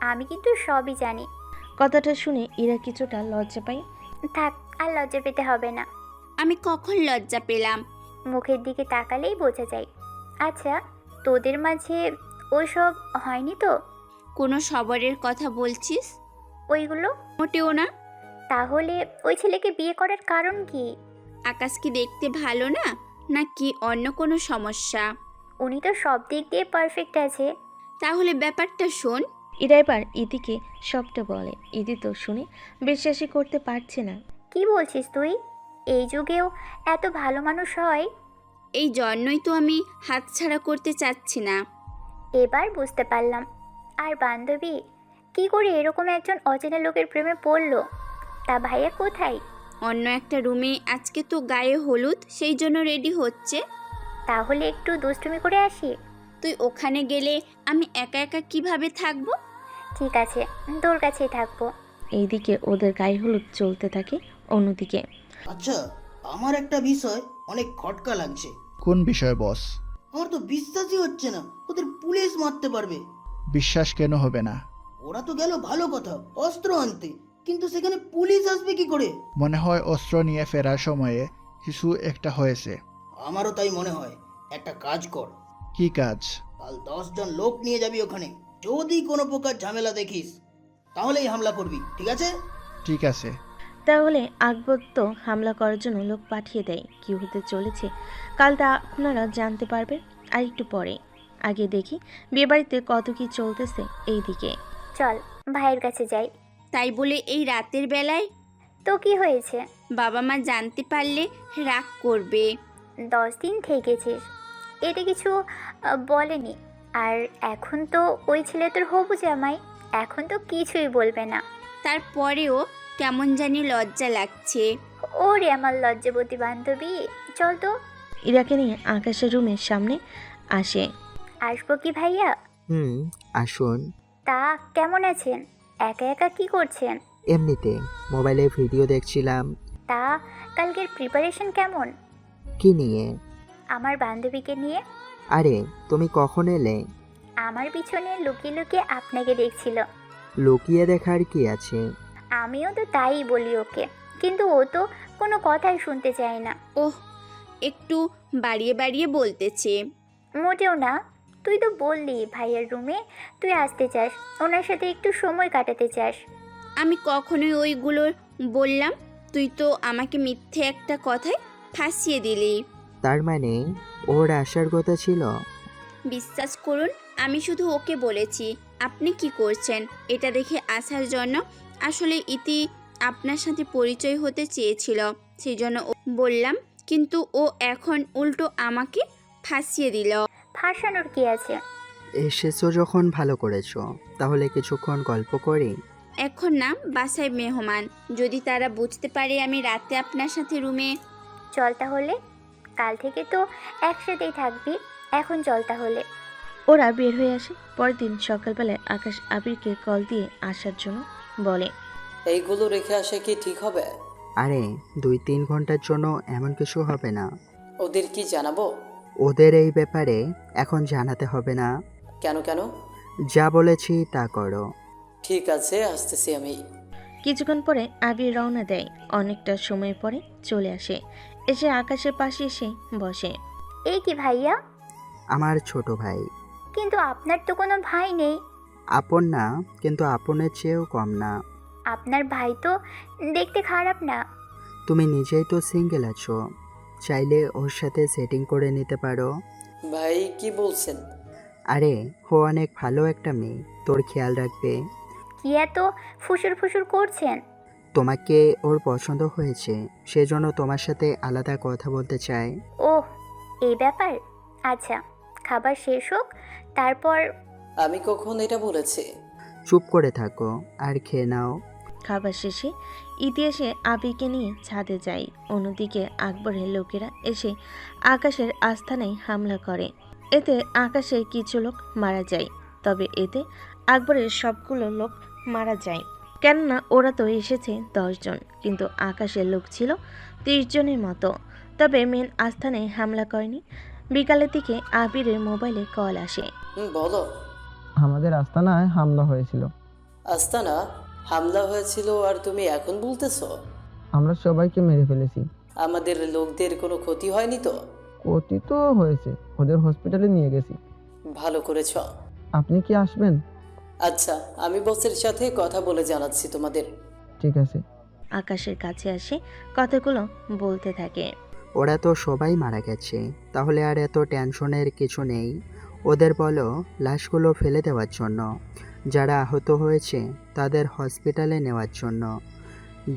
আমি কিন্তু সবই জানি। কথাটা শুনে ইরা কিছুটা লজ্জা পায়। থাক, আর লজ্জা পেতে হবে না। আমি কখন লজ্জা পেলাম? মুখের দিকে তাকালেই বোঝা যায়। আচ্ছা, তোদের মাঝে ওইসব হয়নি তো? কোনো সবরের কথা বলছিস? ওইগুলো মোটেও না। তাহলে ওই ছেলেকে বিয়ে করার কারণ কি? আকাশ কি দেখতে ভালো না, নাকি অন্য কোনো সমস্যা? উনি তো সব দিক দিয়ে পারফেক্ট আছে। তাহলে ব্যাপারটা শোন। ইরা এবার ইতিকে সবটা বলে। ইতি তো শুনে বিশ্বাসই করতে পারছে না। কি বলছিস তুই? এই যুগেও এত ভালো মানুষ হয়? এই জন্যই তো আমি হাতছাড়া করতে চাচ্ছি না। এবার বুঝতে পারলাম। আর বান্ধবী, কি করে এরকম একজন অচেনা লোকের প্রেমে পড়লো? তা ভাইয়া কোথায়? অন্য একটা রুমে। আজকে তো গায়ে হলুদ, সেই জন্য রেডি হচ্ছে। তাহলে একটু দুষ্টুমি করে আসি। তুই ওখানে গেলে আমি একা একা কিভাবে থাকবো? ঠিক আছে, তোর কাছেই থাকবো। এইদিকে ওদের গায়ে হলুদ চলতে থাকে। অন্যদিকে আচ্ছা, আমার একটা বিষয় অনেক খটকা লাগছে। কোন বিষয় বস? আমার তো বিশ্বাসই হচ্ছে না ওদের পুলিশ মারতে পারবে। বিশ্বাস কেন হবে না? ওরা তো গেল ভালো কথা অস্ত্র আনতে, কিন্তু সেখানে পুলিশ আসবে কি করে? মনে হয় অস্ত্র নিয়ে ফেরার সময়ে কিছু একটা হয়েছে। আমারও তাই মনে হয়। একটা কাজ কর। কি কাজ? কাল 10 জন লোক নিয়ে যাবি ওখানে। যদি কোনো প্রকার ঝামেলা দেখিস তাহলেই হামলা করবি, ঠিক আছে? ঠিক আছে। তাহলে আকবর তো হামলা করার জন্য লোক পাঠিয়ে দেয়। কি হতে চলেছে কাল তা আপনারা জানতে পারবেন আর একটু পরে। আগে দেখি বিয়েবাড়িতে কত কি চলতেছে। এইদিকে চল ভাইয়ের কাছে যাই। তাই বলে এই রাতের বেলায়? তো কি হয়েছে? বাবা মা জানতে পারলে রাগ করবে। 10 দিন থেকেছিস, এটা কিছু বলেনি। আর এখন তো ওই ছেলে তোর হবু জামাই, এখন তো কিছুই বলবে না। তারপরেও কেমন জানি লজ্জা লাগছে। ওরে আমার লজ্জাবতী বান্ধবী, চল তো। ইরাকে নিয়ে আকাশের রুমের সামনে আসে। আসবো কি ভাইয়া? আসুন। তা কেমন আছেন? একা একা কি করছেন? এমনিতে মোবাইলে ভিডিও দেখছিলাম। তা কালকের প্রিপারেশন কেমন? কি নিয়ে? আমার বান্ধবীকে নিয়ে। আরে তুমি কখন এলে? আমার পিছনে লুকিয়ে লুকিয়ে আপনাকে দেখছিল। লুকিয়ে দেখার কি আছে? আমিও তো তাই বলি ওকে, কিন্তু ও তো কোনো কথাই শুনতে চায় না। ওহ, একটু বাড়িয়ে বাড়িয়ে বলতেছে। মোটেও না, তুই তো বললি ভাইয়ের রুমে তুই আসতে চাস, ওনার সাথে একটু সময় কাটাতে চাস। আমি কখনোই ওইগুলো বললাম? তুই তো আমাকে মিথ্যে একটা কথায় ফাঁসিয়ে দিলি। তার মানে ওর আসার কথা ছিল? বিশ্বাস করুন, আমি শুধু ওকে বলেছি আপনি কি করছেন এটা দেখে আসার জন্য। আসলে ইতি আপনার সাথে পরিচয় হতে চেয়েছিল, সেই জন্য বললাম, কিন্তু ও এখন উল্টো আমাকে ফাঁসিয়ে দিল। ফাঁসানোর কি আছে? এসেছো যখন ভালো করেছো, তাহলে কিছুক্ষণ গল্প করি। এখন না, বাসায় মেহমান, যদি তারা বুঝতে পারে আমি রাতে আপনার সাথে রুমে। চল তাহলে, কাল থেকে তো একসাথেই থাকবি, এখন চল তাহলে। ওরা বের হয়ে আসে। পরের দিন সকালবেলায় আকাশ আবিরকে কল দিয়ে আসার জন্য বলে। এইগুলো রেখে আসা কি ঠিক হবে? আরে 2-3 ঘন্টার জন্য এমন কিছু হবে না। ওদের কি জানাবো? ওদের এই ব্যাপারে এখন জানাতে হবে না। কেন কেন? যা বলেছি তা করো। ঠিক আছে, আসতেছি আমি। কিছুক্ষণ পরে আবির রওনা দেয়। অনেকটা সময় পরে চলে আসে, এসে আকাশের পাশে এসে বসে। এই কি ভাইয়া? আমার ছোট ভাই। কিন্তু আপনার তো কোনো ভাই নেই। আপন না, কিন্তু আপনের চেয়েও কম না। আপনার ভাই তো দেখতে খারাপ না। তুমি নিজেই তো সিঙ্গেল আছো, চাইলে ওর সাথে সেটিং করে নিতে পারো। ভাই কি বলছেন? আরে ও অনেক ভালো একটা মেয়ে, তোর খেয়াল রাখবে। কি এত ফুসুর ফুসুর করছেন? তোমাকে ওর পছন্দ হয়েছে, সেজন্য তোমার সাথে আলাদা কথা বলতে চায়। ওহ, এই ব্যাপার। আচ্ছা, খাবার শেষ হোক, তারপর। আমি কখন এটা বলেছি? চুপ করে থাকো আর খেয়ে নাও। খাবার শেষে ইতিহাসে আবিরকে নিয়ে ছাদে যায়। অন্যদিকে আকবরের লোকেরা এসে আকাশের আস্থানায় হামলা করে। এতে আকাশের কিছু লোক মারা যায়, তবে এতে আকবরের সবগুলো লোক মারা যায়, কেননা ওরা তো এসেছে 10 জন, কিন্তু আকাশের লোক ছিল 30 জনের মতো। তবে মেন আস্থানায় হামলা করেনি। বিকালের দিকে আবিরের মোবাইলে কল আসে। বলো। আমাদের আস্তানায় হামলা হয়েছিল। আস্তানা হামলা হয়েছিল আর তুমি এখন বলতেছো? আমরা সবাইকে মেরে ফেলেছি। আমাদের লোকদের কোনো ক্ষতি হয়নি তো? ক্ষতি তো হয়েছে, ওদের হসপিটালে নিয়ে গেছি। ভালো করেছ। আপনি কি আসবেন? আচ্ছা, আমি বসের সাথে কথা বলে জানাচ্ছি তোমাদের। ঠিক আছে। আকাশের কাছে আসে কথাগুলো বলতে থাকে। ওরা তো সবাই মারা গেছে, তাহলে আর এত টেনশনের কিছু নেই। ওদের বলো লাশগুলো ফেলে দেওয়ার জন্য, যারা আহত হয়েছে তাদের হসপিটালে নেওয়ার জন্য,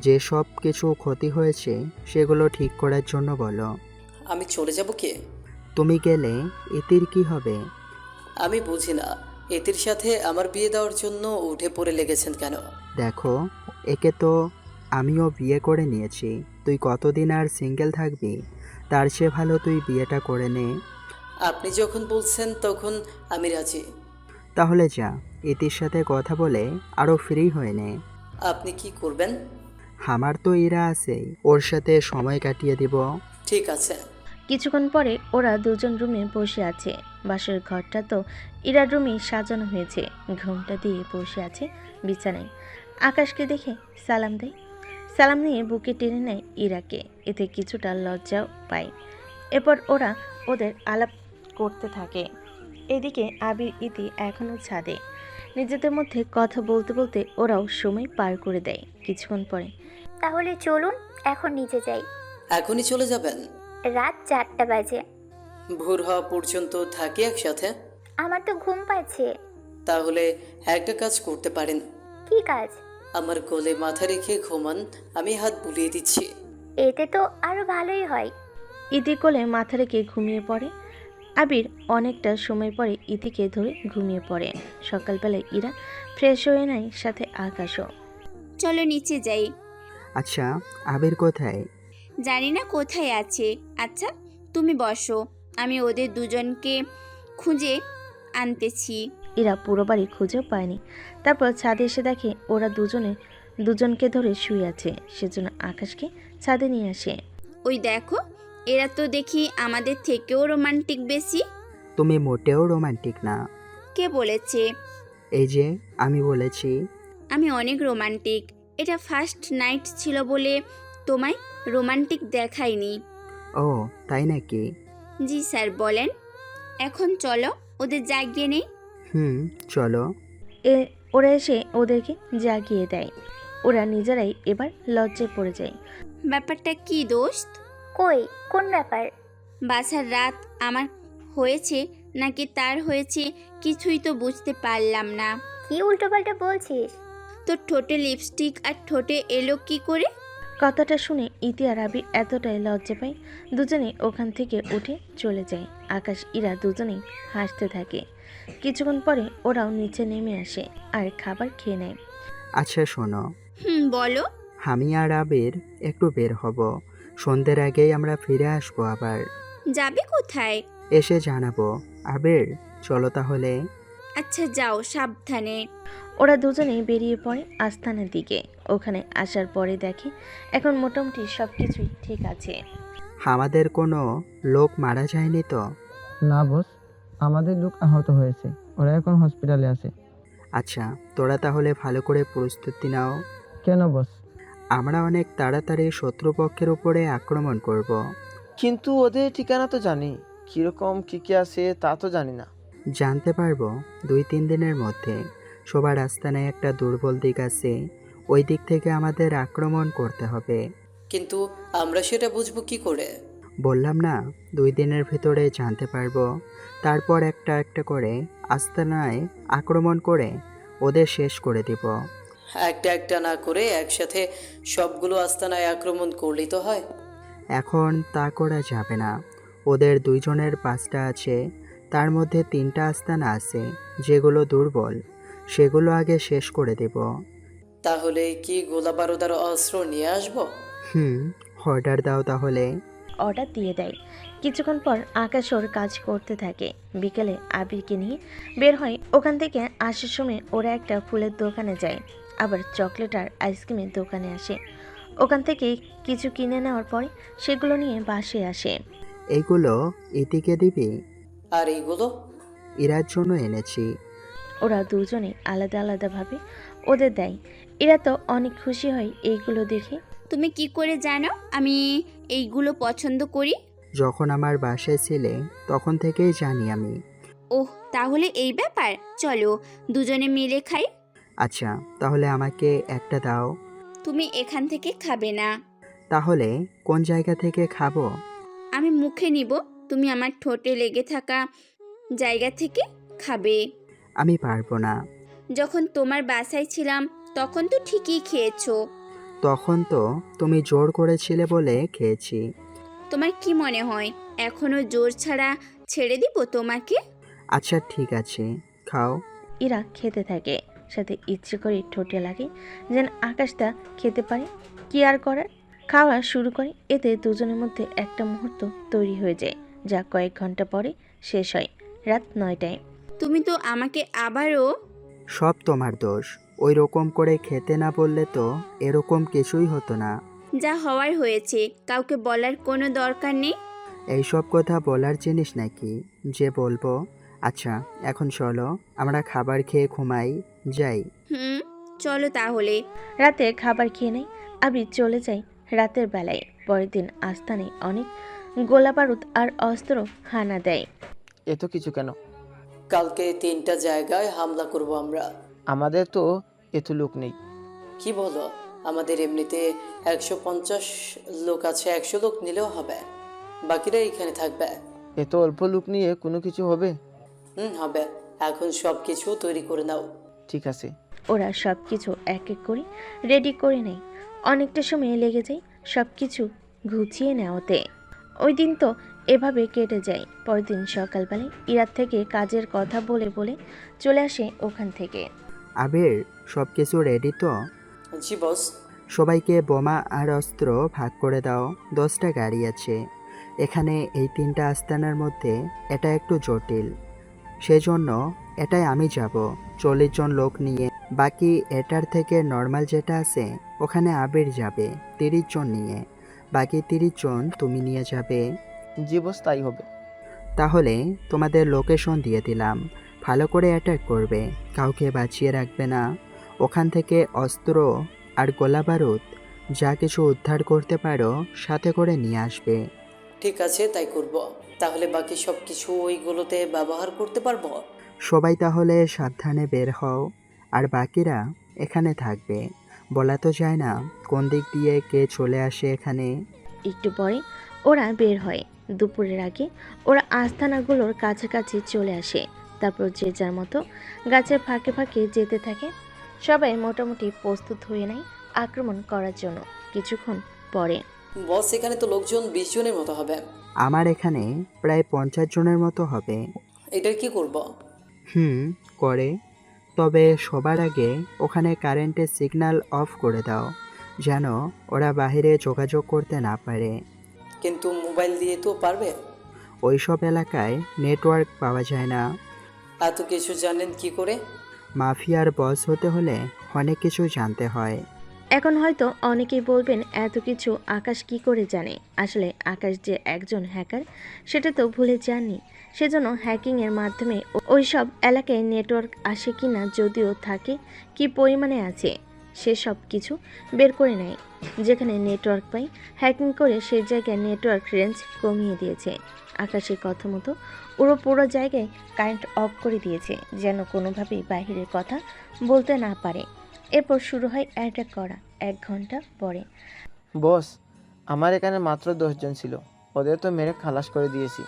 যেসব কিছু ক্ষতি হয়েছে সেগুলো ঠিক করার জন্য বলো। আমি চলে যাব কি? তুমি গেলে ইতির কি হবে? আমি বুঝি না, এদের সাথে আমার বিয়ে দেওয়ার জন্য উঠে পড়ে লেগেছেন কেন? দেখো, একে তো আমিও বিয়ে করে নিয়েছি, তুই কতদিন আর সিঙ্গেল থাকবি? তার চেয়ে ভালো তুই বিয়েটা করে নে। আপনি যখন বলছেন তখন আমি রাজি। তাহলে যা, ইতির সাথে কথা বলে আরও ফ্রি হয়ে নে। আপনি কি করবেন? আমার তো ইরা আছেই, ওর সাথে সময় কাটিয়ে দিব। ঠিক আছে। কিছুক্ষণ পরে ওরা দুজন রুমে বসে আছে। বাসের ঘরটা তো ইরার রুমে সাজানো হয়েছে। ঘুমটা দিয়ে বসে আছে বিছানায়। আকাশকে দেখে সালাম দেয়। সালাম নিয়ে বুকে টেনে নেয় ইরাকে। এতে কিছুটা লজ্জাও পায়। এরপর ওরা ওদের আলাপ করতে থাকে। এদিকে আবির ইতি এখনও ছাদে। নিজেদের মধ্যে কথা বলতে বলতে ওরাও সময় পার করে দেয়। কিছুক্ষণ পরে, তাহলে চলুন এখন নিচে যাই। এখনই চলে যাবেন? রাত 4টা বাজে। ভোর হওয়া পর্যন্ত থাকি একসাথে? আমার তো ঘুম পাচ্ছে। তাহলে একটা কাজ করতে পারেন। কি কাজ? আমার কোলে মাথা রেখে ঘুমান, আমি হাত বুলিয়ে দিচ্ছি। এতে তো আরো ভালোই হয়। ইতি কোলে মাথা রেখে ঘুমিয়ে পড়ে। আবির অনেকটা সময় পরে ইতিকে ধরে ঘুমিয়ে পড়ে। সকালবেলায় ইরা ফ্রেশ হয়ে নেয়, সাথে আকাশও। চলো নিচে যাই। আচ্ছা, আবির কোথায়? জানি না কোথায় আছে। আচ্ছা তুমি বসো, আমি ওদের দুজনকে খুঁজে আনতেছি। ইরা পুরো বাড়ি খুঁজেও পায়নি। তারপর ছাদে এসে দেখে ওরা দুজনকে ধরে শুয়ে আছে। সেজন্য আকাশকে ছাদে নিয়ে আসে। ওই দেখো, এরা তো দেখি আমাদের থেকেও রোমান্টিক বেশি। তুমি মোটেও রোমান্টিক না। কে বলেছে? এই যে আমি বলেছি। আমি অনেক রোমান্টিক। এটা ফার্স্ট নাইট ছিল বলে তোমায় রোমান্টিক দেখায়নি। ও তাই নাকি? জি স্যার, বলেন। এখন চলো ওদের জাগিয়ে নেই। চলো। ওরা এসে ওদেরকে জাগিয়ে দেয়। ওরা নিজেরাই এবার লজ্জায় পড়ে যায়। ব্যাপারটা কি দোস্ত? কই, কোন ব্যাপার? বাসার রাত আমার হয়েছে নাকি তার হয়েছে কিছুই তো বুঝতে পারলাম না। কি উল্টোপাল্টা বলছিস? তো ঠোঁটে লিপস্টিক আর ঠোঁটে এলো কি করে? কথাটা শুনে ইতি আর আবির এতটাই লজ্জা পায়, দুজনে ওখান থেকে উঠে চলে যায়। আকাশ ইরা দুজনেই হাসতে থাকে। কিছুক্ষণ পরে ওরাও নিচে নেমে আসে আর খাবার খেয়ে নেয়। আচ্ছা শোনো। বলো। আমি আর আবির একটু বের হব, সন্ধ্যের আগেই আমরা ফিরে আসবো আবার। যাবে কোথায়? এসে জানাবো। আবির চলো তাহলে। আচ্ছা যাও সাবধানে। ওরা দুজনেই বেরিয়ে পড়ে আস্তানার দিকে। ওখানে আসার পরে দেখে এখন মোটামুটি সব কিছুই ঠিক আছে। আমাদের কোনো লোক মারা যায়নি তো? না বস, আমাদের লোক আহত হয়েছে, ওরা এখন হসপিটালে আছে। আচ্ছা, তোরা তাহলে ভালো করে প্রস্তুতি নাও। কেন বস? আমরা অনেক তাড়াতাড়ি শত্রুপক্ষের উপরে আক্রমণ করব। কিন্তু ওদের ঠিকানা তো জানি, কিরকম কি কি আছে তা তো জানি না। জানতে পারবো 2-3 দিনের মধ্যে। সবার আস্তানায় একটা দুর্বল দিক আছে, ওই দিক থেকে আমাদের আক্রমণ করতে হবে। কিন্তু আমরা সেটা বুঝবো কি করে? বললাম না, 2 দিনের ভেতরে জানতে পারবো। তারপর একটা একটা করে আস্তানায় আক্রমণ করে ওদের শেষ করে দিব। একটা একটা না করে একসাথে সবগুলো আস্তানায় আক্রমণ করলেই তো হয়। এখন তা করা যাবে না। ওদের 2 জনের 5টা আছে, তার মধ্যে 3টা আস্তানা আছে যেগুলো দুর্বল, সেগুলো আগে শেষ করে দেব। তাহলে কি গোলা বারুদ আর অস্ত্র নিয়ে আসবো? অর্ডার দাও তাহলে। অর্ডার দিয়ে দেয়। কিছুক্ষণ পর আকাশ ওর কাজ করতে থাকে। বিকেলে আবিরকে নিয়ে বের হয়। ওখান থেকে আসার সময় ওরা একটা ফুলের দোকানে যায়, আবার চকলেট আর আইসক্রিমের দোকানে আসে। ওখান থেকে কিছু কিনে নেওয়ার পরে সেগুলো নিয়ে বাসে আসে। এইগুলো ইতিকে দিবি? আর এইগুলো ইরার জন্য এনেছি। ওরা দুজনে আলাদা আলাদাভাবে ওদের দেয়। এরা তো অনেক খুশি হয় এইগুলো দেখে। তুমি কি করে জানো আমি এইগুলো পছন্দ করি? যখন আমার বাসায় ছিলে তখন থেকেই জানি আমি। ওহ, তাহলে এই ব্যাপার। চলো দুজনে মিলে খাই। আচ্ছা, তাহলে আমাকে একটা দাও। তুমি এখান থেকে খাবে না। তাহলে কোন জায়গা থেকে খাবো? আমি মুখে নিব, তুমি আমার ঠোঁটে লেগে থাকা জায়গা থেকে খাবে। আমি পারবো না। যখন তোমার বাসায় ছিলাম তখন তো ঠিকই খেয়েছো। তখন তো তুমি জোর করেছিলে বলে খেয়েছি। তোমার কি মনে হয় এখনো জোর ছাড়া ছেড়ে দিব তোমাকে? আচ্ছা ঠিক আছে, খাও। ইরা খেতে থাকে, সাথে ইচ্ছে করে ঠোঁটে লাগে যেন আকাশটা খেতে পারে। কি আর করার, খাওয়া শুরু করে। এতে দুজনের মধ্যে একটা মুহূর্ত তৈরি হয়ে যায়, যা কয়েক ঘন্টা পরে শেষ হয় রাত 9টায়। তুমি তো আমাকে আবারও। সব তোমার দোষ। ওই রকম করে খেতে না বললে তো এরকম কিছুই হতো না। যা হওয়ার হয়েছে, কাউকে বলার কোনো দরকার নেই। এইসব কথা বলার জিনিস নাকি যে বলবো? আচ্ছা, এখন চলো আমরা খাবার খেয়ে ঘুমাই যাই। চলো তাহলে। রাতে খাবার খেয়ে নেই, আবির চলে যায় রাতের বেলায়। পরের দিন আস্তানায় অনেক গোলা বারুদ আর অস্ত্র হানা দেয়। এত কিছু কেন? কালকে 3টা জায়গায় হামলা করব আমরা। আমাদের তো এত লোক নেই। কি বলো? আমাদের এমনিতে 150 লোক আছে, 100 লোক নিলেও হবে। বাকিরা এখানে থাকবে। এত অল্প লোক নিয়ে কোনো কিছু হবে? হবে। এখন সব কিছু তৈরি করে নাও। ঠিক আছে। ওরা সব কিছু এক এক করে রেডি করে নেয়। অনেকটা সময় লেগে যায় সব কিছু গুছিয়ে নেওয়াতে। ওই দিন তো এভাবে কেটে যায়। পরের দিন সকালবেলায় ইরাত থেকে কাজের কথা বলে বলে চলে আসে ওখান থেকে। আবির, সব কিছু রেডি তো? জি বস। সবাইকে বোমা আর অস্ত্র ভাগ করে দাও। 10টা গাড়ি আছে এখানে। এই 3টা আস্তানার মধ্যে এটা একটু জটিল, সেজন্য এটাই আমি যাব 40 জন লোক নিয়ে। বাকি এটার থেকে নর্মাল যেটা আছে ওখানে আবির যাবে 30 জন নিয়ে। বাকি 30 জন তুমি নিয়ে যাবে। জি বস, তাই হবে। তাহলে তোমাদের লোকেশন দিয়ে দিলাম, ভালো করে অ্যাটাক করবে, কাউকে বাঁচিয়ে রাখবে না। ওখান থেকে অস্ত্র আর গোলা বারুদ যা কিছু উদ্ধার করতে পারো সাথে করে নিয়ে আসবে। ঠিক আছে, তাই করব। তাহলে বাকি সব কিছু ওইগুলোতে ব্যবহার করতে পারবো। সবাই তাহলে সাবধানে বের হও, আর বাকিরা এখানে থাকবে। বলা তো যায় না কোন দিক দিয়ে কে চলে আসে এখানে। একটু পরে ওরা বের হয়। দুপুরের আগে ওরা আস্তানাগুলোর কাছাকাছি চলে আসে। তারপর যে যার মতো গাছের ফাঁকে ফাঁকে যেতে থাকে। সবাই মোটামুটি প্রস্তুত হয়ে নেয় আক্রমণ করার জন্য। কিছুক্ষণ পরে বস, এখানে তো লোকজন 20 জনের মতো হবে। আমার এখানে প্রায় 50 জনের মতো হবে। এটার কি করব? করে। তবে সবার আগে ওখানে কারেন্টের সিগন্যাল অফ করে দাও, যেন ওরা বাইরে যোগাযোগ করতে না পারে। কিন্তু মোবাইল দিয়ে তো পারবে। ওইসব এলাকায় নেটওয়ার্ক পাওয়া যায় না। এত কিছু জানলেন কি করে? মাফিয়ার বস হতে হলে অনেক কিছু জানতে হয়। এখন হয়তো অনেকেই বলবেন এত কিছু আকাশ কি করে জানে। আসলে আকাশ যে একজন হ্যাকার সেটা তো ভুলে যাননি। সেজন্য হ্যাকিংয়ের মাধ্যমে ওইসব এলাকায় নেটওয়ার্ক আসে কিনা, যদিও থাকে কি পরিমাণে আছে সেসব কিছু বের করে নেয়। যেখানে নেটওয়ার্ক পাই হ্যাকিং করে সেই জায়গায় নেটওয়ার্ক রেঞ্জ কমিয়ে দিয়েছে। আকাশের কথা মতো ওরা পুরো জায়গায় কারেন্ট অফ করে দিয়েছে, যেন কোনোভাবেই বাহিরের কথা বলতে না পারে। এরপর শুরু হয় অ্যাটাক করা। 1 ঘন্টা পরে বস, আমার এখানে মাত্র 10 জন ছিল, ওদের তো মেরে খালাস করে দিয়েছি।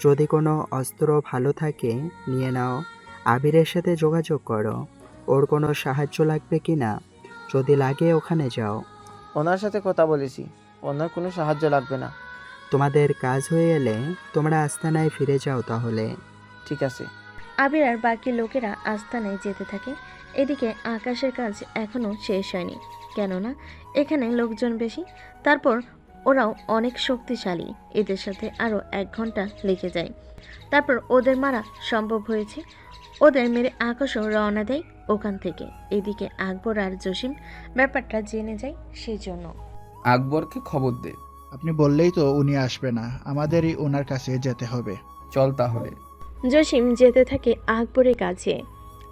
যদি কোনো অস্ত্র ভালো থাকে নিয়ে নাও। আবিরের সাথে যোগাযোগ করো, ওর কোনো সাহায্য লাগবে কি না। যদি লাগে ওখানে যাও। ওনার সাথে কথা বলেছি, ওনার কোনো সাহায্য লাগবে না। তোমাদের কাজ হয়ে এলে তোমরা আস্তানায় ফিরে যাও তাহলে। ঠিক আছে। আবির আর বাকি লোকেরা আস্তানায় যেতে থাকে। এদিকে আকাশের কাজ এখনও শেষ হয়নি, কেননা এখানে লোকজন বেশি। তারপর ওরাও অনেক শক্তিশালী, এদের সাথে আরও 1 ঘন্টা লেগে যায়। তারপর ওদের মারা সম্ভব হয়েছে। ওদের মেরে আকাশও রওনা দেয় ওখান থেকে। এদিকে আকবর আর জসিম ব্যাপারটা জেনে যায়, সেই জন্য আকবরকে খবর দে। আপনি বললেই তো উনি আসবে না, আমাদেরই ওনার কাছে যেতে হবে। চল তাহলে। জসিম যেতে থাকে আকবরের কাছে।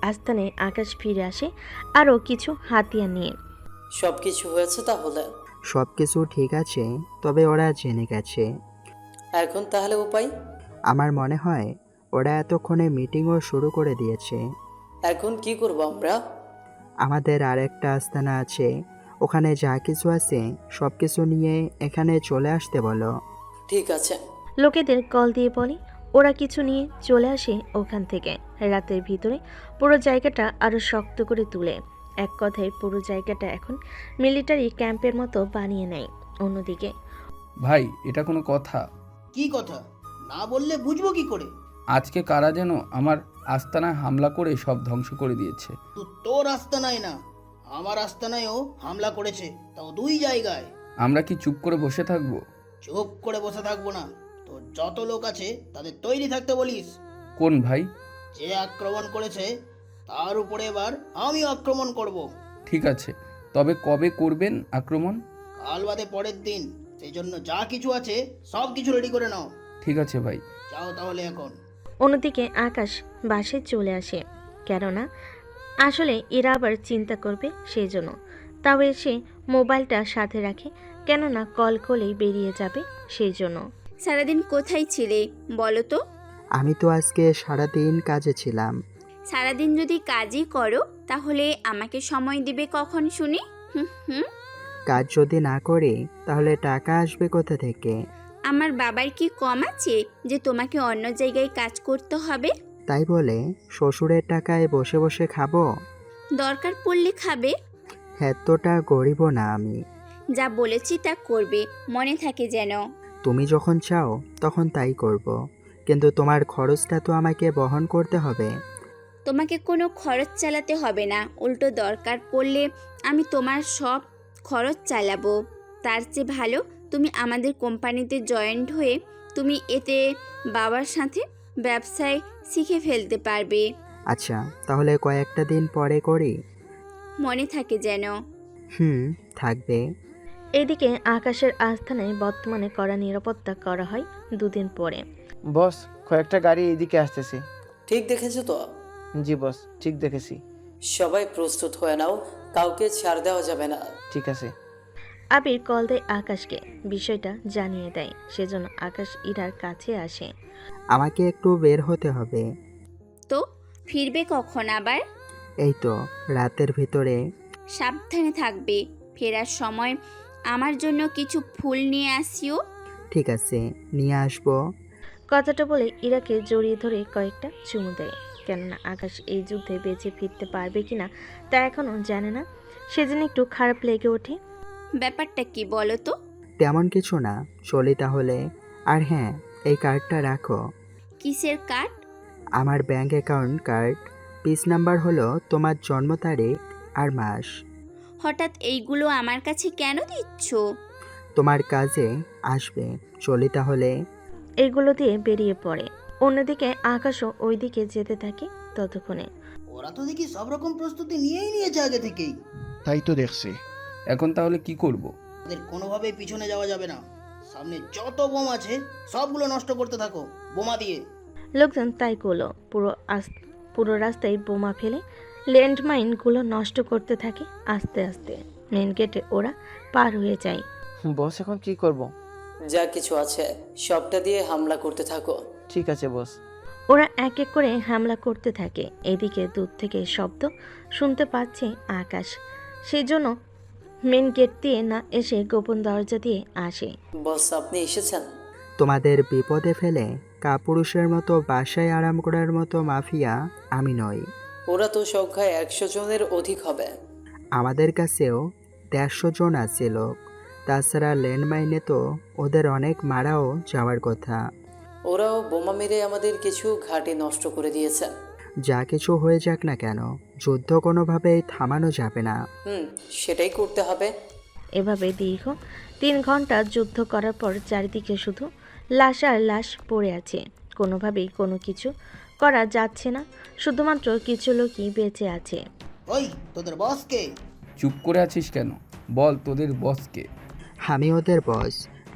আস্তানে আকাশ ফিরে আসে আরও কিছু হাতিয়ার নিয়ে। সব কিছু হয়েছে তাহলে? সব কিছু ঠিক আছে, তবে ওরা জেনে গেছে। এখন তাহলে উপায়? আমার মনে হয় ওরা এতক্ষণে মিটিংও শুরু করে দিয়েছে। এখন কি করব আমরা? আমাদের আর একটা আস্তানা আছে, ওখানে যা কিছু আছে সব কিছু নিয়ে এখানে চলে আসতে বলো। ঠিক আছে। লোকেদের কল দিয়ে বলে, ওরা কিছু নিয়ে চলে আসে ওখান থেকে। রাতের ভিতরে পুরো জায়গাটা আরও শক্ত করে তুলে। এক কথায় পুরো জায়গাটা এখন মিলিটারি ক্যাম্পের মতো বানিয়ে নেয়। অন্যদিকে ভাই, এটা কোনো কথা? কি কথা? না বললে বুঝবো কি করে? আজকে কারা যেন আমার আস্তানায় হামলা করে সব ধ্বংস করে দিয়েছে। তো তোর আস্তানায় না, আমার আস্তানায়ও হামলা করেছে, তাও 2 জায়গায়। আমরা কি চুপ করে বসে থাকবো? চুপ করে বসে থাকবো না, তোর যত লোক আছে তাদের তৈরি থাকতে বলিস। কোন ভাই? যে আক্রমণ করেছে তার উপরে এবার আমি আক্রমণ করব। ঠিক আছে, তবে কবে করবেন আক্রমণ? কাল বাদে পরের দিন, সেই জন্য যা কিছু আছে সব কিছু রেডি করে নাও। ঠিক আছে ভাই। যাও তাহলে এখন। অন্যদিকে আকাশ বাসায় চলে আসে, কেননা আসলে এরা আবার চিন্তা করবে সেই জন্য। তাও সে মোবাইলটা সাথে রাখে, কেননা কল করলেই বেরিয়ে যাবে সেই জন্য। সারাদিন কোথায় ছিলে বলো তো? আমি তো আজকে সারাদিন কাজে ছিলাম। সারাদিন যদি কাজই করো তাহলে আমাকে সময় দিবে কখন শুনি? হুম। কাজ যদি না করি তাহলে টাকা আসবে কোথা থেকে? আমার বাবার কি কম আছে যে তোমাকে অন্য জায়গায় কাজ করতে হবে? তাই বলে শ্বশুরের টাকায় বসে বসে খাবো? দরকার পড়লে খাবে। এতটা গরিবও না আমি। যা বলেছি তা করবে, মনে থাকে যেন। তুমি যখন চাও তখন তাই করব, কিন্তু তোমার খরচটা তো আমাকে বহন করতে হবে। তোমাকে কোনো খরচ চালাতে হবে না, উল্টো দরকার পড়লে আমি তোমার সব খরচ চালাবো। তার চেয়ে ভালো তুমি আমাদের কোম্পানিতে জয়েন্ট হয়ে তুমি এতে বাবার সাথে ব্যবসায় শিখে ফেলতে পারবে। আচ্ছা, তাহলে কয়েকটা দিন পরে করি। মনে থাকে যেন। থাকবে। এদিকে আকাশের আস্তানায় বর্তমানে কড়া নিরাপত্তা করা হয় 2 দিন পরে। বস, কয়েকটা গাড়ি এইদিকে আসতেছে। ঠিক দেখেছো তো? জি বস, ঠিক দেখেছি। সবাই প্রস্তুত হয়ে নাও, কাউকে ছাড় দেওয়া যাবে না। ঠিক আছে। আবির কল দেয় আকাশকে, বিষয়টা জানিয়ে দেয়। সেজন্য আকাশ ইরার কাছে আসে। আমাকে একটু বের হতে হবে। তো ফিরবে কখন আবার? এই তো রাতের ভিতরে। সাবধানে থাকবে, ফেরার সময় আমার জন্য কিছু ফুল নিয়ে আসিও। ঠিক আছে, নিয়ে আসবো। কথাটা বলে ইরাকে জড়িয়ে ধরে কয়েকটা চুমু দেয়, কেননা আকাশ এই যুদ্ধে বেঁচে ফিরতে পারবে কিনা তা এখনও জানে না। সেজন্য একটু খারাপ লেগে ওঠে। ব্যাপারটা কি বলো তো? তেমন কিছু না, চলি তাহলে। আর হ্যাঁ, এই কার্ডটা রাখো। কিসের কার্ড? আমার bank account card. Piece number হলো তোমার জন্ম তারিখ আর মাস। হঠাৎ এইগুলো আমার কাছে কেন দিচ্ছ? তোমার কাজে আসবে। চলি তাহলে। এগুলো দিয়ে বেরিয়ে পড়ে। অন্যদিকে আকাশও ওইদিকে যেতে থাকে। ততক্ষণে। ওরা তো দেখি সব রকম প্রস্তুতি নিয়েই নিয়েছে আগে থেকেই। তাই তো দেখছি। এখন তাহলে কি করব? ওদের কোনোভাবেই পিছনে যাওয়া যাবে না। সামনে যত বোম আছে সবগুলো নষ্ট করতে থাকো বোমা দিয়ে। লোকজন তাই করলো। পুরো রাস্তায় বোমা ফেলে ল্যান্ডমাইনগুলো নষ্ট করতে থাকে। আস্তে আস্তে মেন গেটে ওরা পার হয়ে যায়। বস এখন কি করব? যা কিছু আছে সবটা দিয়ে হামলা করতে থাকো। ঠিক আছে বস। ওরা এক এক করে হামলা করতে থাকে। এদিকে দূর থেকে শব্দ শুনতে পাচ্ছে আকাশ। সেই জন্য মেন গেট দিয়ে না এসে গোপন দরজা দিয়ে আসে। বস আপনি এসেছেন? তোমাদের বিপদে ফেলে কাপুরুষের মতো বাসায় আরাম করার মতো মাফিয়া আমি নই। ওরা তো সংখ্যায় 100 জনের অধিক হবে। আমাদের কাছেও 150 জন আছে লোক। তাছাড়া ল্যান্ডমাইনে তো ওদের অনেক মারাও যাওয়ার কথা। ওরাও বোমা মেরে আমাদের কিছু ঘাঁটি নষ্ট করে দিয়েছে। যা কিছু হয়ে যাক না কেন, যুদ্ধ কোনোভাবেই থামানো যাবে না। সেটাই করতে হবে। এভাবে দীর্ঘ 3 ঘন্টা যুদ্ধ করার পর চারিদিকে শুধু লাশ আর লাশ পড়ে আছে। কোনোভাবেই কোনো কিছু করা যাচ্ছে না। শুধুমাত্র কিছু লোকই বেঁচে আছে। ওই তোদের বস কে? চুপ করে আছিস কেন? বল তোদের বসকে। আমি ওদের বস,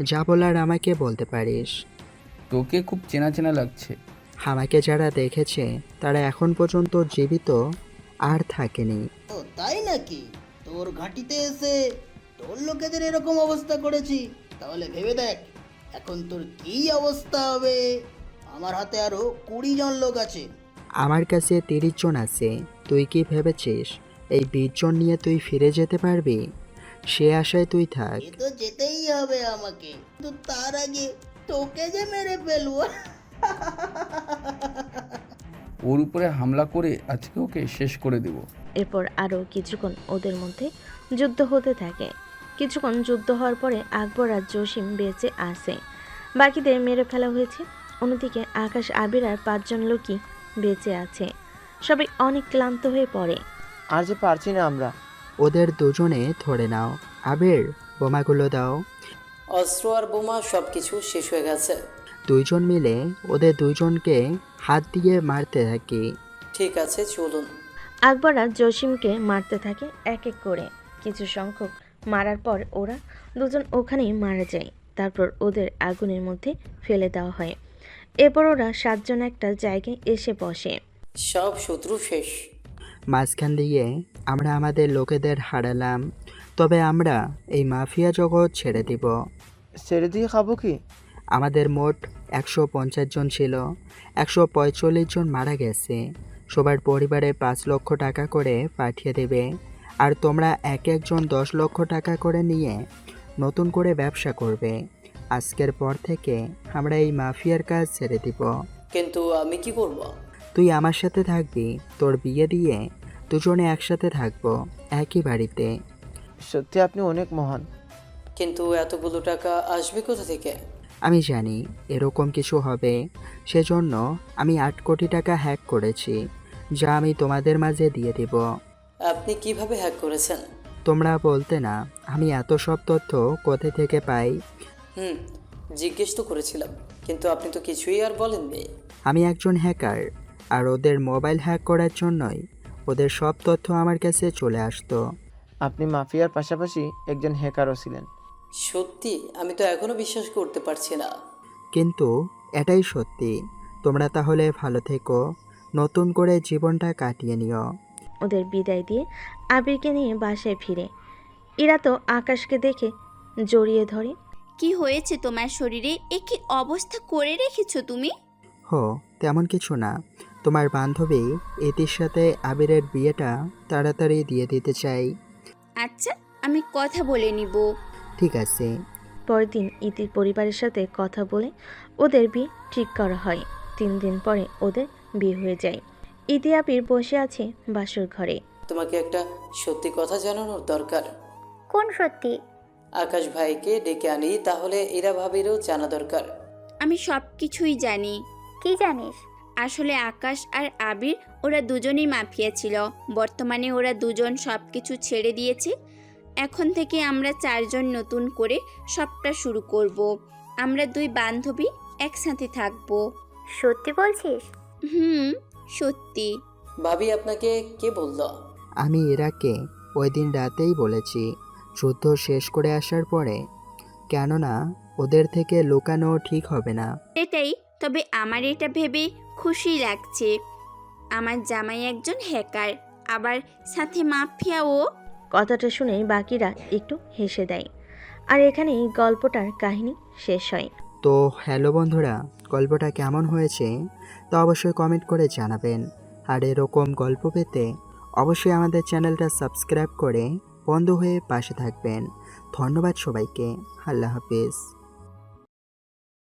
যা বলার আমাকে বলতে পারিস। তোকে খুব চেনা চেনা লাগছে। আমাকে যারা দেখেছে তারা এখন পর্যন্ত জীবিত আর থাকেনি। ও তাই নাকি? তোর ঘাঁটিতে এসে তোর লোকেদের এরকম অবস্থা করেছি, তাহলে ভেবে দেখ এখন তোর কি অবস্থা হবে। আমার হাতে আরো 20 জন লোক আছে। আমার কাছে 30 জন আছে। তুই কি ভেবেছিস এই 20 জন নিয়ে তুই ফিরে যেতে পারবি? সে আশায় তুই থাক। এ তো যেতেই হবে আমাকে, কিন্তু তার আগে তোকে যে মেরে ফেলবো। ওর উপরে হামলা করে আজকে ওকে শেষ করে দেব। এরপর আরও কিছুক্ষণ ওদের মধ্যে যুদ্ধ হতে থাকে। কিছুক্ষণ যুদ্ধ হওয়ার পরে আকবর আর জসিম বেঁচে আসে। বাকিদের মেরে ফেলা হয়েছে। অন্যদিকে আকাশ, আবির আর 5 জন লোকই বেঁচে আছে। সবাই অনেক ক্লান্ত হয়ে পড়ে। আর যে পারছি না আমরা। ওদের দুজনে ধরে নাও। আবির, বোমাগুলো দাও। অস্ত্র আর বোমা সবকিছু শেষ হয়ে গেছে। 2 জন মিলে ওদের 2 জনকে হাত দিয়ে মারতে থাকি। ঠিক আছে চলুন। আকবর আর জসিমকে মারতে থাকে এক এক করে। কিছু সংখ্যক মারার পর ওরা 2 জন ওখানেই মারা যায়। তারপর ওদের আগুনের মধ্যে ফেলে দেওয়া হয়। এরপর ওরা 7 জন একটা জায়গায় এসে বসে। সব শত্রু শেষ। মাঝখান দিয়ে আমরা আমাদের লোকেদের হারালাম। তবে আমরা এই মাফিয়া জগৎ ছেড়ে দিব। ছেড়ে দিয়ে খাবো কি? আমাদের মোট 150 জন ছিল। 145 জন মারা গেছে। সবার পরিবারে 5 লক্ষ টাকা করে পাঠিয়ে দেবে। আর তোমরা এক একজন 10 লক্ষ টাকা করে নিয়ে নতুন করে ব্যবসা করবে। আজকের পর থেকে আমরা এই মাফিয়ার কাজ ছেড়ে দিব। কিন্তু আমি কি করব? তুই আমার সাথে থাকবি। তোর বিয়ে দিয়ে দুজনে একসাথে থাকবো একই বাড়িতে। সত্যি আপনি অনেক মহান। কিন্তু এতগুলো টাকা আসবে কোথা থেকে? আমি জানি এরকম কিছু হবে। সেজন্য আমি 8 কোটি টাকা হ্যাক করেছি, যা আমি তোমাদের মাঝে দিয়ে দিব। আপনি কিভাবে হ্যাক করেছেন? তোমরা বলতে না আমি এত সব তথ্য কোথা থেকে পাই। জিজ্ঞেস তো করেছিলাম, কিন্তু আপনি তো কিছুই আর বলেননি। আমি একজন হ্যাকার, আর ওদের মোবাইল হ্যাক করার জন্যই ওদের সব তথ্য আমার কাছে চলে আসতো। আপনি মাফিয়ার পাশাপাশি একজন হ্যাকারও ছিলেন। সত্যি? আমি তো এখনো বিশ্বাস করতে পারছি না। কিন্তু এটাই সত্যি। তোমরা তাহলে ভালো থেকো, নতুন করে জীবনটা কাটিয়ে নিও। ওদের বিদায় দিয়ে আবিরকে নিয়ে বাসায় ফিরে। ইরা তো আকাশকে দেখে জড়িয়ে ধরে। কি হয়েছে তোমার শরীরে? এ কি অবস্থা করে রেখেছো তুমি? তেমন কিছু না। তোমার বান্ধবী ইতির সাথে আবিরের বিয়েটা তাড়াতাড়ি দিয়ে দিতে চাই। আচ্ছা, আমি কথা বলে নিব। ঠিক আছে। পরের দিন ইতির পরিবারের সাথে কথা বলে ওদের বিয়ে ঠিক করা হয়। 3 দিন পরে ওদের বিয়ে হয়ে যায়। ইতি আবির বসে আছে বাসর ঘরে। তোমাকে একটা সত্যি কথা জানানোর দরকার। কোন সত্যি? আকাশ ভাইকে ডেকে আনি, তাহলে এরা ভাবিরও জানা দরকার। আমি সব কিছুই জানি। কি জানিস? আসলে আকাশ আর আবির ওরা দুজনেই মাফিয়া ছিল। বর্তমানে ওরা দুজন সব কিছু ছেড়ে দিয়েছে। এখন থেকে আমরা 4 জন নতুন করে সবটা শুরু করব। আমরা 2 বান্ধবী একসাথে থাকবো। সত্যি বলছিস? সত্যি। ভাবি আপনাকে কে বলল? আমি ইরাকে ওই দিন রাতেই বলেছি যুদ্ধ শেষ করে আসার পরে, কেননা ওদের থেকে লুকানো ঠিক হবে না। এটাই, তবে আমার এটা ভেবে খুশি লাগছে। আমার জামাই একজন হ্যাকার, আবার সাথে মাফিয়াও। কথাটা শুনে বাকিরা একটু হেসে দেয়। আর এখানেই গল্পটার কাহিনী শেষ হয়। তো হ্যালো বন্ধুরা, গল্পটা কেমন হয়েছে তা অবশ্যই কমেন্ট করে জানাবেন। আর এরকম গল্প পেতে অবশ্যই আমাদের চ্যানেলটা সাবস্ক্রাইব করে বন্ধু হয়ে পাশে থাকবেন। ধন্যবাদ সবাইকে। আল্লাহ হাফিজ।